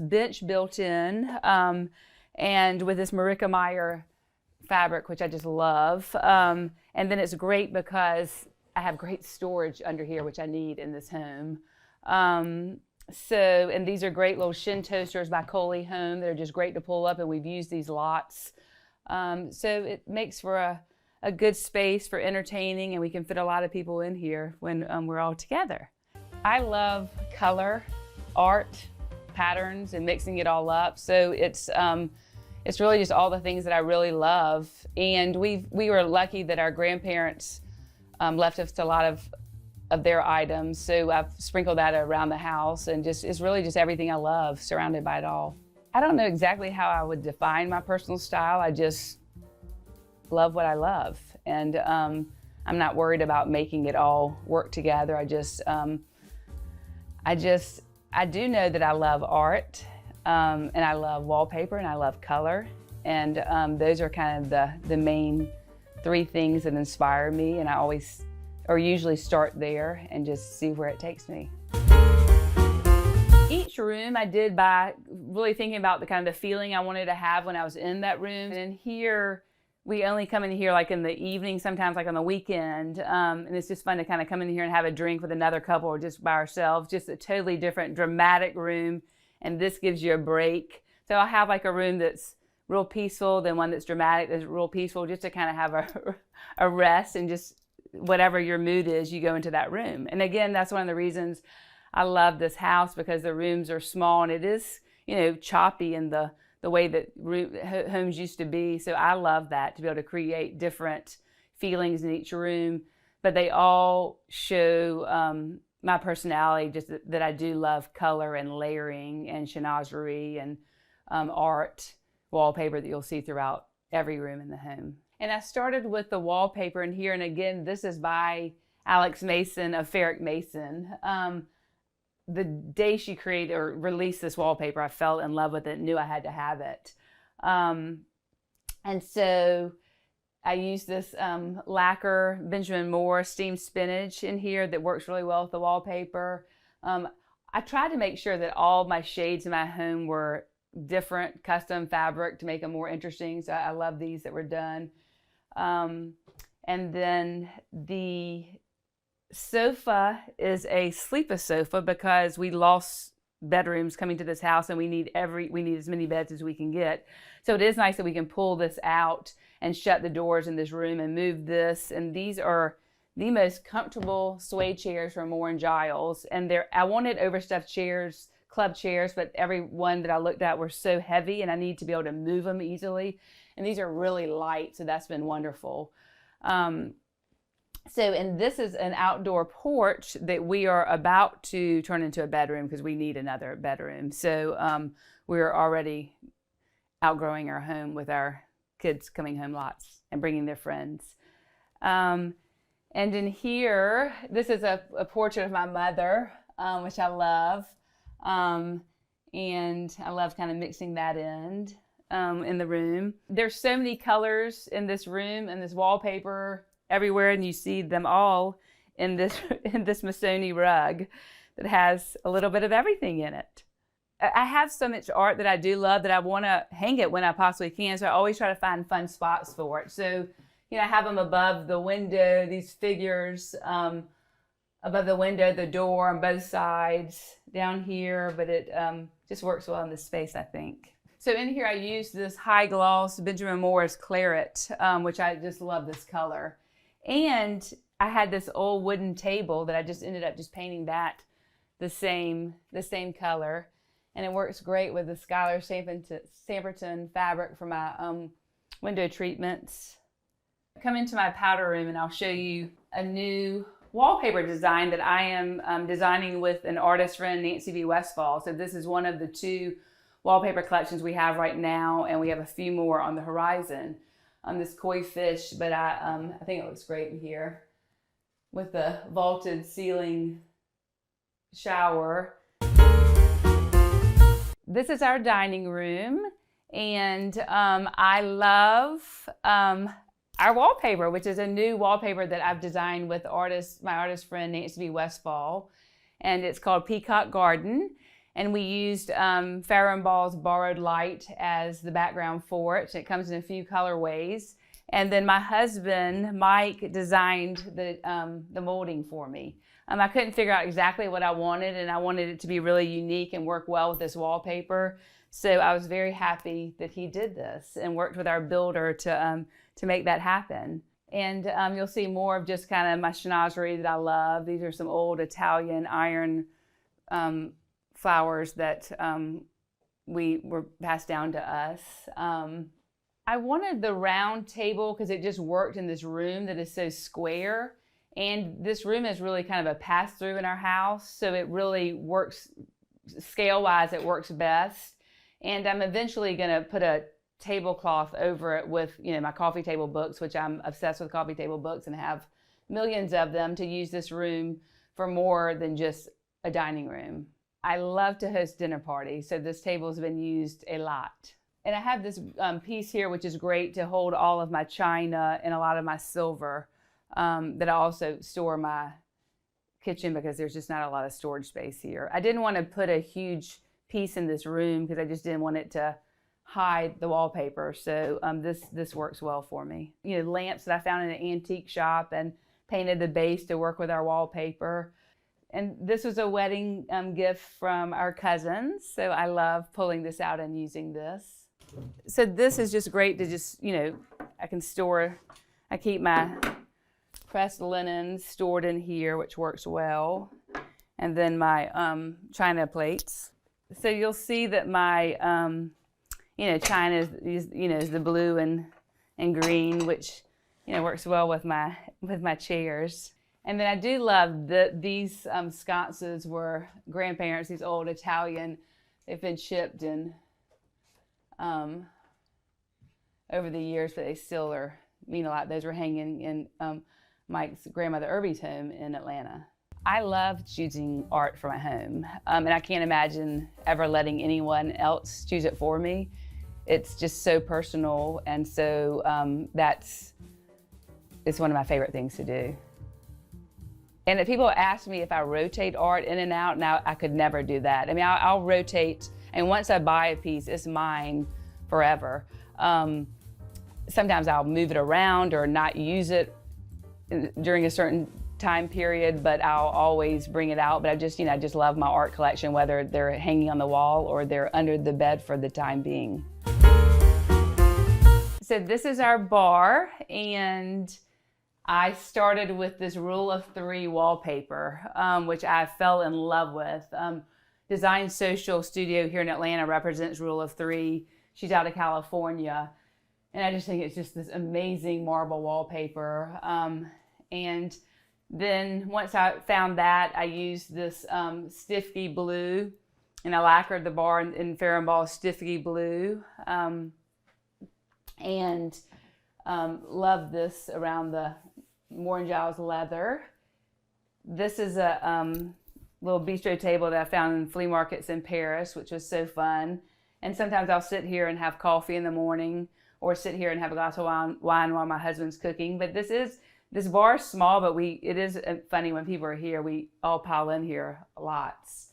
bench built in, and with this Marika Meyer fabric, which I just love. And then it's great because I have great storage under here, which I need in this home. And these are great little Shin toasters by Coley Home. They're just great to pull up, and we've used these lots. So it makes for a good space for entertaining, and we can fit a lot of people in here when we're all together. I love color, art, patterns, and mixing it all up. So it's really just all the things that I really love. And we were lucky that our grandparents left us a lot of their items. So I've sprinkled that around the house, and it's really just everything I love, surrounded by it all. I don't know exactly how I would define my personal style. I just love what I love. And I'm not worried about making it all work together. I do know that I love art. And I love wallpaper, and I love color. And those are kind of the main three things that inspire me. And I usually start there and just see where it takes me. Each room I did by really thinking about the kind of the feeling I wanted to have when I was in that room. And in here, we only come in here like in the evening, sometimes like on the weekend. And it's just fun to kind of come in here and have a drink with another couple or just by ourselves. Just a totally different, dramatic room. And this gives you a break. So I'll have like a room that's real peaceful, then one that's dramatic, that's real peaceful, just to kind of have a rest, and just whatever your mood is, you go into that room. And again, that's one of the reasons I love this house, because the rooms are small, and it is, choppy in the way that homes used to be. So I love that, to be able to create different feelings in each room, but they all show my personality, just that I do love color and layering and chinoiserie and art, wallpaper that you'll see throughout every room in the home. And I started with the wallpaper in here, and again, this is by Alex Mason of Ferric Mason. The day she created or released this wallpaper, I fell in love with it, knew I had to have it. And so I use this lacquer Benjamin Moore steamed spinach in here that works really well with the wallpaper. I tried to make sure that all my shades in my home were different custom fabric to make them more interesting. So I love these that were done. And then the sofa is a sleeper sofa, because we lost bedrooms coming to this house, and we need as many beds as we can get. So it is nice that we can pull this out and shut the doors in this room and move this. And these are the most comfortable suede chairs from Moore and Giles. And I wanted overstuffed chairs, club chairs, but every one that I looked at were so heavy, and I need to be able to move them easily. And these are really light, so that's been wonderful. And this is an outdoor porch that we are about to turn into a bedroom, because we need another bedroom. So we're already outgrowing our home with our kids coming home lots and bringing their friends. And in here, this is a portrait of my mother, which I love. And I love kind of mixing that in the room. There's so many colors in this room and this wallpaper everywhere, and you see them all in this in this Missoni rug that has a little bit of everything in it. I have so much art that I do love that I want to hang it when I possibly can, so I always try to find fun spots for it. So, you know, I have them above the window, these figures above the window, the door on both sides, down here, but it just works well in this space, I think. So in here I used this high gloss Benjamin Morris Claret, which I just love this color. And I had this old wooden table that I just ended up just painting that the same color. And it works great with the Skylar Samperton fabric for my window treatments. Come into my powder room and I'll show you a new wallpaper design that I am designing with an artist friend, Nancy V. Westfall. So this is one of the 2 wallpaper collections we have right now, and we have a few more on the horizon on this koi fish, but I think it looks great in here with the vaulted ceiling shower. This is our dining room, and I love our wallpaper, which is a new wallpaper that I've designed with my artist friend Nancy V. Westfall, and it's called Peacock Garden. And we used Farrow & Ball's Borrowed Light as the background for it. It comes in a few colorways. And then my husband, Mike, designed the molding for me. I couldn't figure out exactly what I wanted, and I wanted it to be really unique and work well with this wallpaper. So I was very happy that he did this and worked with our builder to make that happen. And you'll see more of just kind of my chinoiserie that I love. These are some old Italian iron flowers that were passed down to us. I wanted the round table because it just worked in this room that is so square. And this room is really kind of a pass-through in our house, so it really works, scale-wise, it works best. And I'm eventually going to put a tablecloth over it with, you know, my coffee table books, which I'm obsessed with coffee table books and have millions of them, to use this room for more than just a dining room. I love to host dinner parties, so this table has been used a lot. And I have this piece here, which is great to hold all of my china and a lot of my silver that I also store my kitchen because there's just not a lot of storage space here. I didn't want to put a huge piece in this room because I just didn't want it to hide the wallpaper. So this works well for me. You know, lamps that I found in an antique shop and painted the base to work with our wallpaper. And this was a wedding gift from our cousins. So I love pulling this out and using this. So this is just great to just, you know, I keep my pressed linens stored in here, which works well. And then my china plates. So you'll see that my, china is the blue and green, which, works well with my chairs. And then I do love these sconces were grandparents, these old Italian. They've been shipped in over the years, but they still mean a lot. Those were hanging in Mike's grandmother Irby's home in Atlanta. I love choosing art for my home, and I can't imagine ever letting anyone else choose it for me. It's just so personal, and so it's one of my favorite things to do. And if people ask me if I rotate art in and out, now I could never do that. I mean, I'll rotate, and once I buy a piece, it's mine forever. Sometimes I'll move it around or not use it during a certain time period, but I'll always bring it out. But I just love my art collection, whether they're hanging on the wall or they're under the bed for the time being. So this is our bar, and I started with this rule of 3 wallpaper, which I fell in love with. Design Social Studio here in Atlanta represents rule of 3. She's out of California. And I just think it's just this amazing marble wallpaper. And then once I found that, I used this Stifky blue, and I lacquered the bar in Farrow & Ball Stifky blue. And love this around the Moore & Giles leather. This is a little bistro table that I found in flea markets in Paris, which was so fun. And sometimes I'll sit here and have coffee in the morning, or sit here and have a glass of wine while my husband's cooking. But this is This bar is small, but it is funny when people are here, we all pile in here lots.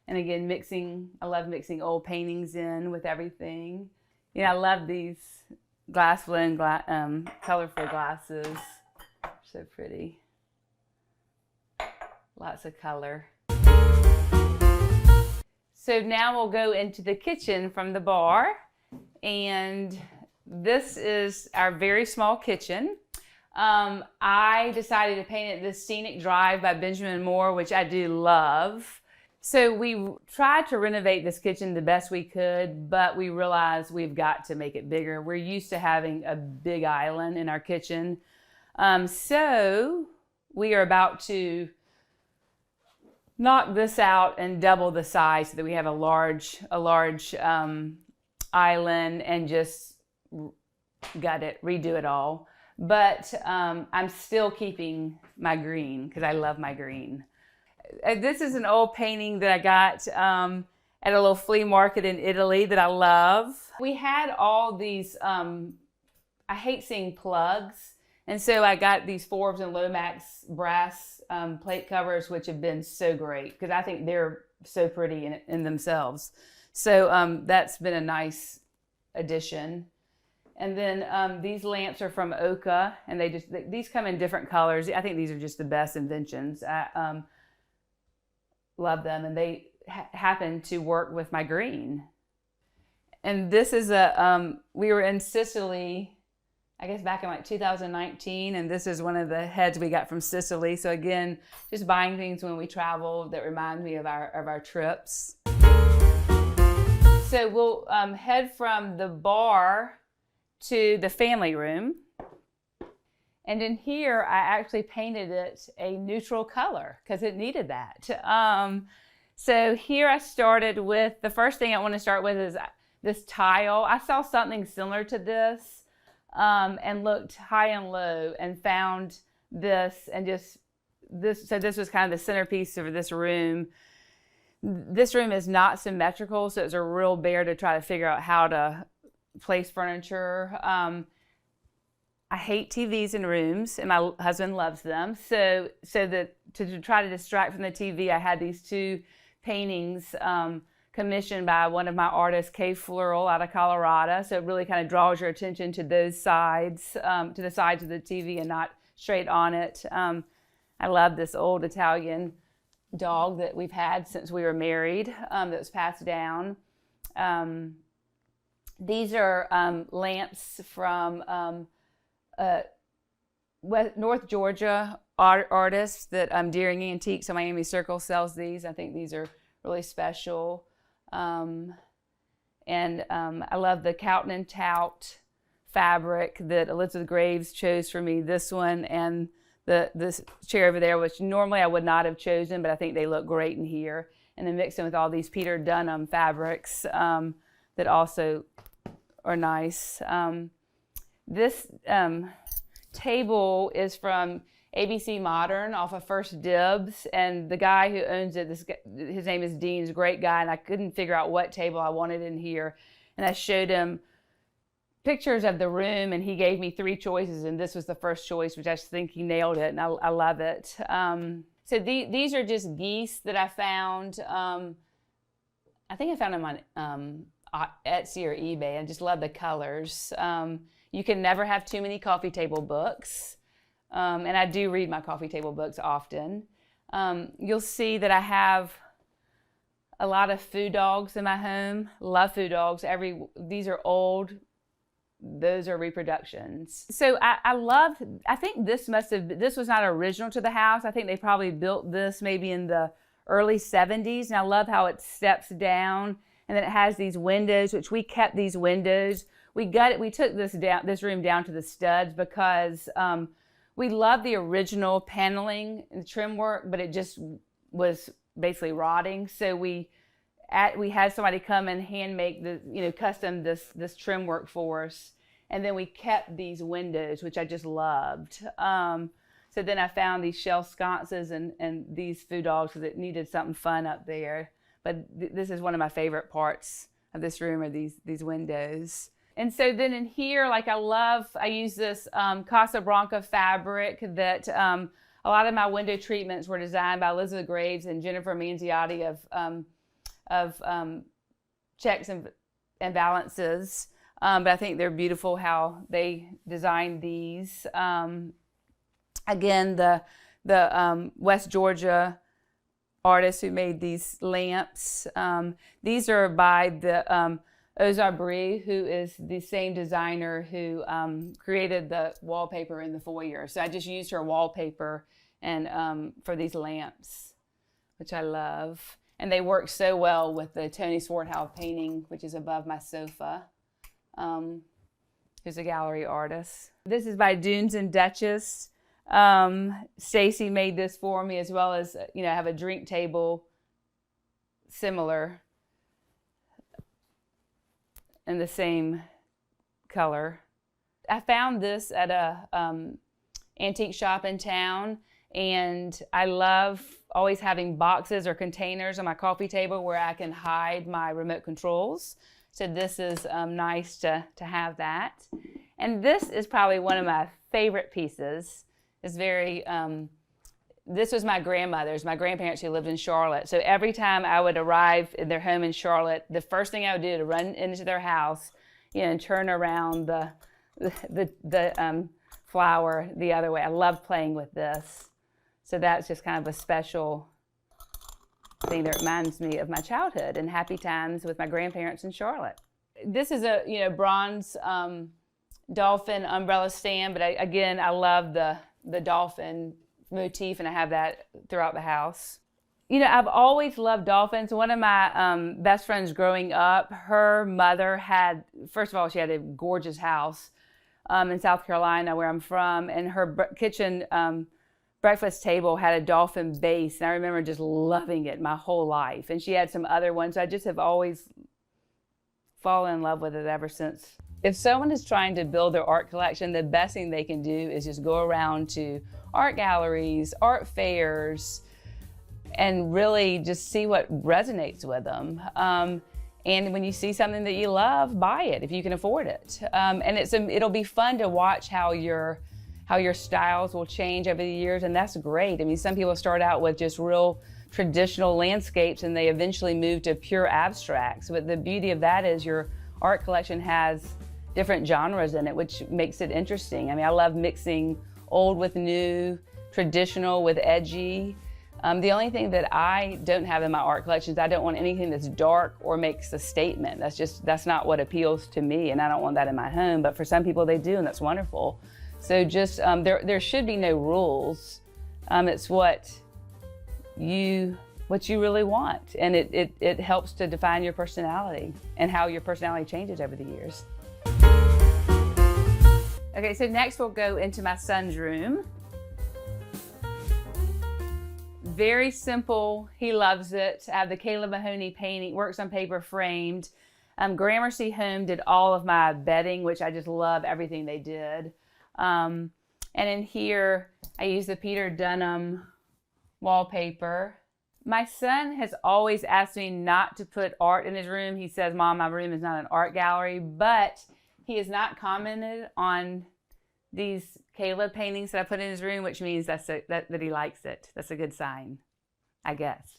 And again, I love mixing old paintings in with everything. You know, I love these glass blend, colorful glasses. So pretty. Lots of color. So now we'll go into the kitchen from the bar. And this is our very small kitchen. I decided to paint it this Scenic Drive by Benjamin Moore, which I do love. So we tried to renovate this kitchen the best we could, but we realized we've got to make it bigger. We're used to having a big island in our kitchen. So we are about to knock this out and double the size so that we have a large island and just redo it all. But I'm still keeping my green because I love my green. This is an old painting that I got at a little flea market in Italy that I love. We had all these, I hate seeing plugs, and so I got these Forbes and Lomax brass plate covers, which have been so great because I think they're so pretty in themselves. So that's been a nice addition. And then these lamps are from Oka, and these come in different colors. I think these are just the best inventions. I love them, and they happen to work with my green. And this is we were in Sicily, I guess back in like 2019, and this is one of the heads we got from Sicily. So again, just buying things when we travel that remind me of our trips. So we'll head from the bar to the family room. And in here, I actually painted it a neutral color because it needed that. So here I started with, the first thing I want to start with is this tile. I saw something similar to this and looked high and low and found this and so this was kind of the centerpiece of this room. This room is not symmetrical, so it's a real bear to try to figure out how to place furniture. I hate TVs in rooms, and my husband loves them. So that to try to distract from the TV, I had these two paintings commissioned by one of my artists, Kay Floral, out of Colorado. So it really kind of draws your attention to those sides, to the sides of the TV and not straight on it. I love this old Italian dog that we've had since we were married, that was passed down. These are lamps from North Georgia artists that Deering Antiques and Miami Circle sells these. I think these are really special. And I love the Cowton and Tout fabric that Elizabeth Graves chose for me. This one and this chair over there, which normally I would not have chosen, but I think they look great in here. And then mix them with all these Peter Dunham fabrics that also are nice. This table is from ABC Modern off of First Dibs, and the guy who owns it, his name is Dean, he's a great guy, and I couldn't figure out what table I wanted in here. And I showed him pictures of the room, and he gave me 3 choices, and this was the first choice, which I just think he nailed it, and I love it. So these are just geese that I found. I think I found them on Etsy or eBay. I just love the colors. You can never have too many coffee table books. And I do read my coffee table books often. You'll see that I have a lot of food dogs in my home. Love food dogs. These are old. Those are reproductions. So I think this was not original to the house. I think they probably built this maybe in the early 70s. And I love how it steps down. And then it has these windows, which we kept these windows. We took this room down to the studs because we love the original paneling and trim work, but it just was basically rotting. So we had somebody come and hand make custom this trim work for us. And then we kept these windows, which I just loved. So then I found these shelf sconces and these food dogs because it needed something fun up there. But this is one of my favorite parts of this room are these windows. And so then in here, like I use this Casablanca fabric that a lot of my window treatments were designed by Elizabeth Graves and Jennifer Manziotti of Checks and Balances. But I think they're beautiful how they designed these. Again, the West Georgia artist who made these lamps. These are by the Ozabri, who is the same designer who created the wallpaper in the foyer. So I just used her wallpaper and for these lamps, which I love. And they work so well with the Tony Swarthouse painting, which is above my sofa, who's a gallery artist. This is by Dunes and Duchess. Stacy made this for me, as well as, I have a drink table similar in the same color. I found this at a antique shop in town, and I love always having boxes or containers on my coffee table where I can hide my remote controls. So this is nice to have that. And this is probably one of my favorite pieces. It's very, this was my grandmother's, my grandparents who lived in Charlotte. So every time I would arrive in their home in Charlotte, the first thing I would do to run into their house, and turn around the flower the other way. I love playing with this. So that's just kind of a special thing that reminds me of my childhood and happy times with my grandparents in Charlotte. This is a bronze dolphin umbrella stand, but I love the dolphin motif, and I have that throughout the house. I've always loved dolphins. One of my best friends growing up, her mother had, first of all, she had a gorgeous house in South Carolina where I'm from, and her kitchen breakfast table had a dolphin base, and I remember just loving it my whole life. And she had some other ones. I just have always fallen in love with it ever since. If someone is trying to build their art collection, the best thing they can do is just go around to art galleries, art fairs, and really just see what resonates with them. And when you see something that you love, buy it if you can afford it. And it'll be fun to watch how your styles will change over the years, and that's great. I mean, some people start out with just real traditional landscapes and they eventually move to pure abstracts. But the beauty of that is your art collection has different genres in it, which makes it interesting. I mean, I love mixing old with new, traditional with edgy. The only thing that I don't have in my art collection is I don't want anything that's dark or makes a statement. That's not what appeals to me, and I don't want that in my home. But for some people they do, and that's wonderful. So just there should be no rules. It's what you really want, and it helps to define your personality and how your personality changes over the years. Okay, so next we'll go into my son's room. Very simple, he loves it. I have the Caleb Mahoney painting, works on paper framed. Gramercy Home did all of my bedding, which I just love everything they did. And in here, I use the Peter Dunham wallpaper. My son has always asked me not to put art in his room. He says, "Mom, my room is not an art gallery," but he has not commented on these Caleb paintings that I put in his room, which means that he likes it. That's a good sign, I guess.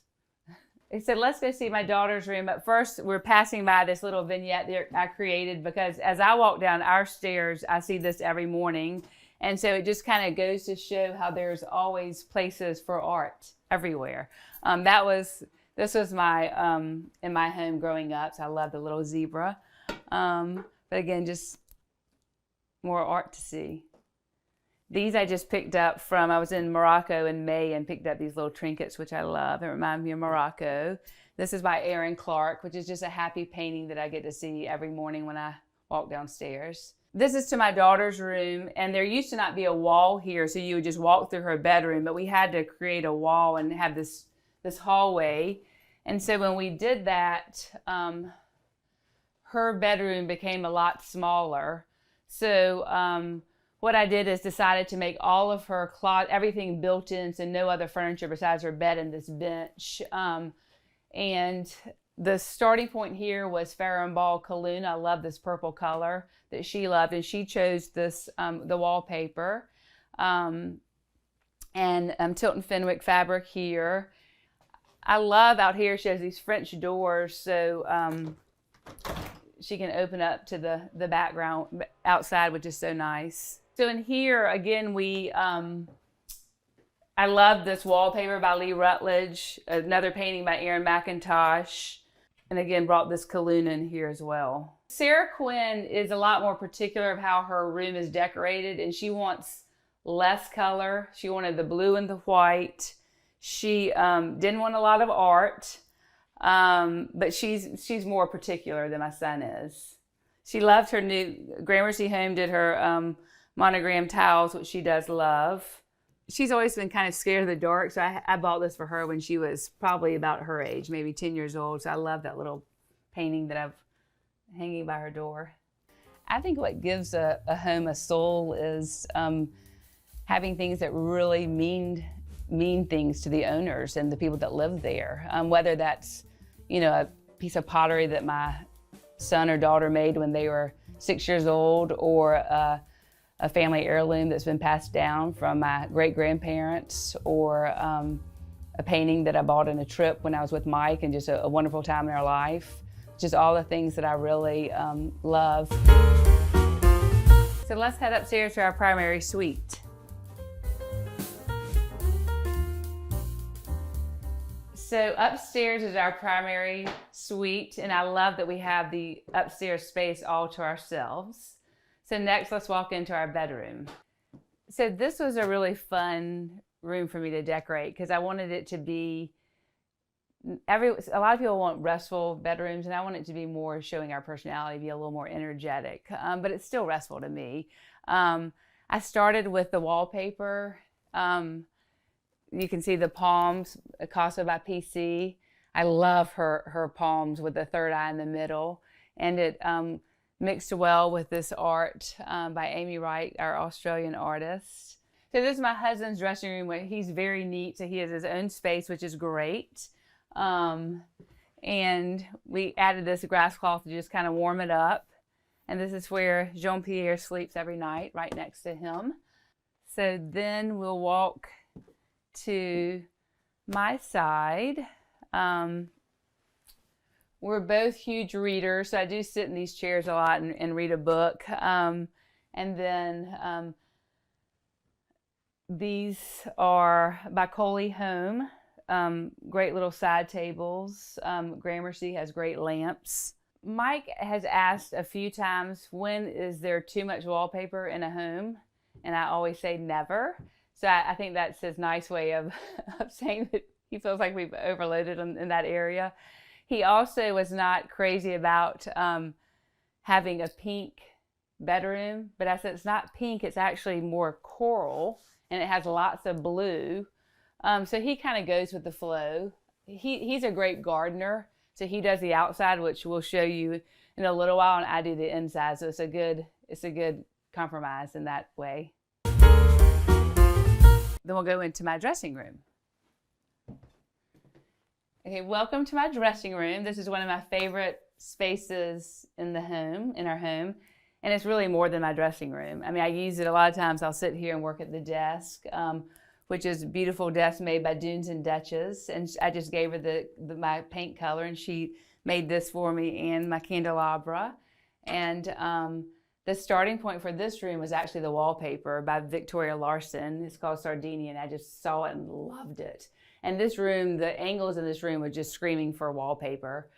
He said, "Let's go see my daughter's room." But first, we're passing by this little vignette that I created because as I walk down our stairs, I see this every morning. And so it just kind of goes to show how there's always places for art everywhere. This was my in my home growing up, so I love the little zebra. But again, just more art to see. These I just picked up from, I was in Morocco in May and picked up these little trinkets, which I love. It reminds me of Morocco. This is by Aaron Clark, which is just a happy painting that I get to see every morning when I walk downstairs. This is to my daughter's room, and there used to not be a wall here, so you would just walk through her bedroom, but we had to create a wall and have this hallway. And so when we did that, her bedroom became a lot smaller. So what I did is decided to make all of her closet, everything built in, so no other furniture besides her bed and this bench. And The starting point here was Farrow & Ball Kaluna. I love this purple color that she loved, and she chose this, the wallpaper. And Tilton Fenwick fabric here. I love out here, she has these French doors, so she can open up to the background outside, which is so nice. So in here, again, I love this wallpaper by Lee Rutledge, another painting by Erin McIntosh, and again, brought this Kaluna in here as well. Sarah Quinn is a lot more particular of how her room is decorated, and she wants less color. She wanted the blue and the white. She didn't want a lot of art, but she's more particular than my son is. She loved her new, Gramercy Home did her monogram towels, which she does love. She's always been kind of scared of the dark, so I bought this for her when she was probably about her age, maybe 10 years old. So I love that little painting that I've hanging by her door. I think what gives a home a soul is having things that really mean things to the owners and the people that live there. Whether that's, you know, a piece of pottery that my son or daughter made when they were 6 years old, or a family heirloom that's been passed down from my great-grandparents, or a painting that I bought in a trip when I was with Mike, and just a wonderful time in our life. Just all the things that I really love. So let's head upstairs to our primary suite. So upstairs is our primary suite, and I love that we have the upstairs space all to ourselves. So next, let's walk into our bedroom. So this was a really fun room for me to decorate because I wanted it to be, a lot of people want restful bedrooms, and I want it to be more showing our personality, be a little more energetic, but it's still restful to me. I started with the wallpaper. You can see the palms, Casa by PC. I love her palms with the third eye in the middle, and it mixed well with this art by Amy Wright, our Australian artist. So this is my husband's dressing room, where he's very neat, so he has his own space, which is great. And we added this grass cloth to just kind of warm it up. And this is where Jean-Pierre sleeps every night, right next to him. So then we'll walk to my side. We're both huge readers, so I do sit in these chairs a lot and read a book. And then these are by Coley Home. Great little side tables. Gramercy has great lamps. Mike has asked a few times, when is there too much wallpaper in a home? And I always say never. So I think that's his nice way of saying that he feels like we've overloaded in that area. He also was not crazy about having a pink bedroom, but I said it's not pink, it's actually more coral, and it has lots of blue. So he kind of goes with the flow. He's a great gardener, so he does the outside, which we'll show you in a little while, and I do the inside. So it's a good compromise in that way. Then we'll go into my dressing room. Okay, welcome to my dressing room. This is one of my favorite spaces in our home. And it's really more than my dressing room. I mean, I use it a lot of times. I'll sit here and work at the desk, which is a beautiful desk made by Dunes and Dutches. And I just gave her my paint color, and she made this for me and my candelabra. And the starting point for this room was actually the wallpaper by Victoria Larson. It's called Sardinia, and I just saw it and loved it. And this room, the angles in this room were just screaming for wallpaper.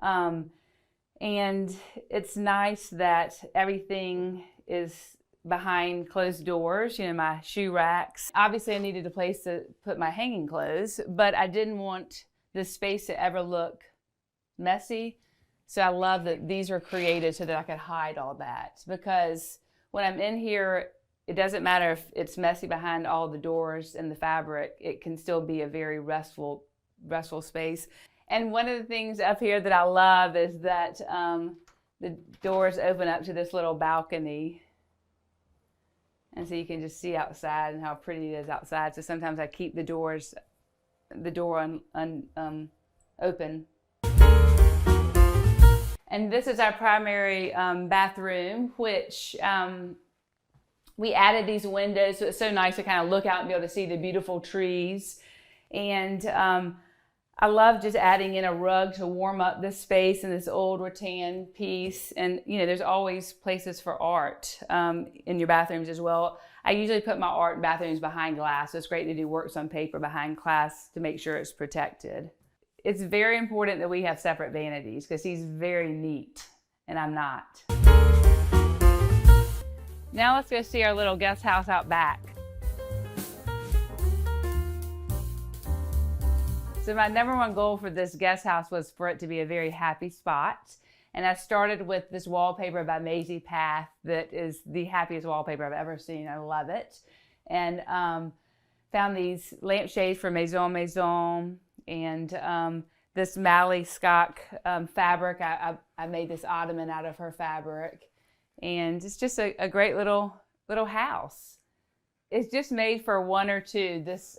And it's nice that everything is behind closed doors, you know, my shoe racks. Obviously, I needed a place to put my hanging clothes, but I didn't want this space to ever look messy. So I love that these were created so that I could hide all that. Because when I'm in here, it doesn't matter if it's messy behind all the doors and the fabric, it can still be a very restful space. And one of the things up here that I love is that the doors open up to this little balcony. And so you can just see outside and how pretty it is outside. So sometimes I keep the door open. And this is our primary bathroom, which we added these windows, so it's so nice to kind of look out and be able to see the beautiful trees. And I love just adding in a rug to warm up this space and this old rattan piece. And you know, there's always places for art in your bathrooms as well. I usually put my art in bathrooms behind glass, so it's great to do works on paper behind glass to make sure it's protected. It's very important that we have separate vanities because he's very neat and I'm not. Now let's go see our little guest house out back. So my #1 goal for this guest house was for it to be a very happy spot. And I started with this wallpaper by Maisie Path that is the happiest wallpaper I've ever seen. I love it. And found these lampshades from Maison Maison and this Mally Scott fabric. I made this ottoman out of her fabric. And it's just a great little house. It's just made for one or two. This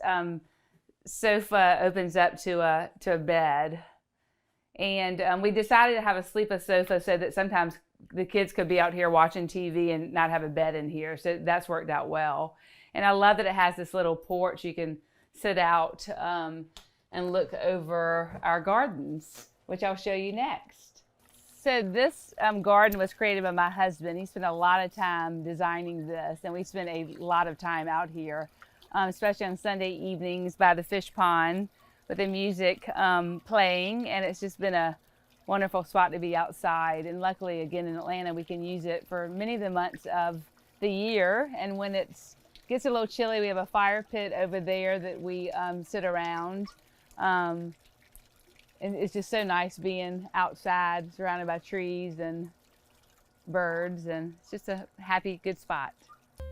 sofa opens up to a bed. And we decided to have a sleepless sofa so that sometimes the kids could be out here watching TV and not have a bed in here. So that's worked out well. And I love that it has this little porch. You can sit out and look over our gardens, which I'll show you next. So this garden was created by my husband. He spent a lot of time designing this, and we spent a lot of time out here, especially on Sunday evenings by the fish pond with the music playing, and it's just been a wonderful spot to be outside. And luckily, again, in Atlanta, we can use it for many of the months of the year. And when it gets a little chilly, we have a fire pit over there that we sit around. And it's just so nice being outside, surrounded by trees and birds, and it's just a happy, good spot.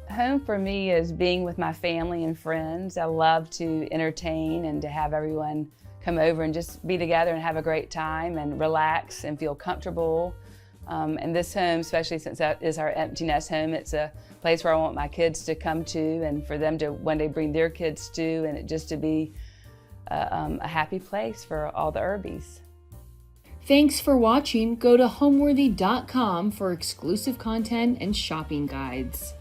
Home for me is being with my family and friends. I love to entertain and to have everyone come over and just be together and have a great time and relax and feel comfortable. And this home, especially since that is our empty nest home, it's a place where I want my kids to come to and for them to one day bring their kids to, and it just to be a happy place for all the Urbies. Thanks for watching. Go to homeworthy.com for exclusive content and shopping guides.